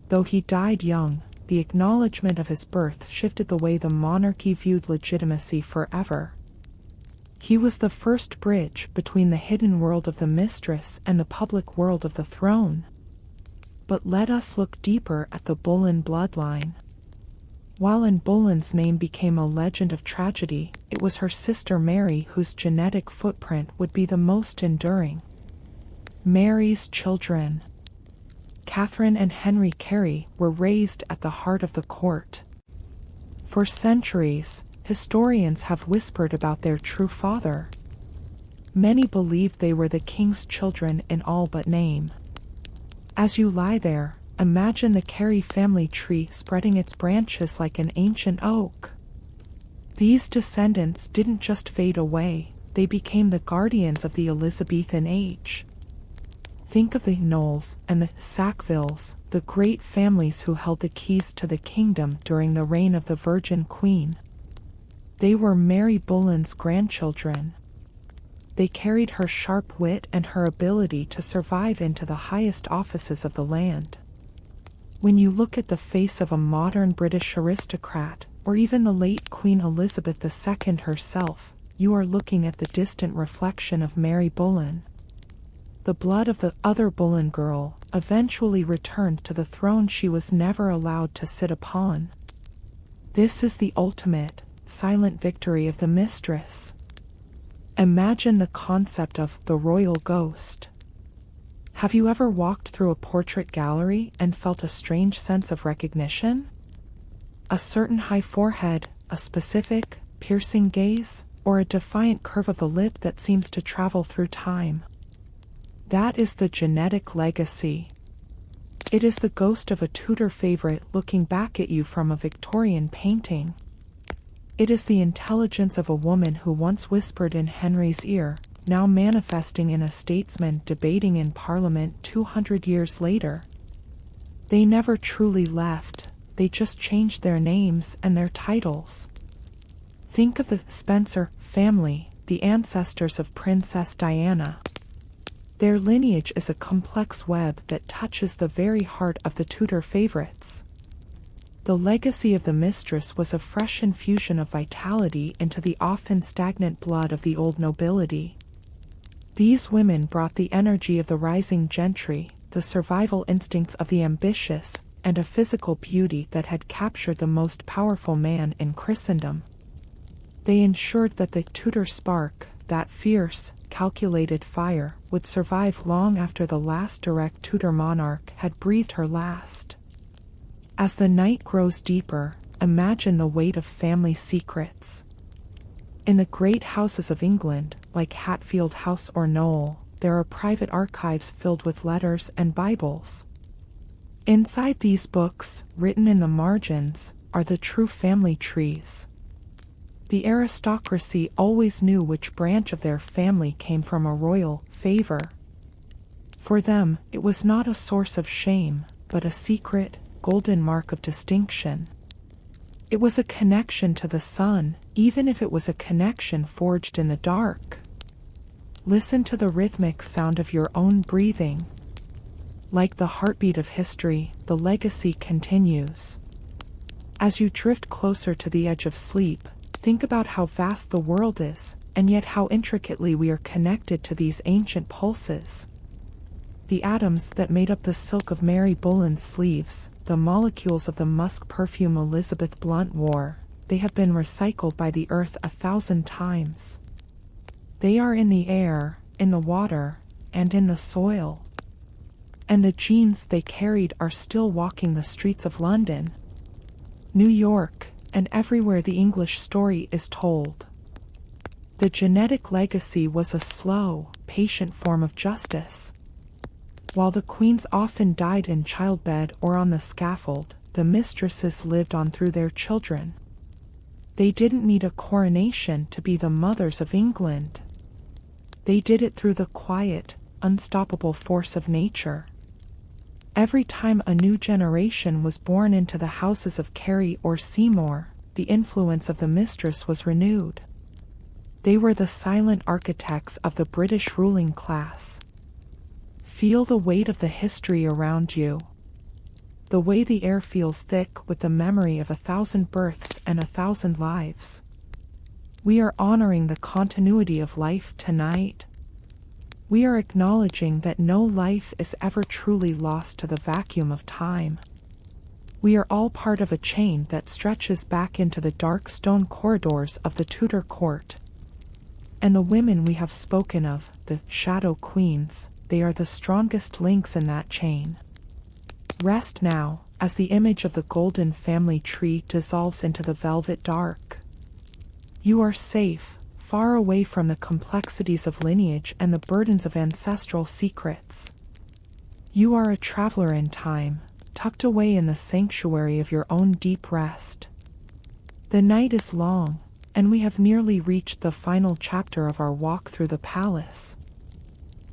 Though he died young, the acknowledgement of his birth shifted the way the monarchy viewed legitimacy forever. He was the first bridge between the hidden world of the mistress and the public world of the throne. But let us look deeper at the Boleyn bloodline. While Boleyn's name became a legend of tragedy, it was her sister Mary whose genetic footprint would be the most enduring. Mary's children, Catherine and Henry Carey, were raised at the heart of the court. For centuries, historians have whispered about their true father. Many believed they were the king's children in all but name. As you lie there, imagine the Carey family tree spreading its branches like an ancient oak. These descendants didn't just fade away, they became the guardians of the Elizabethan age. Think of the Knowles and the Sackvilles, the great families who held the keys to the kingdom during the reign of the Virgin Queen. They were Mary Boleyn's grandchildren. They carried her sharp wit and her ability to survive into the highest offices of the land. When you look at the face of a modern British aristocrat, or even the late Queen Elizabeth II herself, you are looking at the distant reflection of Mary Boleyn. The blood of the other Boleyn girl eventually returned to the throne she was never allowed to sit upon. This is the ultimate, silent victory of the mistress. Imagine the concept of the royal ghost. Have you ever walked through a portrait gallery and felt a strange sense of recognition? A certain high forehead, a specific, piercing gaze, or a defiant curve of the lip that seems to travel through time? That is the genetic legacy. It is the ghost of a Tudor favorite looking back at you from a Victorian painting. It is the intelligence of a woman who once whispered in Henry's ear, now manifesting in a statesman debating in Parliament 200 years later. They never truly left, they just changed their names and their titles. Think of the Spencer family, the ancestors of Princess Diana. Their lineage is a complex web that touches the very heart of the Tudor favorites. The legacy of the mistress was a fresh infusion of vitality into the often stagnant blood of the old nobility. These women brought the energy of the rising gentry, the survival instincts of the ambitious, and a physical beauty that had captured the most powerful man in Christendom. They ensured that the Tudor spark, that fierce, calculated fire, would survive long after the last direct Tudor monarch had breathed her last. As the night grows deeper, imagine the weight of family secrets. In the great houses of England, like Hatfield House or Knowle, there are private archives filled with letters and Bibles. Inside these books, written in the margins, are the true family trees. The aristocracy always knew which branch of their family came from a royal favor. For them, it was not a source of shame, but a secret, golden mark of distinction. It was a connection to the sun, even if it was a connection forged in the dark. Listen to the rhythmic sound of your own breathing. Like the heartbeat of history, the legacy continues. As you drift closer to the edge of sleep, think about how vast the world is, and yet how intricately we are connected to these ancient pulses. The atoms that made up the silk of Mary Boleyn's sleeves, the molecules of the musk perfume Elizabeth Blunt wore, they have been recycled by the earth 1,000 times. They are in the air, in the water, and in the soil. And the genes they carried are still walking the streets of London, New York, and everywhere the English story is told. The genetic legacy was a slow, patient form of justice. While the queens often died in childbed or on the scaffold, the mistresses lived on through their children. They didn't need a coronation to be the mothers of England. They did it through the quiet, unstoppable force of nature. Every time a new generation was born into the houses of Carey or Seymour, the influence of the mistress was renewed. They were the silent architects of the British ruling class. Feel the weight of the history around you. The way the air feels thick with the memory of 1,000 births and 1,000 lives. We are honoring the continuity of life tonight. We are acknowledging that no life is ever truly lost to the vacuum of time. We are all part of a chain that stretches back into the dark stone corridors of the Tudor court. And the women we have spoken of, the shadow queens, they are the strongest links in that chain. Rest now, as the image of the golden family tree dissolves into the velvet dark. You are safe, far away from the complexities of lineage and the burdens of ancestral secrets. You are a traveler in time, tucked away in the sanctuary of your own deep rest. The night is long, and we have nearly reached the final chapter of our walk through the palace.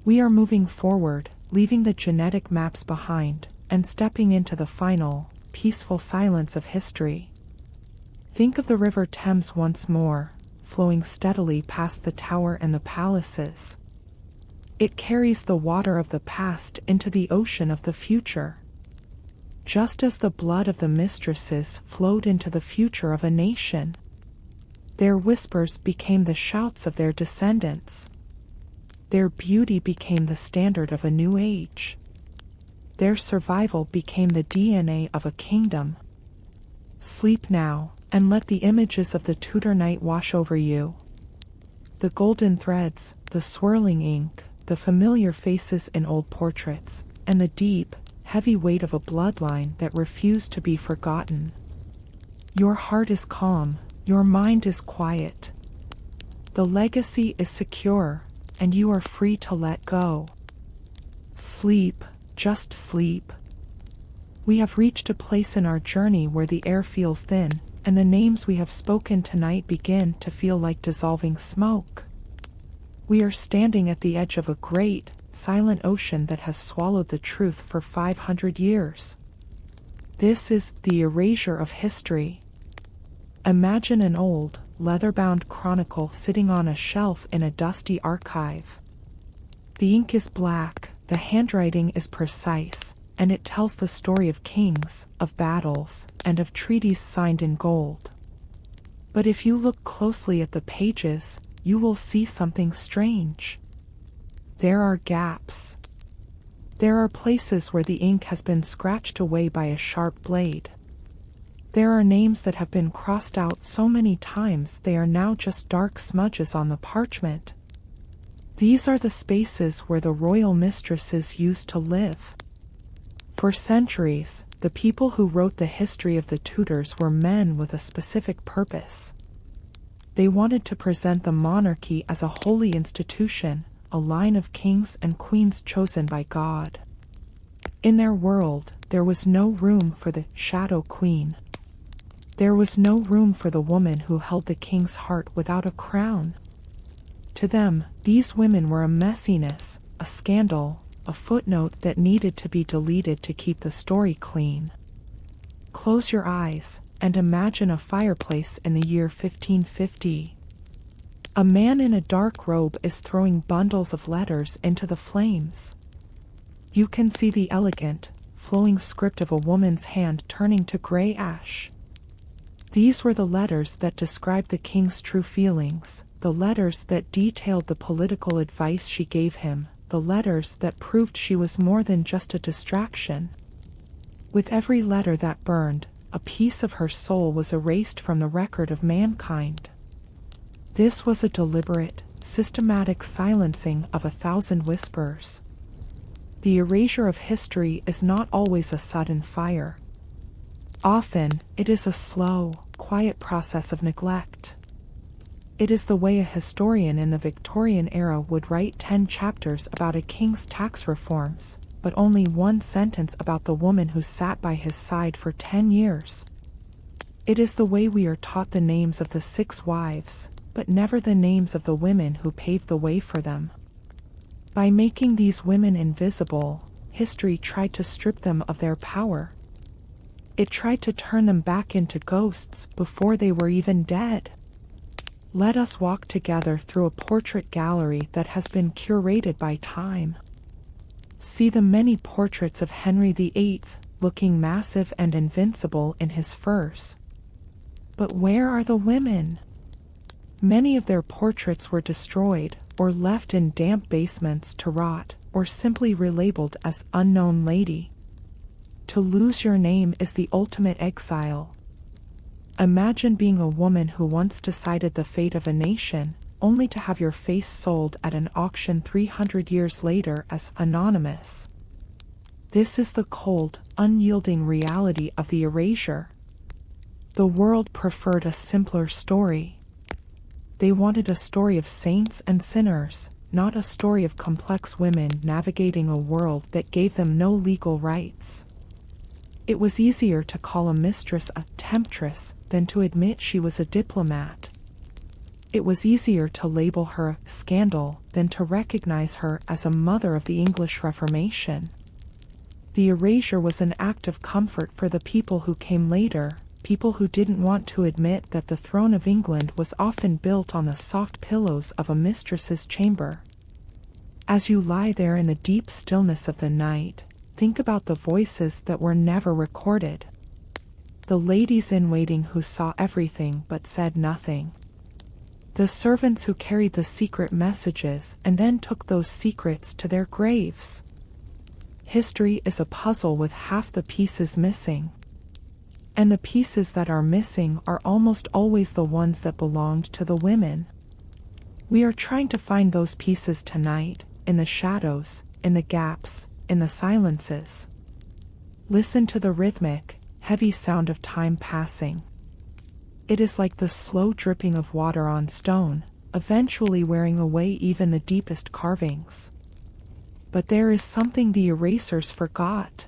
We are moving forward, leaving the genetic maps behind, and stepping into the final, peaceful silence of history. Think of the River Thames once more, flowing steadily past the tower and the palaces. It carries the water of the past into the ocean of the future. Just as the blood of the mistresses flowed into the future of a nation. Their whispers became the shouts of their descendants. Their beauty became the standard of a new age. Their survival became the DNA of a kingdom. Sleep now, and let the images of the Tudor night wash over you. The golden threads, the swirling ink, the familiar faces in old portraits, and the deep, heavy weight of a bloodline that refused to be forgotten. Your heart is calm, your mind is quiet. The legacy is secure, and you are free to let go. Sleep, just sleep. We have reached a place in our journey where the air feels thin, and the names we have spoken tonight begin to feel like dissolving smoke. We are standing at the edge of a great, silent ocean that has swallowed the truth for 500 years. This is the erasure of history. Imagine an old, leather-bound chronicle sitting on a shelf in a dusty archive. The ink is black, the handwriting is precise, and it tells the story of kings, of battles, and of treaties signed in gold. But if you look closely at the pages, you will see something strange. There are gaps. There are places where the ink has been scratched away by a sharp blade. There are names that have been crossed out so many times they are now just dark smudges on the parchment. These are the spaces where the royal mistresses used to live. For centuries, the people who wrote the history of the Tudors were men with a specific purpose. They wanted to present the monarchy as a holy institution, a line of kings and queens chosen by God. In their world, there was no room for the shadow queen. There was no room for the woman who held the king's heart without a crown. To them, these women were a messiness, a scandal, a footnote that needed to be deleted to keep the story clean. Close your eyes and imagine a fireplace in the year 1550. A man in a dark robe is throwing bundles of letters into the flames. You can see the elegant, flowing script of a woman's hand turning to gray ash. These were the letters that described the king's true feelings, the letters that detailed the political advice she gave him, the letters that proved she was more than just a distraction. With every letter that burned, a piece of her soul was erased from the record of mankind. This was a deliberate, systematic silencing of 1,000 whispers. The erasure of history is not always a sudden fire. Often, it is a slow, quiet process of neglect. It is the way a historian in the Victorian era would write 10 chapters about a king's tax reforms, but only one sentence about the woman who sat by his side for 10 years. It is the way we are taught the names of the 6 wives, but never the names of the women who paved the way for them. By making these women invisible, history tried to strip them of their power. It tried to turn them back into ghosts before they were even dead. Let us walk together through a portrait gallery that has been curated by time. See the many portraits of Henry VIII, looking massive and invincible in his furs. But where are the women? Many of their portraits were destroyed, or left in damp basements to rot, or simply relabeled as unknown lady. To lose your name is the ultimate exile. Imagine being a woman who once decided the fate of a nation, only to have your face sold at an auction 300 years later as anonymous. This is the cold, unyielding reality of the erasure. The world preferred a simpler story. They wanted a story of saints and sinners, not a story of complex women navigating a world that gave them no legal rights. It was easier to call a mistress a temptress than to admit she was a diplomat. It was easier to label her a scandal than to recognize her as a mother of the English Reformation. The erasure was an act of comfort for the people who came later, people who didn't want to admit that the throne of England was often built on the soft pillows of a mistress's chamber. As you lie there in the deep stillness of the night, think about the voices that were never recorded. The ladies-in-waiting who saw everything but said nothing. The servants who carried the secret messages and then took those secrets to their graves. History is a puzzle with half the pieces missing. And the pieces that are missing are almost always the ones that belonged to the women. We are trying to find those pieces tonight, in the shadows, in the gaps, in the silences. Listen to the rhythmic, heavy sound of time passing. It is like the slow dripping of water on stone, eventually wearing away even the deepest carvings. But there is something the erasers forgot.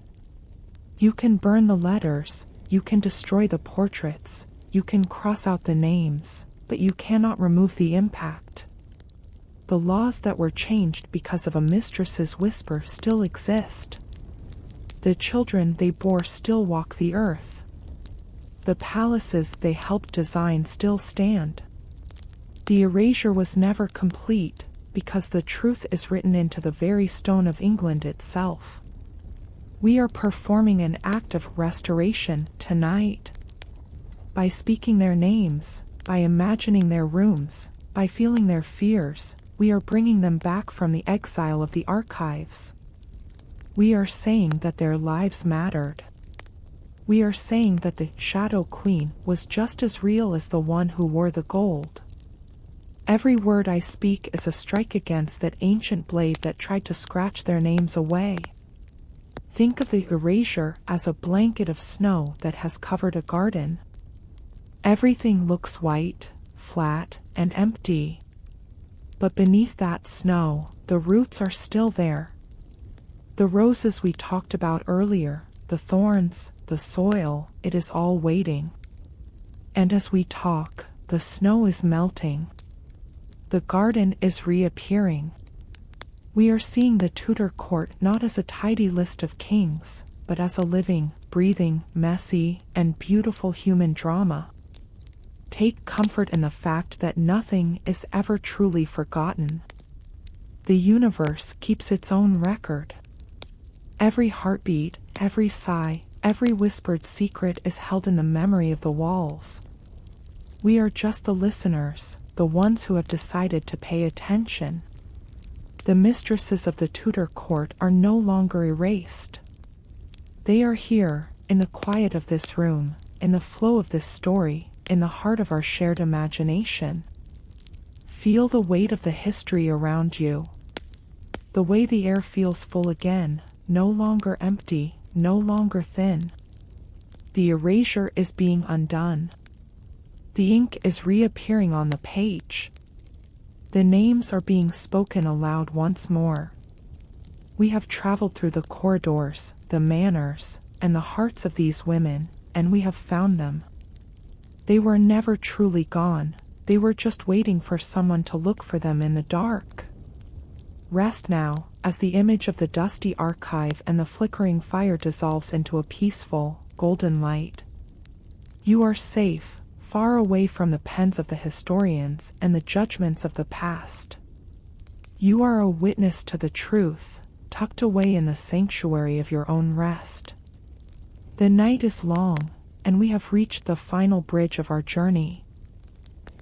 You can burn the letters, you can destroy the portraits, you can cross out the names, but you cannot remove the impact. The laws that were changed because of a mistress's whisper still exist. The children they bore still walk the earth. The palaces they helped design still stand. The erasure was never complete, because the truth is written into the very stone of England itself. We are performing an act of restoration tonight. By speaking their names, by imagining their rooms, by feeling their fears, we are bringing them back from the exile of the archives. We are saying that their lives mattered. We are saying that the Shadow Queen was just as real as the one who wore the gold. Every word I speak is a strike against that ancient blade that tried to scratch their names away. Think of the erasure as a blanket of snow that has covered a garden. Everything looks white, flat, and empty. But beneath that snow, the roots are still there. The roses we talked about earlier, the thorns, the soil, it is all waiting. And as we talk, the snow is melting. The garden is reappearing. We are seeing the Tudor court not as a tidy list of kings, but as a living, breathing, messy, and beautiful human drama. Take comfort in the fact that nothing is ever truly forgotten. The universe keeps its own record. Every heartbeat, every sigh, every whispered secret is held in the memory of the walls. We are just the listeners, the ones who have decided to pay attention. The mistresses of the Tudor court are no longer erased. They are here, in the quiet of this room, in the flow of this story, in the heart of our shared imagination. Feel the weight of the history around you. The way the air feels full again, no longer empty, no longer thin. The erasure is being undone. The ink is reappearing on the page. The names are being spoken aloud once more. We have traveled through the corridors, the manors, and the hearts of these women, and we have found them. They were never truly gone, they were just waiting for someone to look for them in the dark. Rest now, as the image of the dusty archive and the flickering fire dissolves into a peaceful, golden light. You are safe, far away from the pens of the historians and the judgments of the past. You are a witness to the truth, tucked away in the sanctuary of your own rest. The night is long, and we have reached the final bridge of our journey.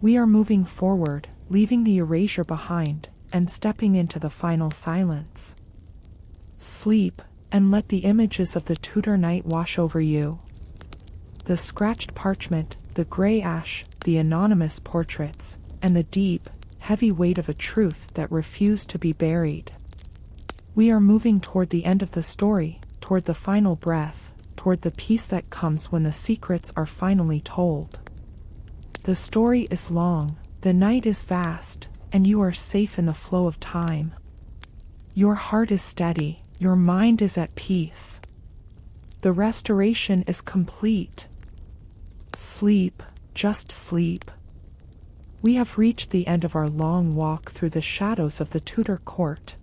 We are moving forward, leaving the erasure behind, and stepping into the final silence. Sleep, and let the images of the Tudor night wash over you. The scratched parchment, the gray ash, the anonymous portraits, and the deep, heavy weight of a truth that refused to be buried. We are moving toward the end of the story, toward the final breath, toward the peace that comes when the secrets are finally told. The story is long, the night is vast, and you are safe in the flow of time. Your heart is steady, your mind is at peace. The restoration is complete. Sleep, just sleep. We have reached the end of our long walk through the shadows of the Tudor court.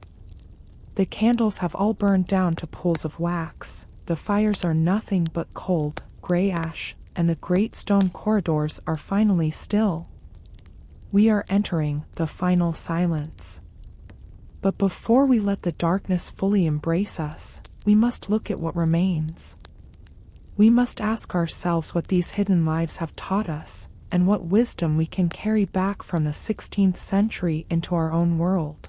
The candles have all burned down to pools of wax, the fires are nothing but cold, gray ash, and the great stone corridors are finally still. We are entering the final silence. But before we let the darkness fully embrace us, we must look at what remains. We must ask ourselves what these hidden lives have taught us, and what wisdom we can carry back from the 16th century into our own world.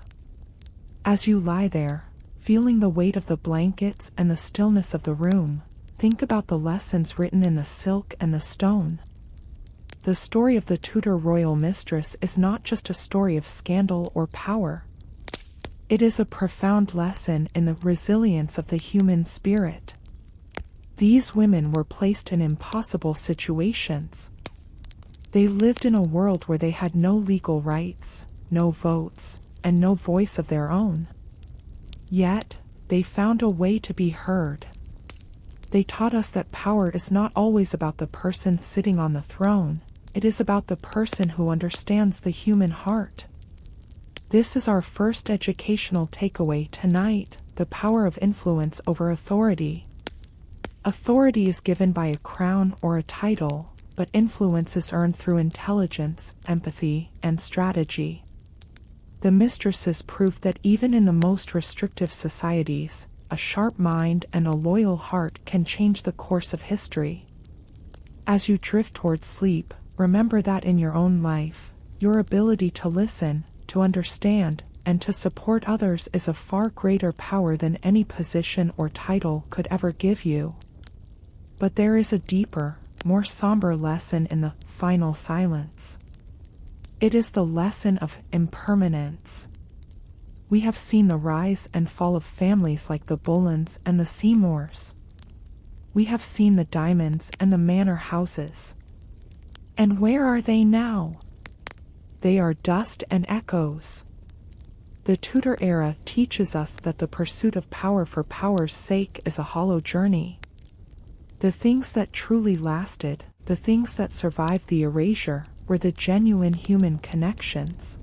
As you lie there, feeling the weight of the blankets and the stillness of the room, think about the lessons written in the silk and the stone. The story of the Tudor royal mistress is not just a story of scandal or power. It is a profound lesson in the resilience of the human spirit. These women were placed in impossible situations. They lived in a world where they had no legal rights, no votes, and no voice of their own. Yet, they found a way to be heard. They taught us that power is not always about the person sitting on the throne, it is about the person who understands the human heart. This is our first educational takeaway tonight, the power of influence over authority. Authority is given by a crown or a title, but influence is earned through intelligence, empathy, and strategy. The mistresses proved that even in the most restrictive societies, a sharp mind and a loyal heart can change the course of history. As you drift toward sleep, remember that in your own life, your ability to listen, to understand, and to support others is a far greater power than any position or title could ever give you. But there is a deeper, more somber lesson in the final silence. It is the lesson of impermanence. We have seen the rise and fall of families like the Boleyns and the Seymours. We have seen the Diamonds and the manor houses. And where are they now? They are dust and echoes. The Tudor era teaches us that the pursuit of power for power's sake is a hollow journey. The things that truly lasted, the things that survived the erasure, were the genuine human connections.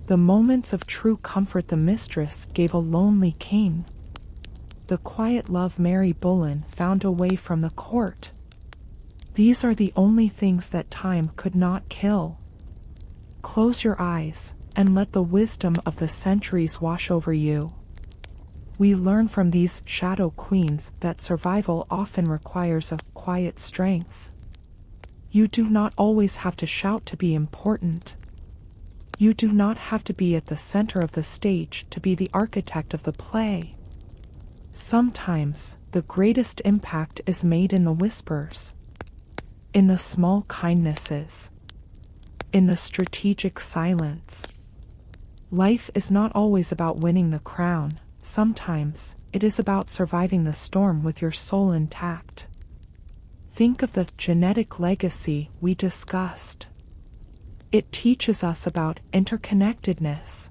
The moments of true comfort the mistress gave a lonely king. The quiet love Mary Bullen found away from the court. These are the only things that time could not kill. Close your eyes, and let the wisdom of the centuries wash over you. We learn from these shadow queens that survival often requires a quiet strength. You do not always have to shout to be important. You do not have to be at the center of the stage to be the architect of the play. Sometimes, the greatest impact is made in the whispers, in the small kindnesses, in the strategic silence. Life is not always about winning the crown. Sometimes, it is about surviving the storm with your soul intact. Think of the genetic legacy we discussed. It teaches us about interconnectedness.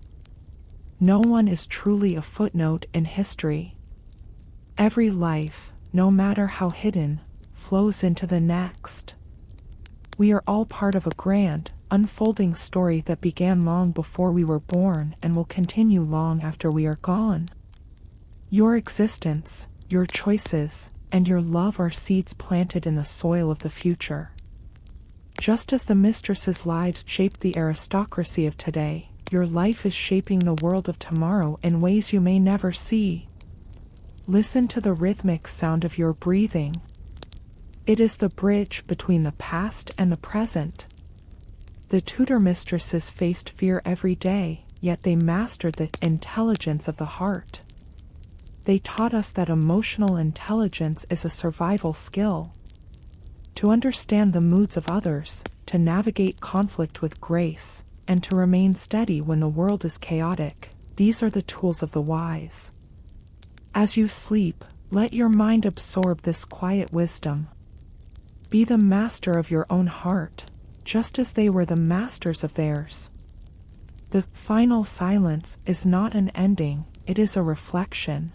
No one is truly a footnote in history. Every life, no matter how hidden, flows into the next. We are all part of a grand, unfolding story that began long before we were born and will continue long after we are gone. Your existence, your choices, and your love are seeds planted in the soil of the future. Just as the mistresses' lives shaped the aristocracy of today, your life is shaping the world of tomorrow in ways you may never see. Listen to the rhythmic sound of your breathing. It is the bridge between the past and the present. The Tudor mistresses faced fear every day, yet they mastered the intelligence of the heart. They taught us that emotional intelligence is a survival skill. To understand the moods of others, to navigate conflict with grace, and to remain steady when the world is chaotic, these are the tools of the wise. As you sleep, let your mind absorb this quiet wisdom. Be the master of your own heart, just as they were the masters of theirs. The final silence is not an ending, it is a reflection.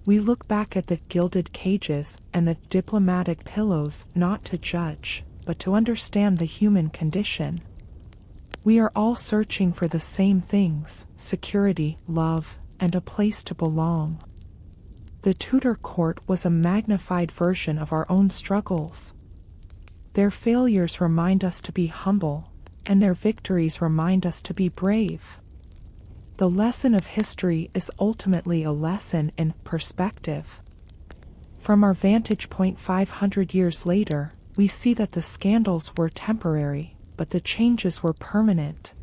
We look back at the gilded cages and the diplomatic pillows not to judge, but to understand the human condition. We are all searching for the same things: security, love, and a place to belong. The Tudor court was a magnified version of our own struggles. Their failures remind us to be humble, and their victories remind us to be brave. The lesson of history is ultimately a lesson in perspective. From our vantage point 500 years later, we see that the scandals were temporary, but the changes were permanent.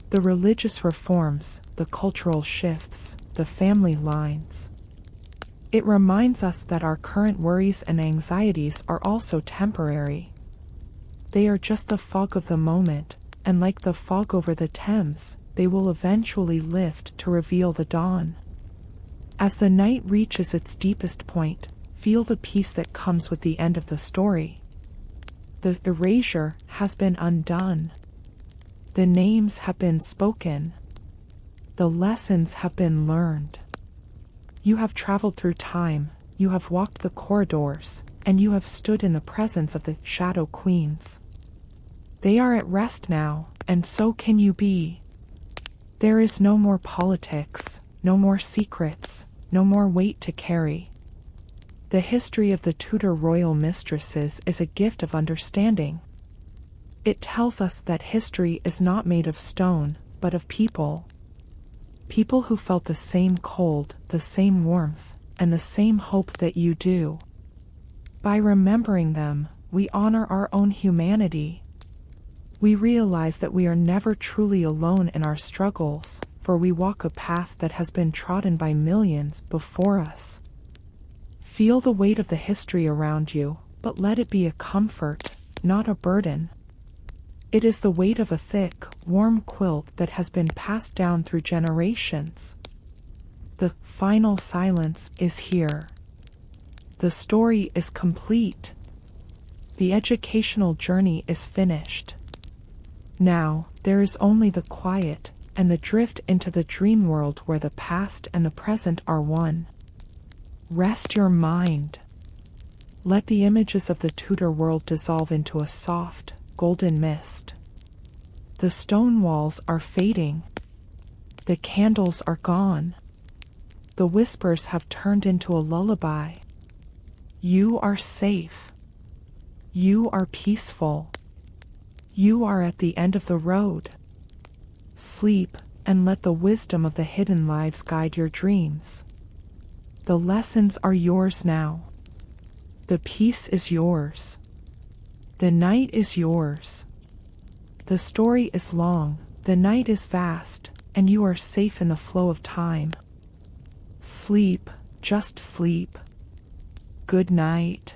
The religious reforms, the cultural shifts, the family lines. It reminds us that our current worries and anxieties are also temporary. They are just the fog of the moment, and like the fog over the Thames, they will eventually lift to reveal the dawn. As the night reaches its deepest point, feel the peace that comes with the end of the story. The erasure has been undone. The names have been spoken. The lessons have been learned. You have traveled through time, you have walked the corridors, and you have stood in the presence of the shadow queens. They are at rest now, and so can you be. There is no more politics, no more secrets, no more weight to carry. The history of the Tudor royal mistresses is a gift of understanding. It tells us that history is not made of stone, but of people. People who felt the same cold, the same warmth, and the same hope that you do. By remembering them, we honor our own humanity. We realize that we are never truly alone in our struggles, for we walk a path that has been trodden by millions before us. Feel the weight of the history around you, but let it be a comfort, not a burden. It is the weight of a thick, warm quilt that has been passed down through generations. The final silence is here. The story is complete. The educational journey is finished. Now, there is only the quiet, and the drift into the dream world where the past and the present are one. Rest your mind. Let the images of the Tudor world dissolve into a soft, golden mist. The stone walls are fading. The candles are gone. The whispers have turned into a lullaby. You are safe. You are peaceful. You are at the end of the road. Sleep, and let the wisdom of the hidden lives guide your dreams. The lessons are yours now. The peace is yours. The night is yours. The story is long, the night is vast, and you are safe in the flow of time. Sleep, just sleep. Good night.